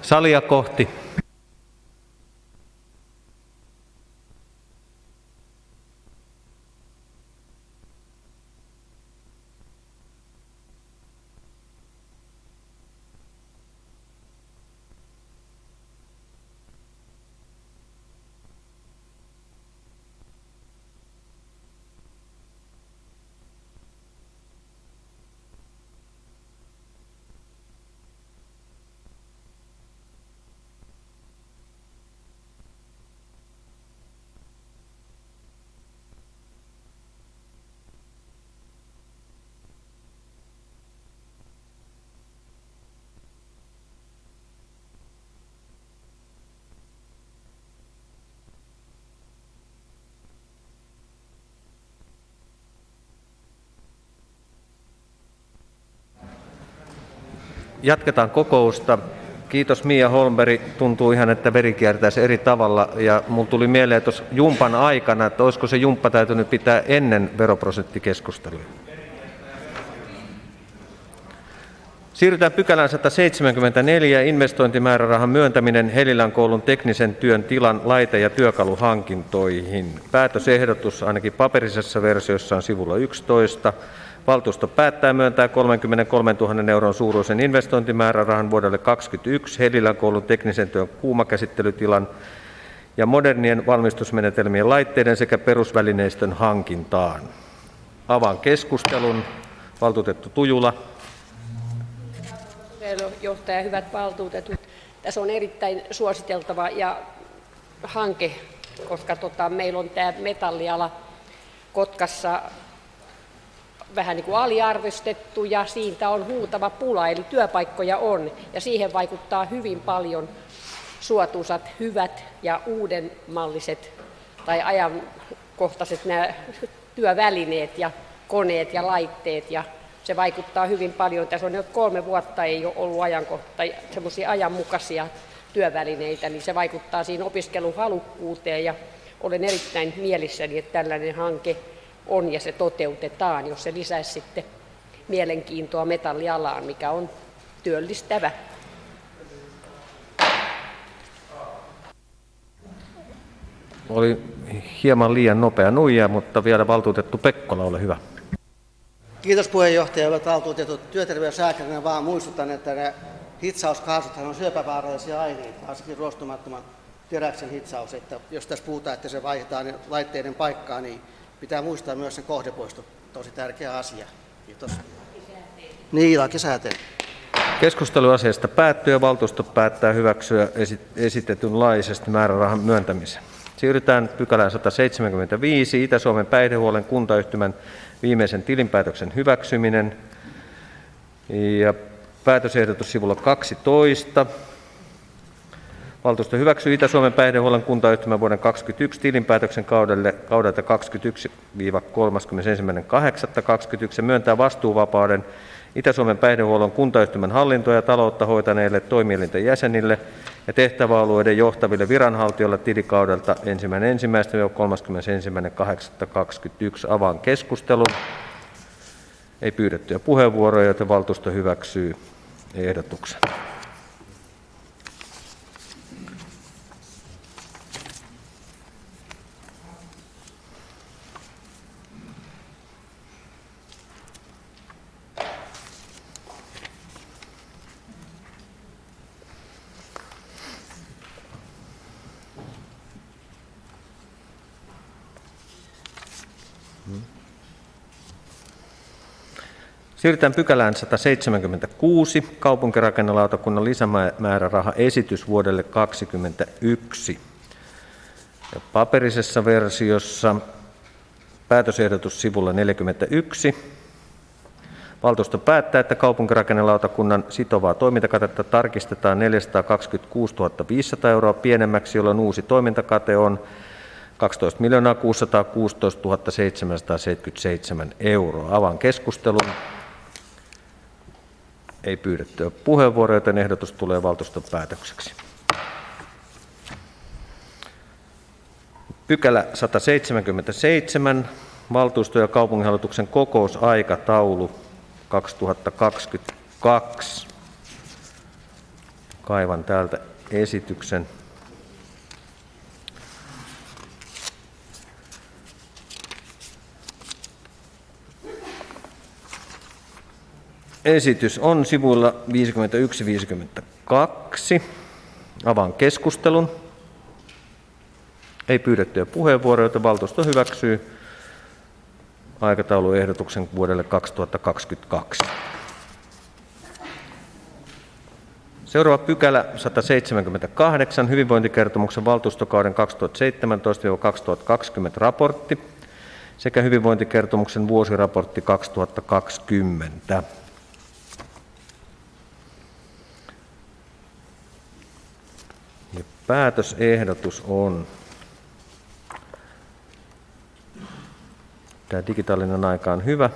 Salia kohti. Jatketaan kokousta. Kiitos Mia Holmberg. Tuntuu ihan, että veri kiertäisi eri tavalla. Ja mulla tuli mieleen tuossa jumpan aikana, että olisiko se jumppa täytynyt pitää ennen veroprosenttikeskustelua. Siirrytään pykälään 174, investointimäärärahan myöntäminen Helilän koulun teknisen työn tilan laite- ja työkaluhankintoihin. Päätösehdotus ainakin paperisessa versiossa on sivulla 11. Valtuusto päättää myöntää 33 000 euron suuruisen investointimäärärahan vuodelle 2021 Helilän koulun teknisen työn kuumakäsittelytilan ja modernien valmistusmenetelmien laitteiden sekä perusvälineistön hankintaan. Avaan keskustelun. Valtuutettu Tujula. Johtaja, hyvät valtuutetut. Tässä on erittäin suositeltava hanke, koska meillä on tämä metalliala Kotkassa vähän niin kuin aliarvostettu ja siitä on huutava pula, eli työpaikkoja on ja siihen vaikuttaa hyvin paljon suotuisat, hyvät ja uudenmalliset tai ajankohtaiset nämä työvälineet ja koneet ja laitteet ja se vaikuttaa hyvin paljon. Tässä on jo 3 vuotta ei ole ollut semmoisia ajanmukaisia työvälineitä, niin se vaikuttaa siinä opiskeluhalukkuuteen ja olen erittäin mielissäni, että tällainen hanke on ja se toteutetaan, jos se lisäisi sitten mielenkiintoa metallialaan, mikä on työllistävä. Oli hieman liian nopea nuija, mutta vielä valtuutettu Pekkola, ole hyvä. Kiitos puheenjohtaja, hyvät valtuutetut. Työterveyslääkärinä vaan muistutan, että ne hitsauskaasuthan on syöpävaarallisia aineita, varsinkin ruostumattoman teräksen hitsaus. Että jos tässä puhutaan, että se vaihdetaan laitteiden paikkaa, niin pitää muistaa myös sen kohdepoisto. Tosi tärkeä asia. Kiitos. Niin, lakisääteinen. Keskustelu asiasta päättyy ja valtuusto päättää hyväksyä esitetynlaisesti määrärahan myöntämisen. Siirrytään pykälään 175, Itä-Suomen päihdehuollon kuntayhtymän viimeisen tilinpäätöksen hyväksyminen. Ja päätösehdotus sivulla 12. Valtuusto hyväksyy Itä-Suomen päihdehuollon kuntayhtymän vuoden 2021 tilinpäätöksen kaudelta 21-31.8.21 myöntää vastuuvapauden Itä-Suomen päihdehuollon kuntayhtymän hallintoa ja taloutta hoitaneille toimielinten jäsenille ja tehtäväalueiden johtaville viranhaltijoille tilikaudelta 1.1.–31.8.21. Avaan keskustelun. Ei pyydettyjä puheenvuoroja, joten valtuusto hyväksyy ehdotuksen. Siirrytään pykälään 176, kaupunkirakennelautakunnan lisämäärärahaesitys vuodelle 2021. Ja paperisessa versiossa päätösehdotus sivulla 41. Valtuusto päättää, että kaupunkirakennelautakunnan sitovaa toimintakatetta tarkistetaan 426 500 euroa pienemmäksi, jolloin uusi toimintakate on 12 616 777 euroa. Avaan keskustelun. Ei pyydettyä puheenvuoroja, joten ehdotus tulee valtuuston päätökseksi. Pykälä 177, valtuusto- ja kaupunginhallituksen kokousaikataulu 2022. Kaivan täältä esityksen. Esitys on sivuilla 51-52. Avaan keskustelun. Ei pyydettyjä puheenvuoroja, joten valtuusto hyväksyy aikatauluehdotuksen vuodelle 2022. Seuraava pykälä 178, hyvinvointikertomuksen valtuustokauden 2017-2020 raportti sekä hyvinvointikertomuksen vuosiraportti 2020. Ja päätösehdotus on, tämä digitaalinen aika on hyvä,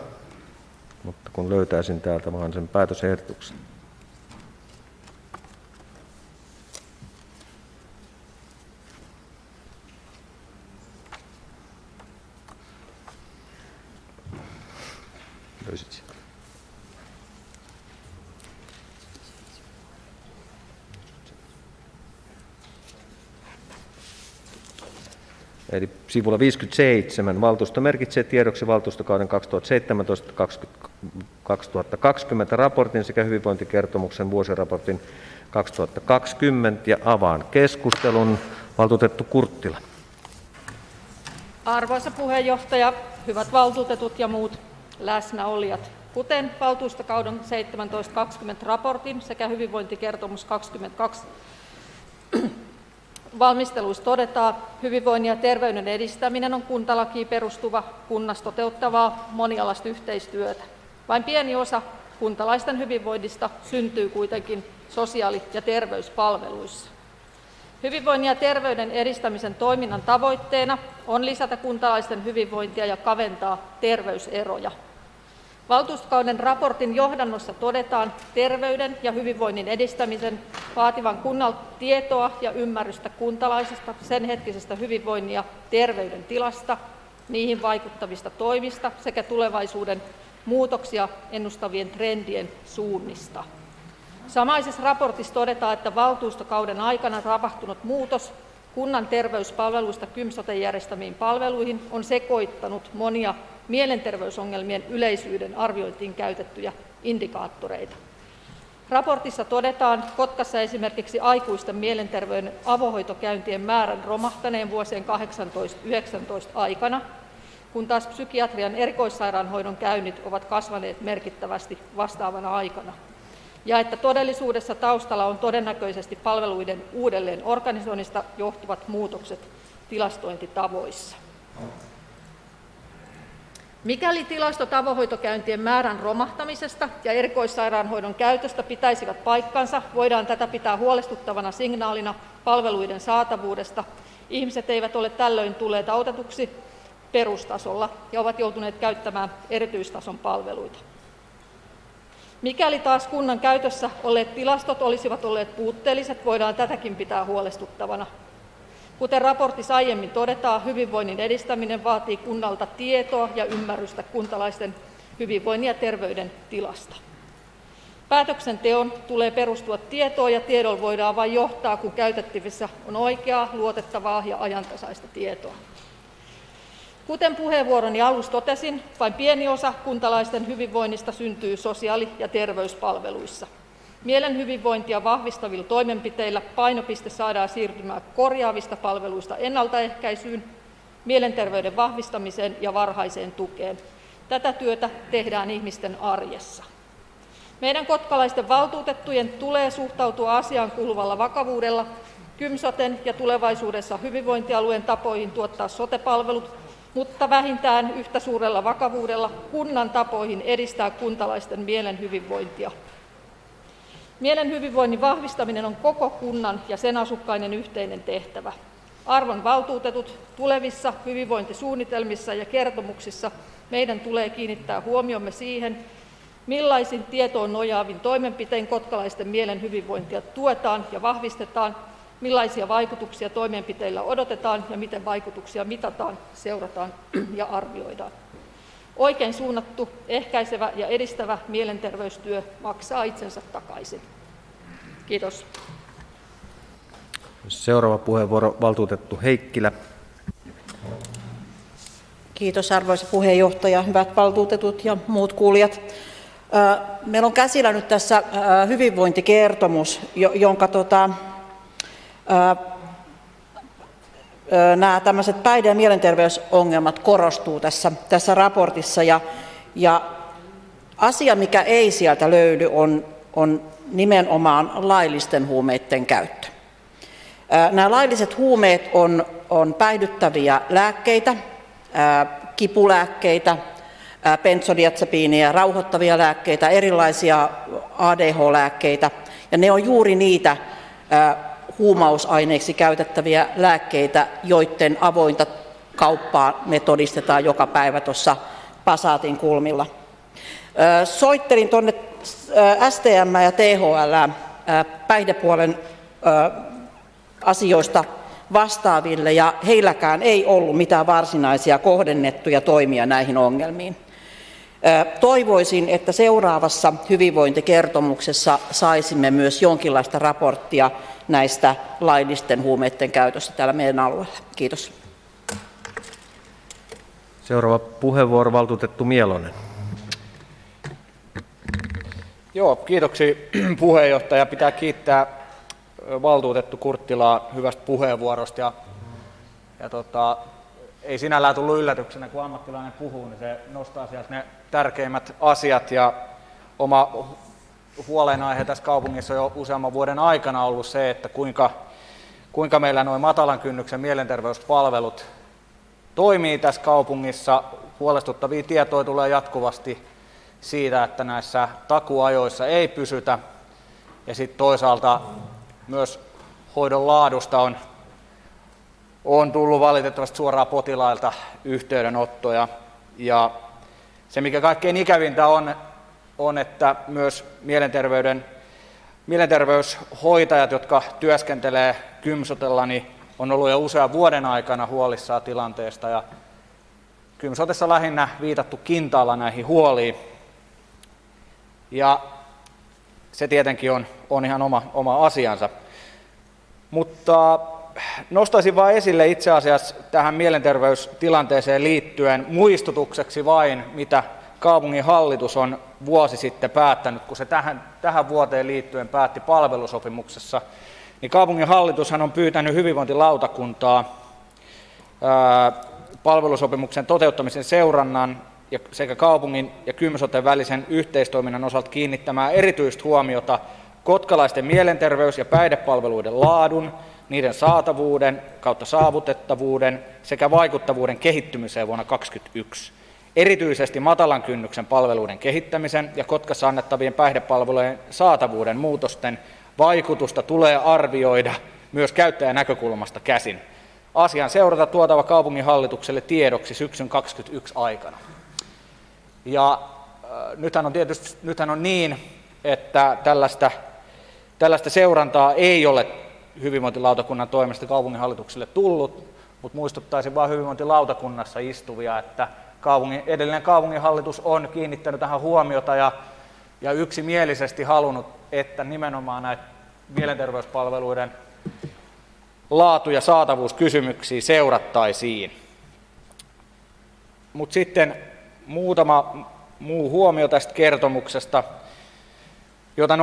mutta kun löytäisin täältä vaan sen päätösehdotuksen. Löysit sitä. Eli sivulla 57 valtuusto merkitsee tiedoksi valtuustokauden 2017-2020 raportin sekä hyvinvointikertomuksen vuosiraportin 2020 ja avaan keskustelun. Valtuutettu Kurttila. Arvoisa puheenjohtaja, hyvät valtuutetut ja muut läsnäolijat. Kuten valtuustokauden 17-20 raportin sekä hyvinvointikertomus 22 valmisteluissa todetaan, hyvinvoinnin ja terveyden edistäminen on kuntalakiin perustuva, kunnassa toteuttavaa monialaista yhteistyötä. Vain pieni osa kuntalaisten hyvinvoinnista syntyy kuitenkin sosiaali- ja terveyspalveluissa. Hyvinvoinnin ja terveyden edistämisen toiminnan tavoitteena on lisätä kuntalaisten hyvinvointia ja kaventaa terveyseroja. Valtuustokauden raportin johdannossa todetaan terveyden ja hyvinvoinnin edistämisen vaativan kunnalta tietoa ja ymmärrystä kuntalaisista, sen hetkisestä hyvinvoinnin ja terveyden tilasta, niihin vaikuttavista toimista sekä tulevaisuuden muutoksia ennustavien trendien suunnista. Samaisessa raportissa todetaan, että valtuustokauden aikana tapahtunut muutos kunnan terveyspalveluista KYM-soten järjestämiin palveluihin on sekoittanut monia mielenterveysongelmien yleisyyden arviointiin käytettyjä indikaattoreita. Raportissa todetaan Kotkassa esimerkiksi aikuisten mielenterveyden avohoitokäyntien määrän romahtaneen vuosien 18-19 aikana, kun taas psykiatrian erikoissairaanhoidon käynnit ovat kasvaneet merkittävästi vastaavana aikana. Ja että todellisuudessa taustalla on todennäköisesti palveluiden uudelleen organisoinnista johtuvat muutokset tilastointitavoissa. Mikäli tilastot avohoitokäyntien määrän romahtamisesta ja erikoissairaanhoidon käytöstä pitäisivät paikkansa, voidaan tätä pitää huolestuttavana signaalina palveluiden saatavuudesta. Ihmiset eivät ole tällöin tulleet autetuksi perustasolla ja ovat joutuneet käyttämään erityistason palveluita. Mikäli taas kunnan käytössä olleet tilastot olisivat olleet puutteelliset, voidaan tätäkin pitää huolestuttavana. Kuten raportissa aiemmin todetaan, hyvinvoinnin edistäminen vaatii kunnalta tietoa ja ymmärrystä kuntalaisten hyvinvoinnin ja terveyden tilasta. Päätöksenteon tulee perustua tietoon ja tiedolla voidaan vain johtaa, kun käytettävissä on oikeaa, luotettavaa ja ajantasaista tietoa. Kuten puheenvuoroni alussa totesin, vain pieni osa kuntalaisten hyvinvoinnista syntyy sosiaali- ja terveyspalveluissa. Mielen hyvinvointia vahvistavilla toimenpiteillä painopiste saadaan siirtymään korjaavista palveluista ennaltaehkäisyyn, mielenterveyden vahvistamiseen ja varhaiseen tukeen. Tätä työtä tehdään ihmisten arjessa. Meidän kotkalaisten valtuutettujen tulee suhtautua asiaan kuuluvalla vakavuudella KYM-soten ja tulevaisuudessa hyvinvointialueen tapoihin tuottaa sote-palvelut, mutta vähintään yhtä suurella vakavuudella kunnan tapoihin edistää kuntalaisten mielen hyvinvointia. Mielen hyvinvoinnin vahvistaminen on koko kunnan ja sen asukkaiden yhteinen tehtävä. Arvon valtuutetut, tulevissa hyvinvointisuunnitelmissa ja kertomuksissa meidän tulee kiinnittää huomiomme siihen, millaisin tietoon nojaavin toimenpitein kotkalaisten mielen hyvinvointia tuetaan ja vahvistetaan, millaisia vaikutuksia toimenpiteillä odotetaan ja miten vaikutuksia mitataan, seurataan ja arvioidaan. Oikein suunnattu, ehkäisevä ja edistävä mielenterveystyö maksaa itsensä takaisin. Kiitos. Seuraava puheenvuoro, valtuutettu Heikkilä. Kiitos arvoisa puheenjohtaja, hyvät valtuutetut ja muut kuulijat. Meillä on käsillä nyt tässä hyvinvointikertomus, jonka nämä tämmöiset päihde- ja mielenterveysongelmat korostuu tässä raportissa. Ja asia, mikä ei sieltä löydy, on nimenomaan laillisten huumeiden käyttö. Nämä lailliset huumeet on päihdyttäviä lääkkeitä, kipulääkkeitä, benzodiazepiineja, rauhoittavia lääkkeitä, erilaisia ADH-lääkkeitä, ja ne on juuri niitä huumausaineiksi käytettäviä lääkkeitä, joiden avointa kauppaa me todistetaan joka päivä tuossa Passaatin kulmilla. Soittelin tuonne STM ja THL päihdepuolen asioista vastaaville, ja heilläkään ei ollut mitään varsinaisia kohdennettuja toimia näihin ongelmiin. Toivoisin, että seuraavassa hyvinvointikertomuksessa saisimme myös jonkinlaista raporttia näistä laillisten huumeiden käytöstä täällä meidän alueella. Kiitos. Seuraava puheenvuoro, valtuutettu Mielonen. Joo, kiitoksia puheenjohtaja. Pitää kiittää valtuutettu Kurttilaa hyvästä puheenvuorosta. Ja ei sinällään tullut yllätyksenä, kun ammattilainen puhuu, niin se nostaa sieltä ne tärkeimmät asiat. Ja oma huolenaihe tässä kaupungissa on jo useamman vuoden aikana ollut se, että kuinka meillä nuo matalan kynnyksen mielenterveyspalvelut toimii tässä kaupungissa. Huolestuttavia tietoja tulee jatkuvasti siitä, että näissä takuajoissa ei pysytä. Ja sitten toisaalta myös hoidon laadusta on tullut valitettavasti suoraan potilailta yhteydenottoja. Ja se, mikä kaikkein ikävintä on, että myös mielenterveyshoitajat, jotka työskentelee Kymsotella, niin on ollut jo usean vuoden aikana huolissaan tilanteesta. Ja Kymsotessa lähinnä viitattu kintaalla näihin huoliin. Ja se tietenkin on ihan oma asiansa. Mutta nostaisin vain esille itse asiassa tähän mielenterveystilanteeseen liittyen muistutukseksi vain, mitä kaupungin hallitus on vuosi sitten päättänyt, kun se tähän vuoteen liittyen päätti palvelusopimuksessa. Niin kaupungin hallitushan on pyytänyt hyvinvointilautakuntaa palvelusopimuksen toteuttamisen seurannan sekä kaupungin ja Kymsoten välisen yhteistoiminnan osalta kiinnittämään erityistä huomiota kotkalaisten mielenterveys- ja päihdepalveluiden laadun, niiden saatavuuden kautta saavutettavuuden sekä vaikuttavuuden kehittymiseen vuonna 2021. Erityisesti matalan kynnyksen palveluiden kehittämisen ja Kotkassa annettavien päihdepalvelujen saatavuuden muutosten vaikutusta tulee arvioida myös käyttäjän näkökulmasta käsin. Asian seurata tuotava kaupunginhallitukselle tiedoksi syksyn 2021 aikana. Ja nythän on niin, että tällaista seurantaa ei ole hyvinvointilautakunnan toimesta kaupunginhallitukselle tullut, mutta muistuttaisin vain hyvinvointilautakunnassa istuvia, että edellinen kaupunginhallitus on kiinnittänyt tähän huomiota ja yksimielisesti halunnut, että nimenomaan näitä mielenterveyspalveluiden laatu- ja saatavuuskysymyksiä seurattaisiin. Mutta sitten muutama muu huomio tästä kertomuksesta, jota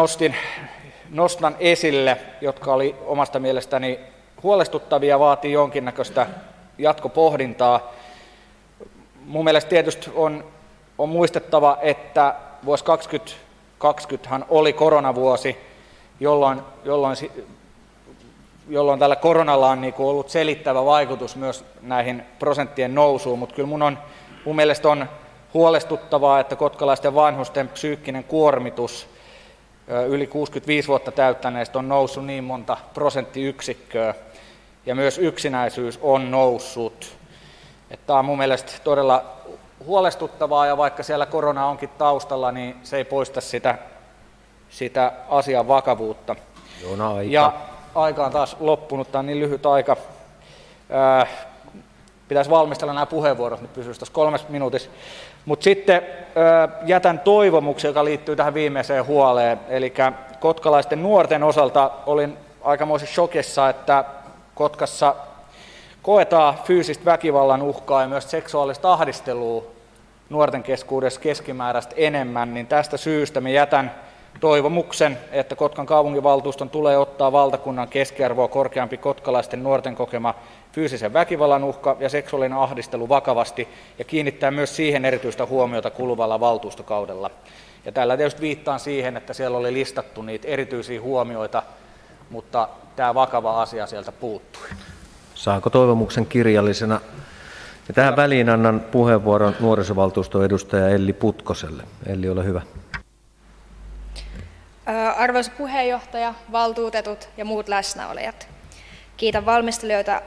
nostan esille, jotka oli omasta mielestäni huolestuttavia ja vaatii jonkinnäköistä jatkopohdintaa. Mun mielestä tietysti on muistettava, että vuosi 2020 oli koronavuosi, jolloin tällä koronalla on ollut selittävä vaikutus myös näihin prosenttien nousuun, mutta kyllä mun mielestä on huolestuttavaa, että kotkalaisten vanhusten psyykkinen kuormitus yli 65 vuotta täyttäneistä on noussut niin monta prosenttiyksikköä ja myös yksinäisyys on noussut. Tämä on mun mielestä todella huolestuttavaa ja vaikka siellä korona onkin taustalla, niin se ei poista sitä asian vakavuutta. Ja aika on taas loppunut, tämä on niin lyhyt aika. Pitäisi valmistella nämä puheenvuorot, niin pysyisi tuossa 3 minuutissa. Mutta sitten jätän toivomuksen, joka liittyy tähän viimeiseen huoleen. Eli kotkalaisten nuorten osalta olin aikamoisessa shokissa, että Kotkassa koetaan fyysistä väkivallan uhkaa ja myös seksuaalista ahdistelua nuorten keskuudessa keskimääräistä enemmän, niin tästä syystä me jätän toivomuksen, että Kotkan kaupunginvaltuuston tulee ottaa valtakunnan keskiarvoa korkeampi kotkalaisten nuorten kokema fyysisen väkivallan uhka ja seksuaalinen ahdistelu vakavasti ja kiinnittää myös siihen erityistä huomiota kuluvalla valtuustokaudella. Ja tällä tietysti viittaan siihen, että siellä oli listattu niitä erityisiä huomioita, mutta tämä vakava asia sieltä puuttui. Saako toivomuksen kirjallisena? Ja tähän väliin annan puheenvuoron nuorisovaltuuston edustaja Elli Putkoselle. Elli, ole hyvä. Arvoisa puheenjohtaja, valtuutetut ja muut läsnäolijat. Kiitän valmistelijoita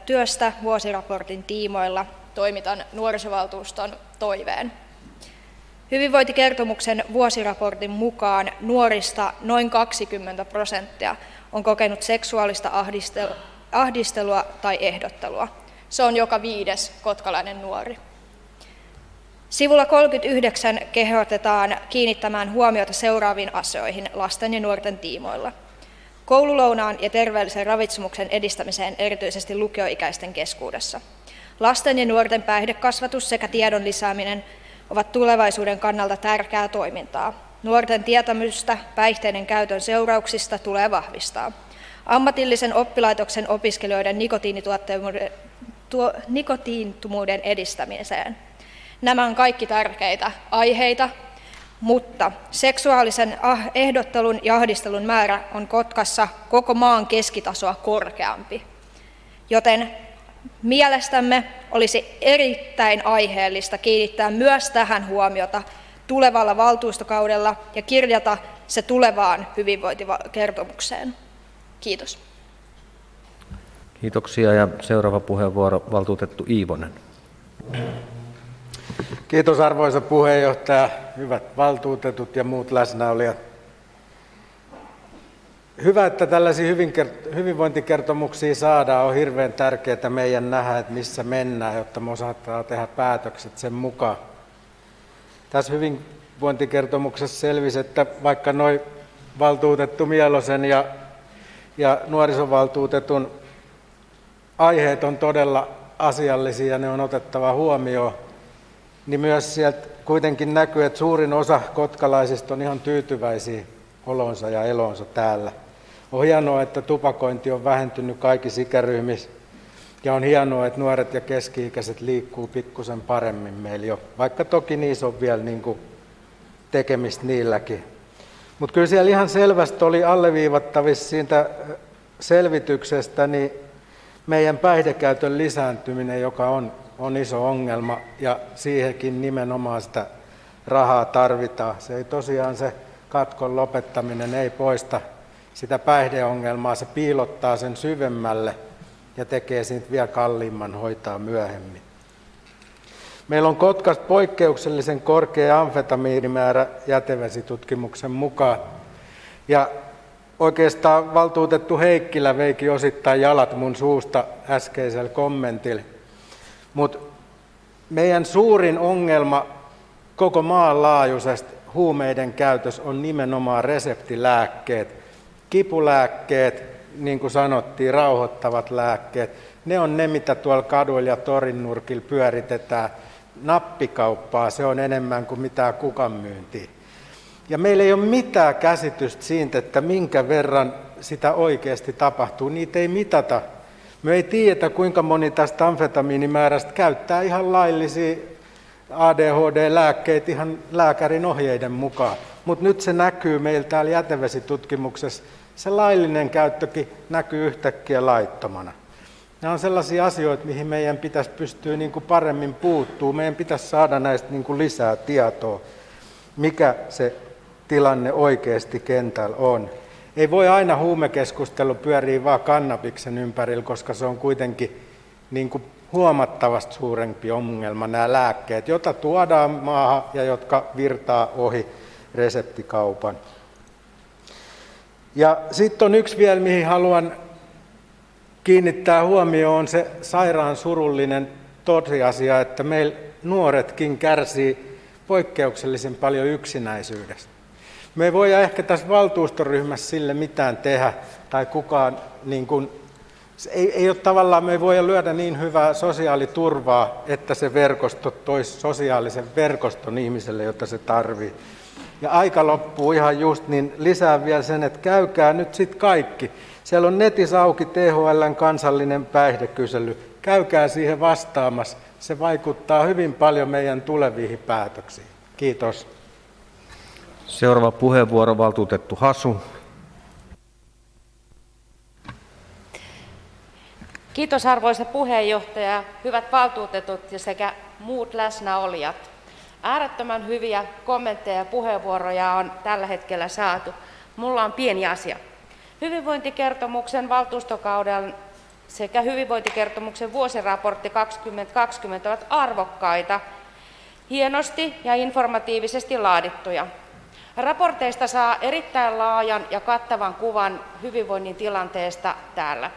työstä vuosiraportin tiimoilla. Toimitan nuorisovaltuuston toiveen. Hyvinvointikertomuksen vuosiraportin mukaan nuorista noin 20% on kokenut seksuaalista ahdistelua tai ehdottelua. Se on joka 5. kotkalainen nuori. Sivulla 39 kehotetaan kiinnittämään huomiota seuraaviin asioihin lasten ja nuorten tiimoilla. Koululounaan ja terveellisen ravitsemuksen edistämiseen erityisesti lukioikäisten keskuudessa. Lasten ja nuorten päihdekasvatus sekä tiedon lisääminen ovat tulevaisuuden kannalta tärkeää toimintaa. Nuorten tietämystä päihteiden käytön seurauksista tulee vahvistaa. Ammatillisen oppilaitoksen opiskelijoiden nikotiinittomuuden edistämiseen. Nämä on kaikki tärkeitä aiheita, mutta seksuaalisen ehdottelun ja ahdistelun määrä on Kotkassa koko maan keskitasoa korkeampi. Joten mielestämme olisi erittäin aiheellista kiinnittää myös tähän huomiota tulevalla valtuustokaudella ja kirjata se tulevaan hyvinvointikertomukseen. Kiitos. Kiitoksia ja seuraava puheenvuoro valtuutettu Iivonen. Kiitos arvoisa puheenjohtaja, hyvät valtuutetut ja muut läsnäolijat. Hyvä, että tällaisia hyvinvointikertomuksia saadaan. On hirveän tärkeää meidän nähdä, että missä mennään, jotta me osataan tehdä päätökset sen mukaan. Tässä hyvinvointikertomuksessa selvisi, että vaikka noin valtuutettu Mielosen ja nuorisovaltuutetun aiheet on todella asiallisia ja ne on otettava huomioon, niin myös sieltä kuitenkin näkyy, että suurin osa kotkalaisista on ihan tyytyväisiä olonsa ja elonsa täällä. On hienoa, että tupakointi on vähentynyt kaikissa ikäryhmissä ja on hienoa, että nuoret ja keski-ikäiset liikkuu pikkusen paremmin meillä jo, vaikka toki niissä on vielä tekemistä niilläkin. Mutta kyllä siellä ihan selvästi oli alleviivattavissa siitä selvityksestä niin meidän päihdekäytön lisääntyminen, joka on iso ongelma ja siihenkin nimenomaan sitä rahaa tarvitaan. Se ei tosiaan se katkon lopettaminen ei poista sitä päihdeongelmaa, se piilottaa sen syvemmälle ja tekee siitä vielä kalliimman hoitaa myöhemmin. Meillä on Kotkassa poikkeuksellisen korkea amfetamiinimäärä jätevesitutkimuksen mukaan. Ja oikeastaan valtuutettu Heikkilä veikin osittain jalat mun suusta äskeisellä kommentilla. Mutta meidän suurin ongelma koko maan laajuisesti huumeiden käytössä on nimenomaan reseptilääkkeet. Kipulääkkeet, niin kuin sanottiin, rauhoittavat lääkkeet. Ne on ne, mitä tuolla kaduilla ja torin nurkilla pyöritetään. Nappikauppaa, se on enemmän kuin mitään kukanmyyntiä. Ja meillä ei ole mitään käsitystä siitä, että minkä verran sitä oikeasti tapahtuu. Niitä ei mitata. Me ei tiedetä, kuinka moni tästä amfetamiinimäärästä käyttää ihan laillisia ADHD-lääkkeitä ihan lääkärin ohjeiden mukaan. Mutta nyt se näkyy meillä täällä jätevesitutkimuksessa. Se laillinen käyttökin näkyy yhtäkkiä laittomana. Nämä on sellaisia asioita, mihin meidän pitäisi pystyä paremmin puuttumaan. Meidän pitäisi saada näistä lisää tietoa, mikä se tilanne oikeasti kentällä on. Ei voi aina huumekeskustelu pyöriä vaan kannabiksen ympärillä, koska se on kuitenkin huomattavasti suurempi ongelma nämä lääkkeet, joita tuodaan maahan ja jotka virtaa ohi reseptikaupan. Ja sitten on yksi vielä, mihin haluan kiinnittää huomioon, on se sairaan surullinen tosiasia, että meillä nuoretkin kärsii poikkeuksellisen paljon yksinäisyydestä. Me ei voida ehkä tässä valtuustoryhmässä sille mitään tehdä, tai kukaan, niin kuin, ei ole tavallaan, me ei voida lyödä niin hyvää sosiaaliturvaa, että se verkosto toisi sosiaalisen verkoston ihmiselle, jota se tarvii. Ja aika loppuu ihan just, niin lisää vielä sen, että käykää nyt sitten kaikki. Siellä on netissä auki THL:n kansallinen päihdekysely. Käykää siihen vastaamassa. Se vaikuttaa hyvin paljon meidän tuleviin päätöksiin. Kiitos. Seuraava puheenvuoro, valtuutettu Hassu. Kiitos arvoisa puheenjohtaja, hyvät valtuutetut ja sekä muut läsnäolijat. Äärettömän hyviä kommentteja ja puheenvuoroja on tällä hetkellä saatu. Mulla on pieni asia. Hyvinvointikertomuksen valtuustokauden sekä hyvinvointikertomuksen vuosiraportti 2020 ovat arvokkaita, hienosti ja informatiivisesti laadittuja. Raporteista saa erittäin laajan ja kattavan kuvan hyvinvoinnin tilanteesta täällä.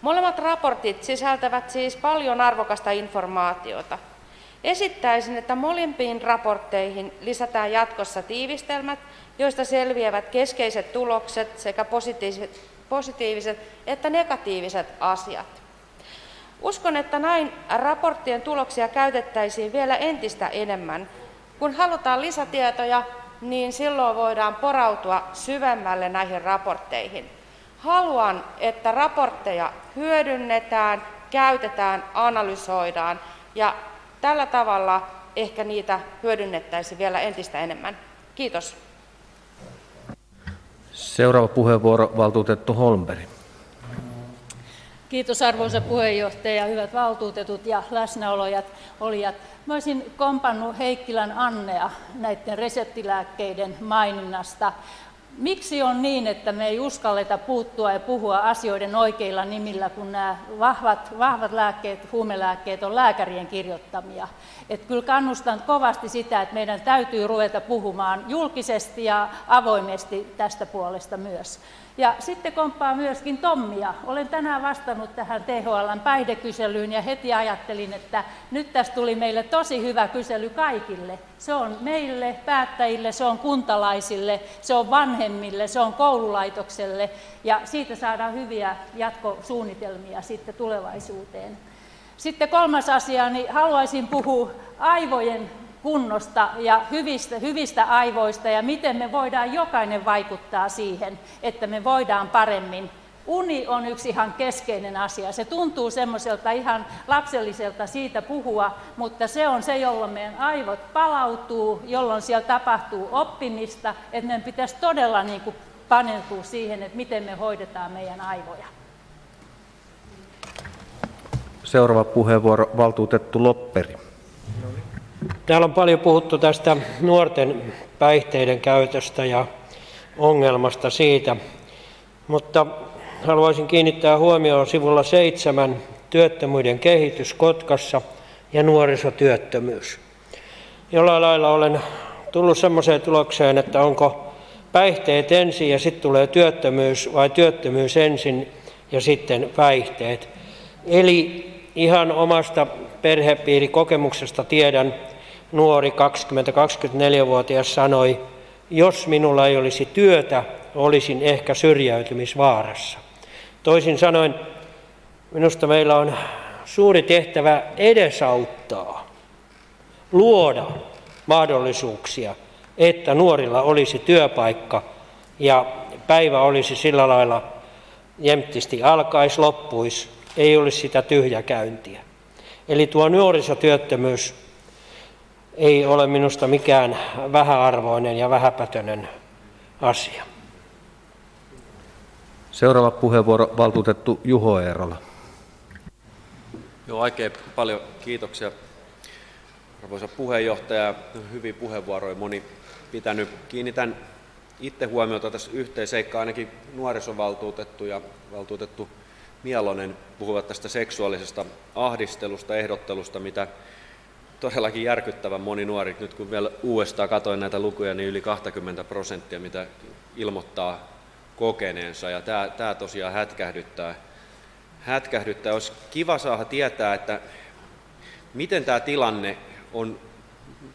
Molemmat raportit sisältävät siis paljon arvokasta informaatiota. Esittäisin, että molempiin raportteihin lisätään jatkossa tiivistelmät, joista selviävät keskeiset tulokset sekä positiiviset että negatiiviset asiat. Uskon, että näin raporttien tuloksia käytettäisiin vielä entistä enemmän. Kun halutaan lisätietoja, niin silloin voidaan porautua syvemmälle näihin raportteihin. Haluan, että raportteja hyödynnetään, käytetään, analysoidaan ja tällä tavalla ehkä niitä hyödynnettäisiin vielä entistä enemmän. Kiitos. Seuraava puheenvuoro, valtuutettu Holmberg. Kiitos arvoisa puheenjohtaja, hyvät valtuutetut ja läsnäolijat. Mä olisin kompannut Heikkilän Annea näiden reseptilääkkeiden maininnasta. Miksi on niin, että me ei uskalleta puuttua ja puhua asioiden oikeilla nimillä, kun nämä vahvat lääkkeet, huumelääkkeet on lääkärien kirjoittamia? Kyllä kannustan kovasti sitä, että meidän täytyy ruveta puhumaan julkisesti ja avoimesti tästä puolesta myös. Ja sitten komppaan myöskin Tommia. Olen tänään vastannut tähän THL:n päihdekyselyyn ja heti ajattelin, että nyt tästä tuli meille tosi hyvä kysely kaikille. Se on meille päättäjille, se on kuntalaisille, se on vanhemmille, se on koululaitokselle ja siitä saadaan hyviä jatkosuunnitelmia sitten tulevaisuuteen. Sitten kolmas asia, niin haluaisin puhua aivojen kunnosta ja hyvistä aivoista ja miten me voidaan jokainen vaikuttaa siihen, että me voidaan paremmin. Uni on yksi ihan keskeinen asia. Se tuntuu semmoiselta ihan lapselliselta siitä puhua, mutta se on se, jolloin meidän aivot palautuu, jolloin siellä tapahtuu oppimista, että meidän pitäisi todella paneutua siihen, että miten me hoidetaan meidän aivoja. Seuraava puheenvuoro, valtuutettu Lopperi. Täällä on paljon puhuttu tästä nuorten päihteiden käytöstä ja ongelmasta siitä, mutta haluaisin kiinnittää huomioon sivulla 7 työttömyyden kehitys Kotkassa ja nuorisotyöttömyys. Jollain lailla olen tullut semmoiseen tulokseen, että onko päihteet ensin ja sitten tulee työttömyys vai työttömyys ensin ja sitten päihteet. Eli ihan omasta perhepiirikokemuksesta tiedän, nuori 20-24-vuotias sanoi, jos minulla ei olisi työtä, olisin ehkä syrjäytymisvaarassa. Toisin sanoen, minusta meillä on suuri tehtävä edesauttaa, luoda mahdollisuuksia, että nuorilla olisi työpaikka ja päivä olisi sillä lailla jämptisti alkaisi, loppuisi, ei olisi sitä tyhjäkäyntiä. Eli tuo nuorisotyöttömyys ei ole minusta mikään vähäarvoinen ja vähäpätöinen asia. Seuraava puheenvuoro, valtuutettu Juho Eerola. Joo, oikein paljon kiitoksia arvoisa puheenjohtaja. Hyviä puheenvuoroja moni pitänyt. Kiinnitän itse huomiota tässä yhteen seikkaan, ainakin nuorisovaltuutettu ja valtuutettu Mielonen puhuvat tästä seksuaalisesta ahdistelusta, ehdottelusta, mitä todellakin järkyttävän moni nuori, nyt kun vielä uudestaan katsoin näitä lukuja, niin yli 20%, mitä ilmoittaa kokeneensa, ja tämä tosiaan hätkähdyttää. Olisi kiva saada tietää, että miten tämä tilanne on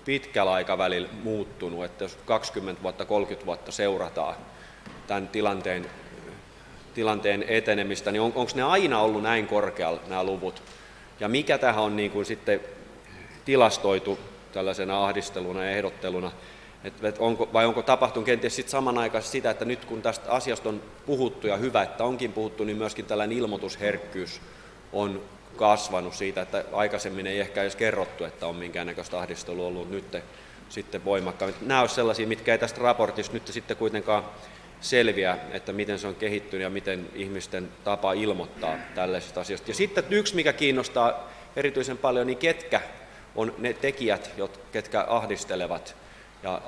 pitkällä aikavälillä muuttunut, että jos 20 vuotta, 30 vuotta seurataan tämän tilanteen etenemistä, niin onko ne aina ollut näin korkealla nämä luvut? Ja mikä tähän on niin kuin sitten tilastoitu tällaisena ahdisteluna ja ehdotteluna? Vai onko tapahtunut kenties sit samanaikaisesti sitä, että nyt kun tästä asiasta on puhuttu ja hyvä, että onkin puhuttu, niin myöskin tällainen ilmoitusherkkyys on kasvanut siitä, että aikaisemmin ei ehkä edes kerrottu, että on minkäännäköistä ahdistelua ollut nyt sitten voimakkaammin. Nämä olisivat sellaisia, mitkä ei tästä raportista nyt sitten kuitenkaan selviä, että miten se on kehittynyt ja miten ihmisten tapa ilmoittaa tällaisista asioista. Ja sitten yksi, mikä kiinnostaa erityisen paljon, niin ketkä on ne tekijät, ketkä ahdistelevat ja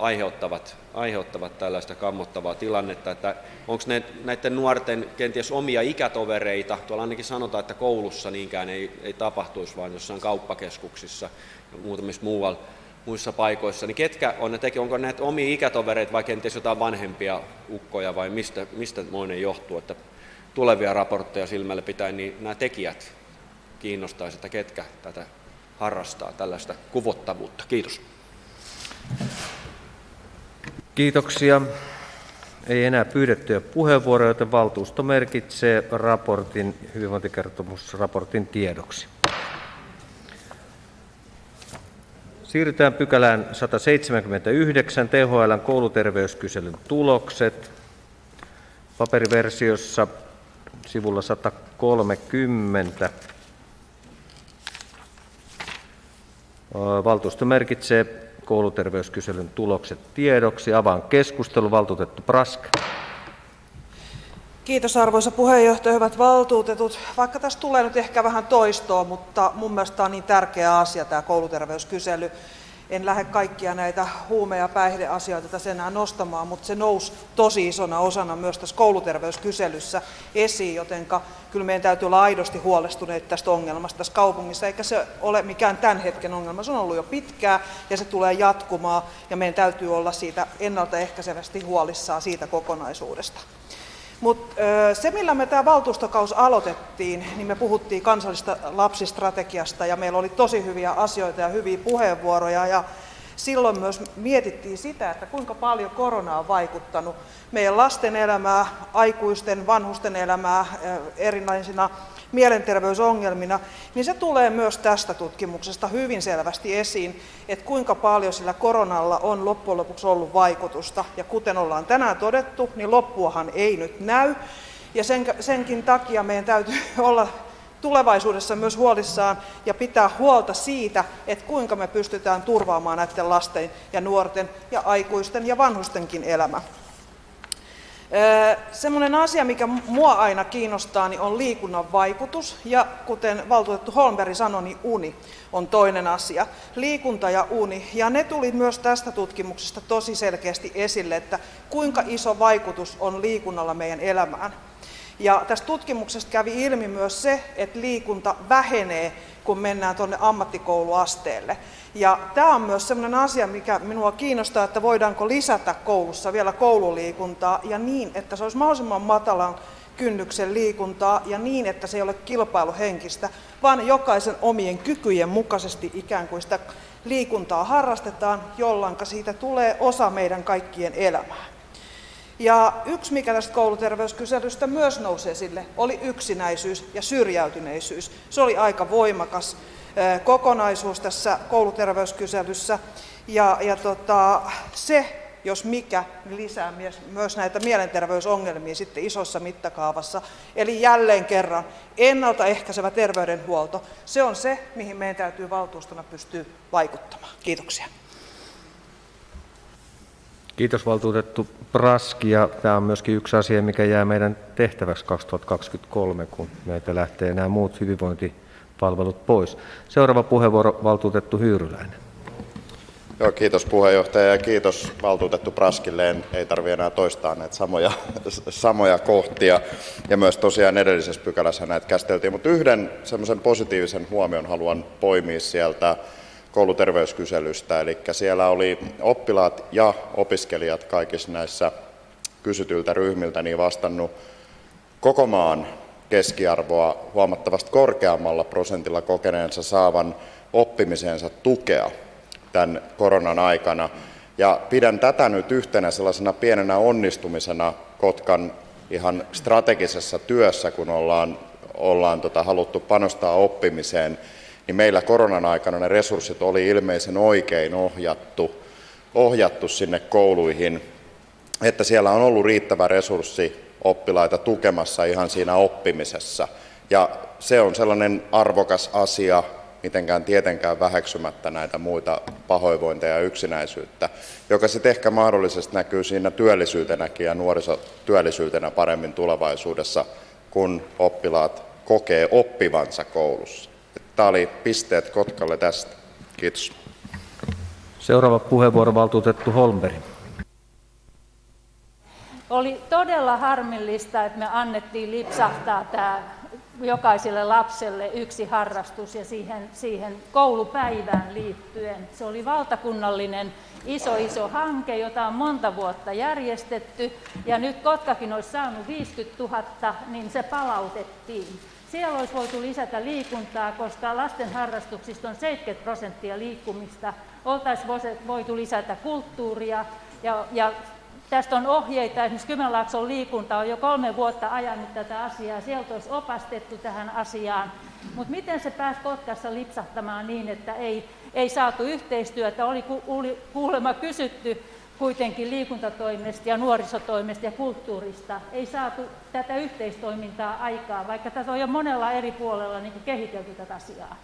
aiheuttavat tällaista kammottavaa tilannetta, että onko ne näiden nuorten kenties omia ikätovereita, tuolla ainakin sanotaan, että koulussa niinkään ei tapahtuisi, vaan jossain kauppakeskuksissa ja muutamissa muissa paikoissa, niin ketkä on ne tekijät, onko ne omia ikätovereita vai kenties jotain vanhempia ukkoja vai mistä moinen johtuu, että tulevia raportteja silmällä pitäen, niin nämä tekijät kiinnostaisi, että ketkä tätä harrastaa, tällaista kuvottavuutta. Kiitos. Kiitoksia. Ei enää pyydettyjä puheenvuoroja, joten valtuusto merkitsee hyvinvointikertomusraportin tiedoksi. Siirrytään pykälään 179, THL:n kouluterveyskyselyn tulokset. Paperiversiossa sivulla 130. Valtuusto merkitsee kouluterveyskyselyn tulokset tiedoksi. Avaan keskustelun. Valtuutettu Brask. Kiitos arvoisa puheenjohtaja, hyvät valtuutetut. Vaikka tässä tulee nyt ehkä vähän toistoa, mutta mun mielestä tämä on niin tärkeä asia tämä kouluterveyskysely. En lähde kaikkia näitä huume- ja päihdeasioita tässä enää nostamaan, mutta se nousi tosi isona osana myös tässä kouluterveyskyselyssä esiin, jotenka kyllä meidän täytyy olla aidosti huolestuneita tästä ongelmasta tässä kaupungissa, eikä se ole mikään tämän hetken ongelma. Se on ollut jo pitkään ja se tulee jatkumaan ja meidän täytyy olla siitä ennaltaehkäisevästi huolissaan siitä kokonaisuudesta. Mutta se, millä me tämä valtuustokausi aloitettiin, niin me puhuttiin kansallisesta lapsistrategiasta ja meillä oli tosi hyviä asioita ja hyviä puheenvuoroja ja silloin myös mietittiin sitä, että kuinka paljon korona on vaikuttanut meidän lasten elämää, aikuisten, vanhusten elämää erilaisina mielenterveysongelmina, niin se tulee myös tästä tutkimuksesta hyvin selvästi esiin, että kuinka paljon sillä koronalla on loppujen lopuksi ollut vaikutusta. Ja kuten ollaan tänään todettu, niin loppuahan ei nyt näy. Ja senkin takia meidän täytyy olla tulevaisuudessa myös huolissaan ja pitää huolta siitä, että kuinka me pystytään turvaamaan näiden lasten ja nuorten ja aikuisten ja vanhustenkin elämä. Semmoinen asia, mikä mua aina kiinnostaa, niin on liikunnan vaikutus. Ja kuten valtuutettu Holmberg sanoi, niin uni on toinen asia. Liikunta ja uni. Ja ne tuli myös tästä tutkimuksesta tosi selkeästi esille, että kuinka iso vaikutus on liikunnalla meidän elämään. Ja tästä tutkimuksesta kävi ilmi myös se, että liikunta vähenee, kun mennään tuonne ammattikouluasteelle. Ja tämä on myös sellainen asia, mikä minua kiinnostaa, että voidaanko lisätä koulussa vielä koululiikuntaa ja niin, että se olisi mahdollisimman matalan kynnyksen liikuntaa ja niin, että se ei ole kilpailuhenkistä, vaan jokaisen omien kykyjen mukaisesti ikään kuin sitä liikuntaa harrastetaan, jolloin siitä tulee osa meidän kaikkien elämää. Ja yksi, mikä tästä kouluterveyskyselystä myös nousi esille, oli yksinäisyys ja syrjäytyneisyys. Se oli aika voimakas kokonaisuus tässä kouluterveyskyselyssä. Ja se, jos mikä, lisää myös näitä mielenterveysongelmia sitten isossa mittakaavassa. Eli jälleen kerran ennaltaehkäisevä terveydenhuolto, se on se, mihin meidän täytyy valtuustona pystyä vaikuttamaan. Kiitoksia. Kiitos valtuutettu Brask, ja tämä on myöskin yksi asia, mikä jää meidän tehtäväksi 2023, kun meiltä lähtee nämä muut hyvinvointipalvelut pois. Seuraava puheenvuoro, valtuutettu Hyyryläinen. Joo, kiitos puheenjohtaja ja kiitos valtuutettu Braskille. Ei tarvitse enää toistaa näitä samoja kohtia. Ja myös tosiaan edellisessä pykälässä näitä käsiteltiin, mutta yhden semmoisen positiivisen huomion haluan poimia sieltä kouluterveyskyselystä. Eli siellä oli oppilaat ja opiskelijat kaikissa näissä kysytyiltä ryhmiltä niin vastannut koko maan keskiarvoa huomattavasti korkeammalla prosentilla kokeneensa saavan oppimiseensa tukea tämän koronan aikana. Ja pidän tätä nyt yhtenä sellaisena pienenä onnistumisena Kotkan ihan strategisessa työssä, kun ollaan haluttu panostaa oppimiseen, niin meillä koronan aikana ne resurssit oli ilmeisen oikein ohjattu sinne kouluihin, että siellä on ollut riittävä resurssi oppilaita tukemassa ihan siinä oppimisessa. Ja se on sellainen arvokas asia, mitenkään tietenkään väheksymättä näitä muita pahoinvointeja ja yksinäisyyttä, joka sitten ehkä mahdollisesti näkyy siinä työllisyytenäkin ja nuorisotyöllisyytenä paremmin tulevaisuudessa, kun oppilaat kokee oppivansa koulussa. Tämä oli pisteet Kotkalle tästä. Kiitos. Seuraava puheenvuoro valtuutettu Holmberg. Oli todella harmillista, että me annettiin lipsahtaa tämä jokaiselle lapselle yksi harrastus ja siihen koulupäivään liittyen. Se oli valtakunnallinen iso hanke, jota on monta vuotta järjestetty ja nyt Kotkakin olisi saanut 50 000, niin se palautettiin. Siellä olisi voitu lisätä liikuntaa, koska lasten harrastuksista on 70% liikkumista. Oltaisiin voitu lisätä kulttuuria ja tästä on ohjeita, esimerkiksi Kymenlaakson liikunta on jo 3 vuotta ajanut tätä asiaa, sieltä olisi opastettu tähän asiaan. Mutta miten se pääsi Kotkassa lipsahtamaan niin, että ei saatu yhteistyötä, oli kuulemma kysytty kuitenkin liikuntatoimesta ja nuorisotoimesta ja kulttuurista. Ei saatu tätä yhteistoimintaa aikaan, vaikka tässä on jo monella eri puolella niin kehitelty tätä asiaa.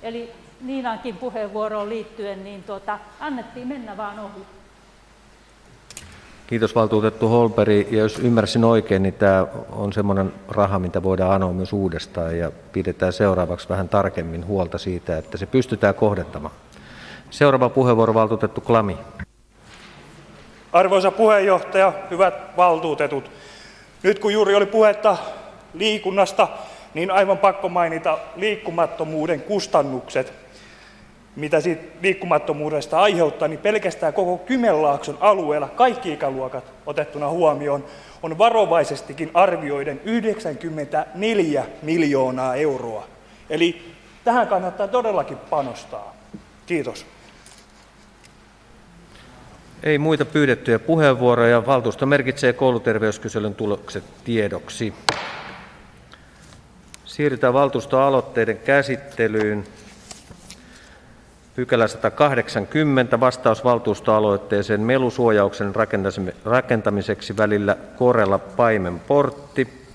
Eli Niinankin puheenvuoroon liittyen, niin annettiin mennä vaan ohi. Kiitos valtuutettu Holmberg. Ja jos ymmärsin oikein, niin tämä on semmoinen raha, mitä voidaan anoa myös uudestaan ja pidetään seuraavaksi vähän tarkemmin huolta siitä, että se pystytään kohdentamaan. Seuraava puheenvuoro valtuutettu Klami. Arvoisa puheenjohtaja, hyvät valtuutetut. Nyt kun juuri oli puhetta liikunnasta, niin aivan pakko mainita liikkumattomuuden kustannukset. Mitä siitä liikkumattomuudesta aiheuttaa, niin pelkästään koko Kymenlaakson alueella kaikki ikäluokat otettuna huomioon on varovaisestikin arvioiden 94 miljoonaa euroa. Eli tähän kannattaa todellakin panostaa. Kiitos. Ei muita pyydettyjä puheenvuoroja. Valtuusto merkitsee kouluterveyskyselyn tulokset tiedoksi. Siirrytään valtuustoaloitteiden käsittelyyn. Pykälä 180, vastaus valtuustoaloitteeseen melusuojauksen rakentamiseksi välillä Korela-Paimenportti.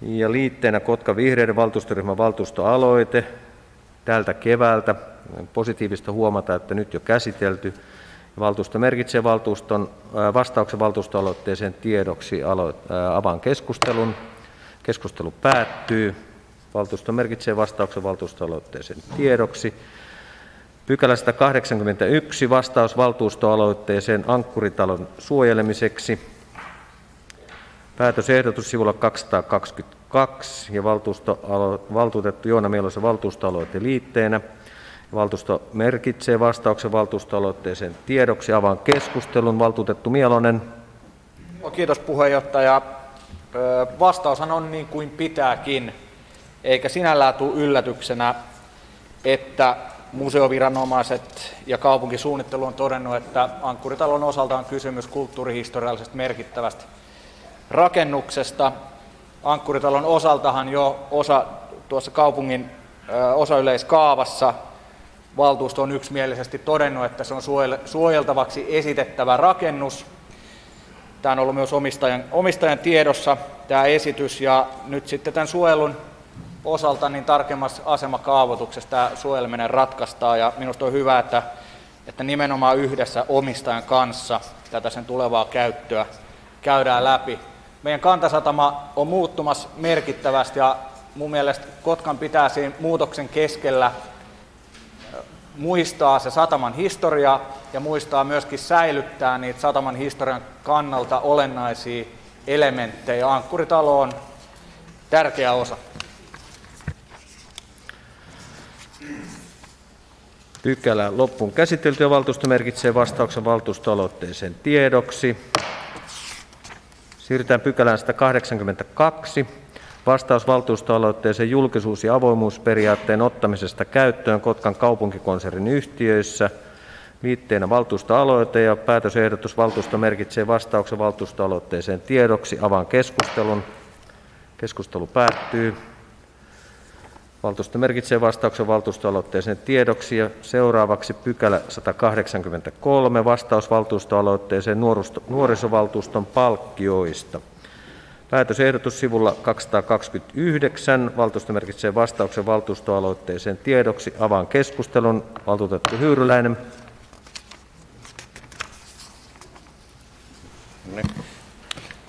Ja liitteenä Kotka Vihreiden valtuustoryhmän valtuustoaloite tältä keväältä. Positiivista huomata, että nyt jo käsitelty. Valtuusto merkitsee vastauksen valtuustoaloitteeseen tiedoksi. Avaan keskustelun. Keskustelu päättyy. Valtuusto merkitsee vastauksen valtuustoaloitteeseen tiedoksi. Pykälä 181, vastaus valtuustoaloitteeseen Ankkuritalon suojelemiseksi. Päätösehdotus sivulla 222 ja valtuutettu Joona Mieloisen valtuustoaloite liitteenä. Valtuusto merkitsee vastauksen valtuustoaloitteeseen tiedoksi. Avaan keskustelun. Valtuutettu Mielonen. Kiitos puheenjohtaja. Vastaushan on niin kuin pitääkin. Eikä sinällään tule yllätyksenä, että museoviranomaiset ja kaupunkisuunnittelu on todennut, että Ankkuritalon osalta on kysymys kulttuurihistoriallisesti merkittävästä rakennuksesta. Ankkuritalon osaltahan jo tuossa kaupungin osayleiskaavassa valtuusto on yksimielisesti todennut, että se on suojeltavaksi esitettävä rakennus. Tämä on ollut myös omistajan tiedossa tämä esitys ja nyt sitten tämän suojelun osalta niin tarkemmassa asemakaavoituksessa tämä suojeleminen ratkaistaan ja minusta on hyvä, että nimenomaan yhdessä omistajan kanssa tätä sen tulevaa käyttöä käydään läpi. Meidän kantasatama on muuttumassa merkittävästi ja mun mielestä Kotkan pitää siinä muutoksen keskellä muistaa se sataman historia ja muistaa myöskin säilyttää niitä sataman historian kannalta olennaisia elementtejä. Ankkuritalo on tärkeä osa. Pykälä loppuun käsitelty ja valtuusto merkitsee vastauksen valtuustoaloitteeseen tiedoksi. Siirrytään pykälään 182. Vastaus valtuustoaloitteeseen julkisuus- ja avoimuusperiaatteen ottamisesta käyttöön Kotkan kaupunkikonsernin yhtiöissä. Liitteenä valtuustoaloite ja päätösehdotus. Valtuusto merkitsee vastauksen valtuustoaloitteeseen tiedoksi. Avaan keskustelun. Keskustelu päättyy. Valtuusto merkitsee vastauksen valtuustoaloitteeseen tiedoksi. Ja seuraavaksi pykälä 183. Vastaus valtuustoaloitteeseen nuorisovaltuuston palkkioista. Päätösehdotus sivulla 229. Valtuusto merkitsee vastauksen valtuustoaloitteeseen tiedoksi. Avaan keskustelun. Valtuutettu Hyyryläinen.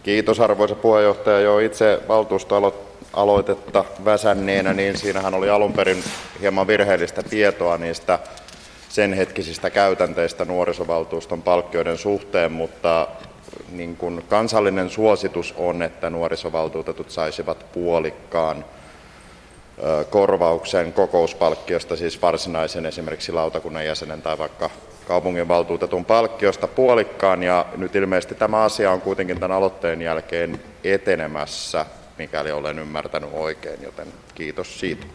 Kiitos arvoisa puheenjohtaja. Jo itse valtuustoaloitetta väsänneenä, niin siinähän oli alun perin hieman virheellistä tietoa niistä sen hetkisistä käytänteistä nuorisovaltuuston palkkioiden suhteen, mutta niin kuin kansallinen suositus on, että nuorisovaltuutetut saisivat puolikkaan korvauksen kokouspalkkiosta, siis varsinaisen esimerkiksi lautakunnan jäsenen tai vaikka kaupunginvaltuutetun palkkiosta puolikkaan, ja nyt ilmeisesti tämä asia on kuitenkin tämän aloitteen jälkeen etenemässä, mikäli olen ymmärtänyt oikein, joten kiitos siitä.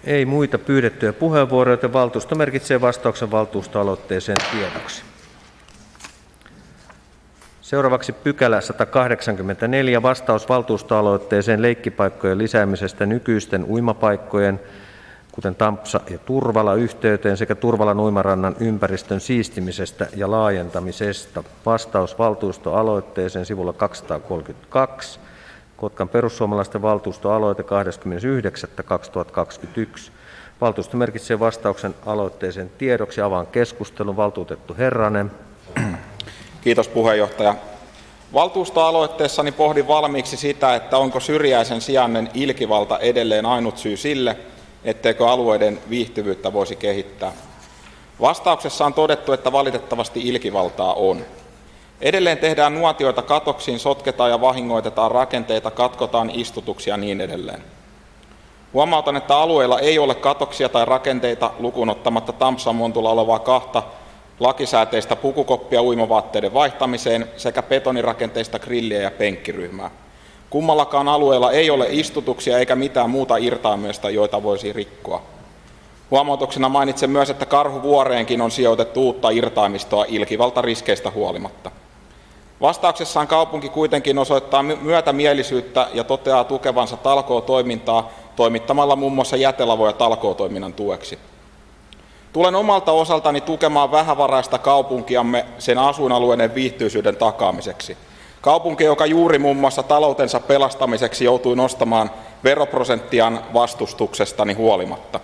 Ei muita pyydettyjä puheenvuoroja, joten valtuusto merkitsee vastauksen valtuustoaloitteeseen tiedoksi. Seuraavaksi pykälä 184. Vastaus valtuustoaloitteeseen leikkipaikkojen lisäämisestä nykyisten uimapaikkojen, kuten Tampsa ja Turvala, yhteyteen sekä Turvalan uimarannan ympäristön siistimisestä ja laajentamisesta. Vastaus valtuustoaloitteeseen sivulla 232. Kotkan perussuomalaisten valtuustoaloite 20.9.2021. Valtuusto merkitsee vastauksen aloitteeseen tiedoksi. Avaan keskustelun. Valtuutettu Herranen. Kiitos puheenjohtaja. Valtuustoaloitteessani pohdin valmiiksi sitä, että onko syrjäisen sijainen ilkivalta edelleen ainut syy sille, etteikö alueiden viihtyvyyttä voisi kehittää. Vastauksessa on todettu, että valitettavasti ilkivaltaa on. Edelleen tehdään nuotioita katoksiin, sotketaan ja vahingoitetaan rakenteita, katkotaan istutuksia ja niin edelleen. Huomautan, että alueilla ei ole katoksia tai rakenteita lukuun ottamatta Tampsan montulla olevaa kahta lakisääteistä pukukoppia uimavaatteiden vaihtamiseen sekä betonirakenteista grilliä ja penkkiryhmää. Kummallakaan alueella ei ole istutuksia eikä mitään muuta irtaimesta, joita voisi rikkoa. Huomautuksena mainitsen myös, että Karhuvuoreenkin on sijoitettu uutta irtaimistoa ilkivaltariskeistä huolimatta. Vastauksessaan kaupunki kuitenkin osoittaa myötämielisyyttä ja toteaa tukevansa talkootoimintaa toimittamalla muun muassa jätelavoja talkootoiminnan tueksi. Tulen omalta osaltani tukemaan vähävaraista kaupunkiamme sen asuinalueiden viihtyisyyden takaamiseksi. Kaupunki, joka juuri muun muassa taloutensa pelastamiseksi joutui nostamaan veroprosenttiaan vastustuksestani huolimatta.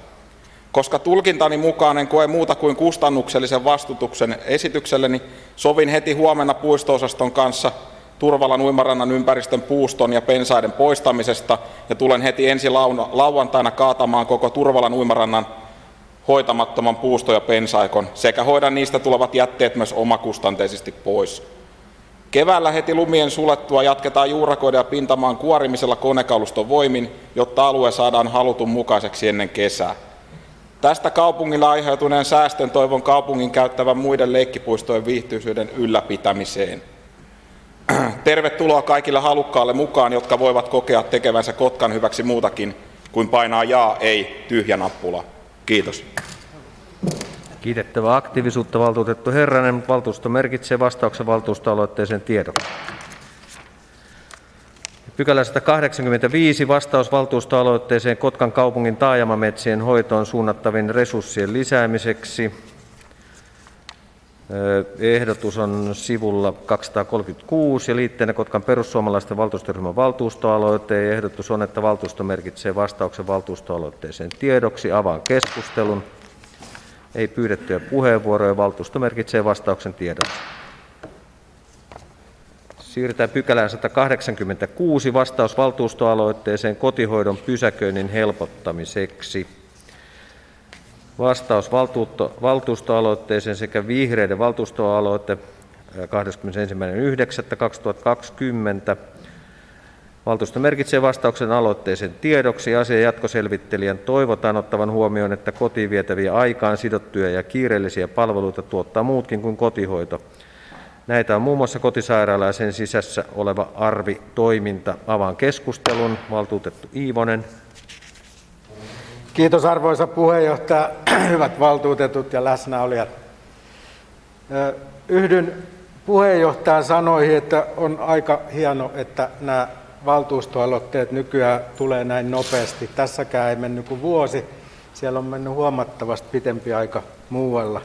Koska tulkintani mukaan en koe muuta kuin kustannuksellisen vastutuksen esitykselleni, sovin heti huomenna puisto-osaston kanssa Turvalan uimarannan ympäristön puuston ja pensaiden poistamisesta ja tulen heti ensi lauantaina kaatamaan koko Turvalan uimarannan hoitamattoman puusto- ja pensaikon sekä hoidan niistä tulevat jätteet myös omakustanteisesti pois. Keväällä heti lumien sulettua jatketaan juurakoiden ja pintamaan kuorimisella konekaluston voimin, jotta alue saadaan halutun mukaiseksi ennen kesää. Tästä kaupungilla aiheutuneen säästön toivon kaupungin käyttävän muiden leikkipuistojen viihtyisyyden ylläpitämiseen. Tervetuloa kaikille halukkaalle mukaan, jotka voivat kokea tekevänsä Kotkan hyväksi muutakin kuin painaa jaa, ei, tyhjä nappula. Kiitos. Kiitettävää aktiivisuutta, valtuutettu Herranen. Valtuusto merkitsee vastauksen valtuustoaloitteeseen tiedoksi. Pykälä 185. Vastaus valtuustoaloitteeseen Kotkan kaupungin taajamametsien hoitoon suunnattavien resurssien lisäämiseksi. Ehdotus on sivulla 236 ja liitteenä Kotkan perussuomalaisten valtuustoryhmän valtuustoaloite. Ehdotus on, että valtuusto merkitsee vastauksen valtuustoaloitteeseen tiedoksi. Avaan keskustelun. Ei pyydettyjä puheenvuoroja. Valtuusto merkitsee vastauksen tiedoksi. Siirrytään pykälään 186. Vastaus valtuustoaloitteeseen kotihoidon pysäköinnin helpottamiseksi. Vastaus valtuustoaloitteeseen sekä vihreiden valtuustoaloite 21.9.2020. Valtuusto merkitsee vastauksen aloitteeseen tiedoksi. Asian jatkoselvittelijän toivotaan ottavan huomioon, että kotiin vietäviä aikaan sidottuja ja kiireellisiä palveluita tuottaa muutkin kuin kotihoito. Näitä on muun muassa kotisairaala ja sen sisässä oleva ARVI-toiminta. Avaan keskustelun. Valtuutettu Iivonen. Kiitos arvoisa puheenjohtaja, hyvät valtuutetut ja läsnäolijat. Yhdyn puheenjohtajan sanoihin, että on aika hieno, että nämä valtuustoaloitteet nykyään tulee näin nopeasti. Tässäkään ei mennyt kuin vuosi, siellä on mennyt huomattavasti pitempi aika muualla.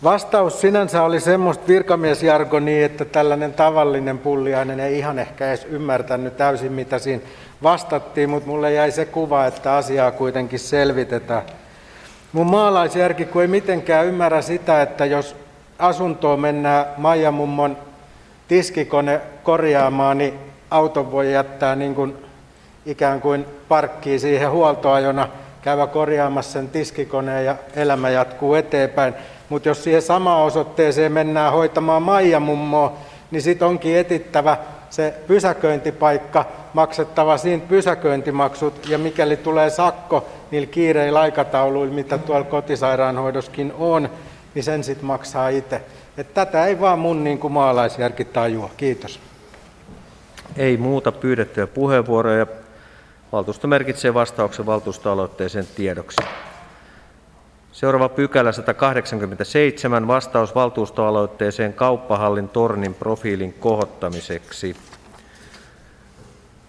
Vastaus sinänsä oli semmoista virkamiesjargonia, että tällainen tavallinen pulliainen ei ihan ehkä edes ymmärtänyt täysin, mitä siinä vastattiin, mutta mulle jäi se kuva, että asiaa kuitenkin selvitetään. Mun maalaisjärki, kun ei mitenkään ymmärrä sitä, että jos asuntoon mennään Maija mummon tiskikone korjaamaan, niin auton voi jättää niin kuin ikään kuin parkkiin siihen huoltoajona, käydä korjaamassa sen tiskikoneen ja elämä jatkuu eteenpäin. Mutta jos siihen samaan osoitteeseen mennään hoitamaan Maija mummoa, niin sitten onkin etittävä se pysäköintipaikka, maksettava siinä pysäköintimaksut, ja mikäli tulee sakko niillä kiireillä aikatauluilla, mitä tuolla kotisairaanhoidossakin on, niin sen sitten maksaa itse. Että tätä ei vaan mun niin kuin maalaisjärki tajua. Kiitos. Ei muuta pyydettyjä puheenvuoroja. Valtuusto merkitsee vastauksen valtuustoaloitteeseen tiedoksi. Seuraava pykälä 187. Vastaus valtuustoaloitteeseen kauppahallin tornin profiilin kohottamiseksi.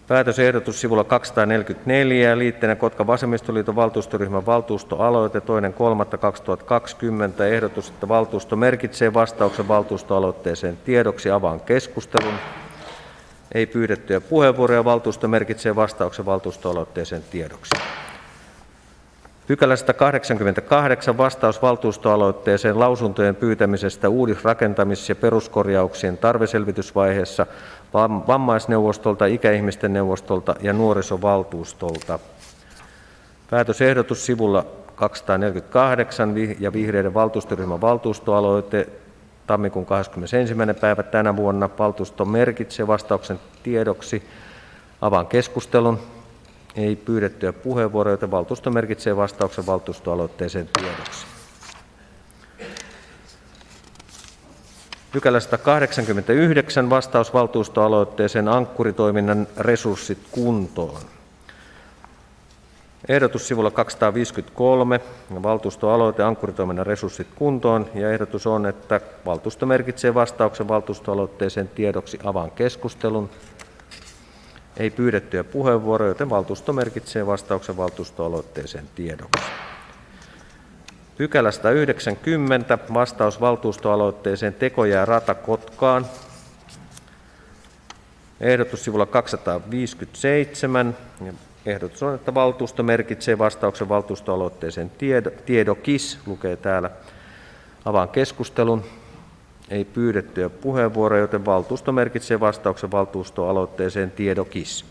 Päätösehdotus sivulla 244, liitteenä Kotkan vasemmistoliiton valtuustoryhmän valtuustoaloite 2.3.2020. Ehdotus, että valtuusto merkitsee vastauksen valtuustoaloitteeseen tiedoksi. Avaan keskustelun. Ei pyydettyjä puheenvuoroja. Valtuusto merkitsee vastauksen valtuustoaloitteeseen tiedoksi. Pykälä 188. Vastaus valtuustoaloitteeseen lausuntojen pyytämisestä uudisrakentamis- ja peruskorjauksien tarveselvitysvaiheessa vammaisneuvostolta, ikäihmisten neuvostolta ja nuorisovaltuustolta. Päätösehdotus sivulla 248 ja vihreiden valtuustoryhmän valtuustoaloite tammikuun 21. päivä tänä vuonna. Valtuusto merkitsee vastauksen tiedoksi. Avaan keskustelun. Ei pyydettyjä puheenvuoroja, joten valtuusto merkitsee vastauksen valtuustoaloitteeseen tiedoksi. Pykälä 189. Vastaus valtuustoaloitteeseen Ankkuri-toiminnan resurssit kuntoon. Ehdotus sivulla 253. Valtuustoaloite Ankkuri-toiminnan resurssit kuntoon. Ja ehdotus on, että valtuusto merkitsee vastauksen valtuustoaloitteeseen tiedoksi. Avaan keskustelun. Ei pyydettyjä puheenvuoroja, joten valtuusto merkitsee vastauksen valtuustoaloitteeseen tiedoksi. Pykälä 190. Vastaus valtuustoaloitteeseen Tekojää rata Kotkaan. Ehdotus sivulla 257. Ehdotus on, että valtuusto merkitsee vastauksen valtuustoaloitteeseen tiedokis, lukee täällä. Avaan keskustelun. Ei pyydettyjä puheenvuoroja, joten valtuusto merkitsee vastauksen valtuustoaloitteeseen tiedokis.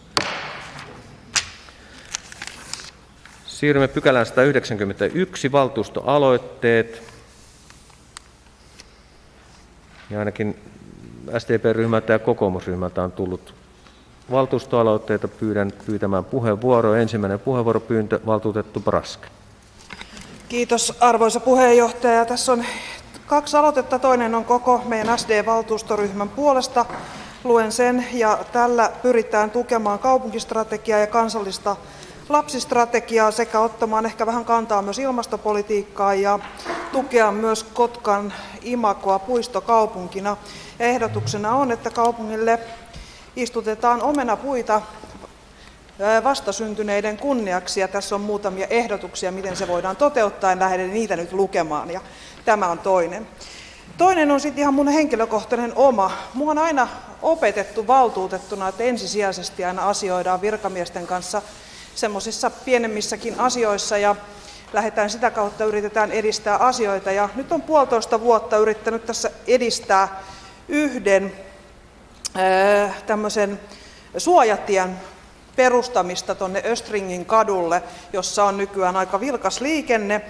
Siirrymme pykälään 191, valtuustoaloitteet. Ja ainakin SDP-ryhmältä ja kokoomusryhmältä on tullut valtuustoaloitteita. Pyydän pyytämään puheenvuoroa. Ensimmäinen puheenvuoropyyntö, valtuutettu Brask. Kiitos arvoisa puheenjohtaja. Tässä on 2 aloitetta. Toinen on koko meidän SD-valtuustoryhmän puolesta. Luen sen, ja tällä pyritään tukemaan kaupunkistrategiaa ja kansallista lapsistrategiaa sekä ottamaan ehkä vähän kantaa myös ilmastopolitiikkaan ja tukea myös Kotkan imagoa puistokaupunkina. Ja ehdotuksena on, että kaupungille istutetaan omenapuita vastasyntyneiden kunniaksi, ja tässä on muutamia ehdotuksia, miten se voidaan toteuttaa. En lähde niitä nyt lukemaan, ja tämä on toinen. Toinen on sitten ihan mun henkilökohtainen oma. Mua on aina opetettu valtuutettuna, että ensisijaisesti aina asioidaan virkamiesten kanssa semmoisissa pienemmissäkin asioissa, ja lähdetään sitä kautta, yritetään edistää asioita. Ja nyt on 1,5 vuotta yrittänyt tässä edistää yhden tämmöisen suojatien perustamista tuonne Östringin kadulle, jossa on nykyään aika vilkas liikenne.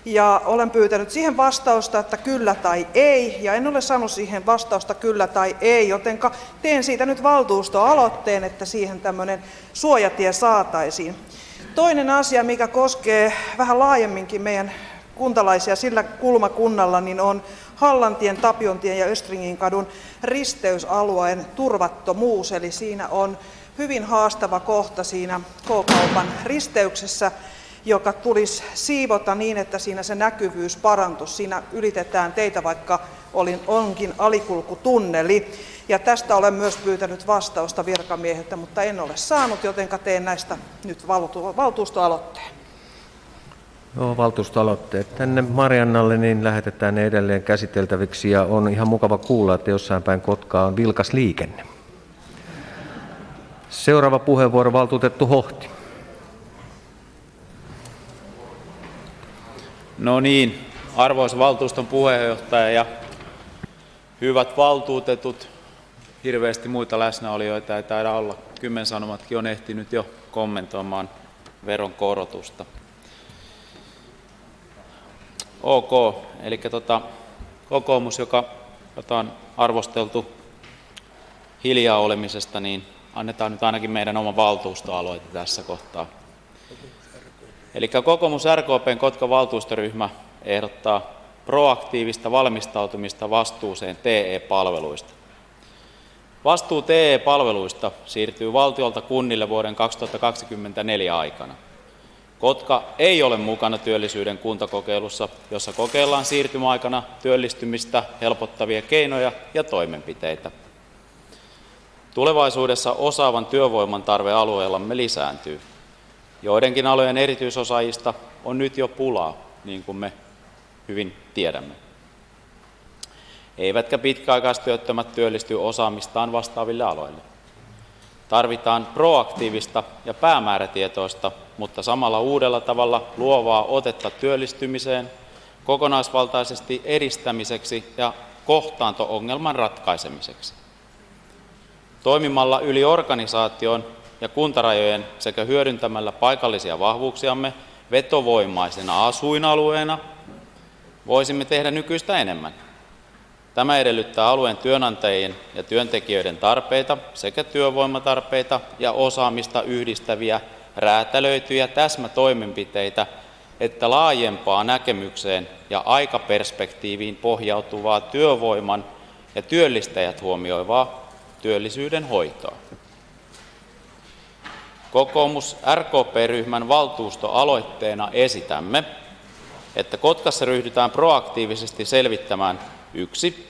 Ja olen pyytänyt siihen vastausta, että kyllä tai ei, ja en ole saanut siihen vastausta kyllä tai ei, joten teen siitä nyt valtuustoaloitteen, että siihen tämmöinen suojatie saataisiin. Toinen asia, mikä koskee vähän laajemminkin meidän kuntalaisia sillä kulmakunnalla, niin on Hallantien, Tapiontien ja Östringin kadun risteysalueen turvattomuus. Eli siinä on hyvin haastava kohta siinä K-kaupan risteyksessä, joka tulisi siivota niin, että siinä se näkyvyys parantuisi. Siinä ylitetään teitä, vaikka onkin alikulkutunneli. Ja tästä olen myös pyytänyt vastausta virkamieheltä, mutta en ole saanut, joten teen näistä nyt valtuustoaloitteen. Joo, valtuustoaloitteet tänne Mariannalle niin lähetetään ne edelleen käsiteltäviksi ja on ihan mukava kuulla, että jossain päin Kotkaa on vilkas liikenne. Seuraava puheenvuoro, valtuutettu Hohti. No niin, arvoisa valtuuston puheenjohtaja ja hyvät valtuutetut, hirveästi muita läsnäolijoita ei taida olla. Kymmen Sanomatkin on ehtinyt jo kommentoimaan veron korotusta. Ok, eli kokoomus, jota on arvosteltu hiljaa olemisesta, niin annetaan nyt ainakin meidän oma valtuustoaloite tässä kohtaa. Eli kokoomus RKP:n Kotkan valtuustoryhmä ehdottaa proaktiivista valmistautumista vastuuseen TE-palveluista. Vastuu TE-palveluista siirtyy valtiolta kunnille vuoden 2024 aikana. Kotka ei ole mukana työllisyyden kuntakokeilussa, jossa kokeillaan siirtymäaikana työllistymistä helpottavia keinoja ja toimenpiteitä. Tulevaisuudessa osaavan työvoiman tarve alueellamme lisääntyy. Joidenkin alojen erityisosaajista on nyt jo pulaa, niin kuin me hyvin tiedämme. Eivätkä pitkäaikaistyöttömät työllisty osaamistaan vastaaville aloille. Tarvitaan proaktiivista ja päämäärätietoista, mutta samalla uudella tavalla luovaa otetta työllistymiseen, kokonaisvaltaisesti edistämiseksi ja kohtaanto-ongelman ratkaisemiseksi. Toimimalla yli organisaation ja kuntarajojen sekä hyödyntämällä paikallisia vahvuuksiamme vetovoimaisena asuinalueena voisimme tehdä nykyistä enemmän. Tämä edellyttää alueen työnantajien ja työntekijöiden tarpeita sekä työvoimatarpeita ja osaamista yhdistäviä räätälöityjä täsmätoimenpiteitä, että laajempaa näkemykseen ja aikaperspektiiviin pohjautuvaa työvoiman ja työllistäjät huomioivaa työllisyyden hoitoa. Kokoomus RKP-ryhmän valtuustoaloitteena esitämme, että Kotkassa ryhdytään proaktiivisesti selvittämään 1.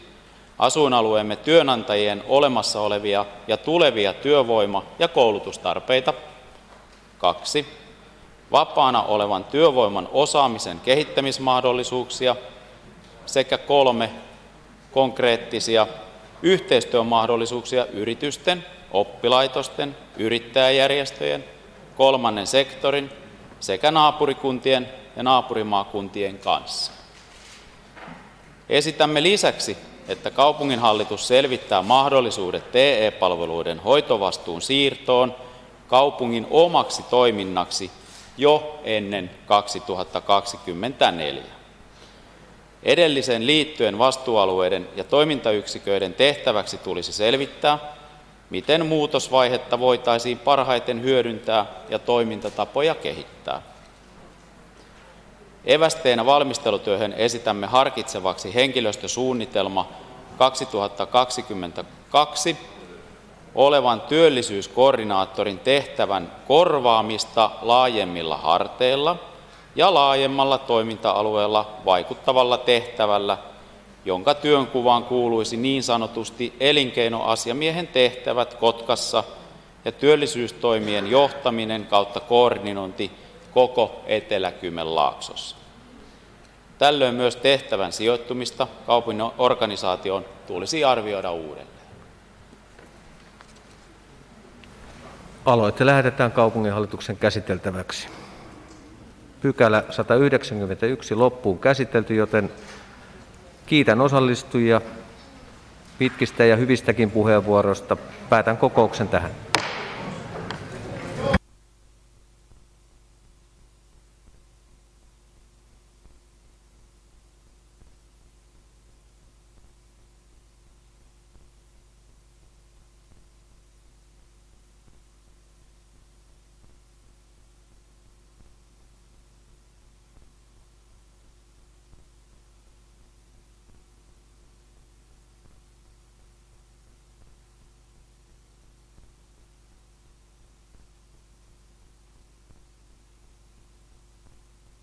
Asuinalueemme työnantajien olemassa olevia ja tulevia työvoima- ja koulutustarpeita. 2. Vapaana olevan työvoiman osaamisen kehittämismahdollisuuksia. Sekä 3. Konkreettisia yhteistyömahdollisuuksia yritysten, oppilaitosten, yrittäjäjärjestöjen, kolmannen sektorin sekä naapurikuntien ja naapurimaakuntien kanssa. Esitämme lisäksi, että kaupunginhallitus selvittää mahdollisuudet TE-palveluiden hoitovastuun siirtoon kaupungin omaksi toiminnaksi jo ennen 2024. Edelliseen liittyen vastuualueiden ja toimintayksiköiden tehtäväksi tulisi selvittää, miten muutosvaihetta voitaisiin parhaiten hyödyntää ja toimintatapoja kehittää. Evästeenä valmistelutyöhön esitämme harkitsevaksi henkilöstösuunnitelma 2022 olevan työllisyyskoordinaattorin tehtävän korvaamista laajemmilla harteilla ja laajemmalla toiminta-alueella vaikuttavalla tehtävällä, jonka työnkuvaan kuuluisi niin sanotusti elinkeinoasiamiehen tehtävät Kotkassa ja työllisyystoimien johtaminen kautta koordinointi koko Etelä-Kymenlaaksossa. Tällöin myös tehtävän sijoittumista kaupungin organisaatioon tulisi arvioida uudelleen. Aloite lähetetään kaupunginhallituksen käsiteltäväksi. Pykälä 191 loppuun käsitelty, joten kiitän osallistujia pitkistä ja hyvistäkin puheenvuoroista. Päätän kokouksen tähän.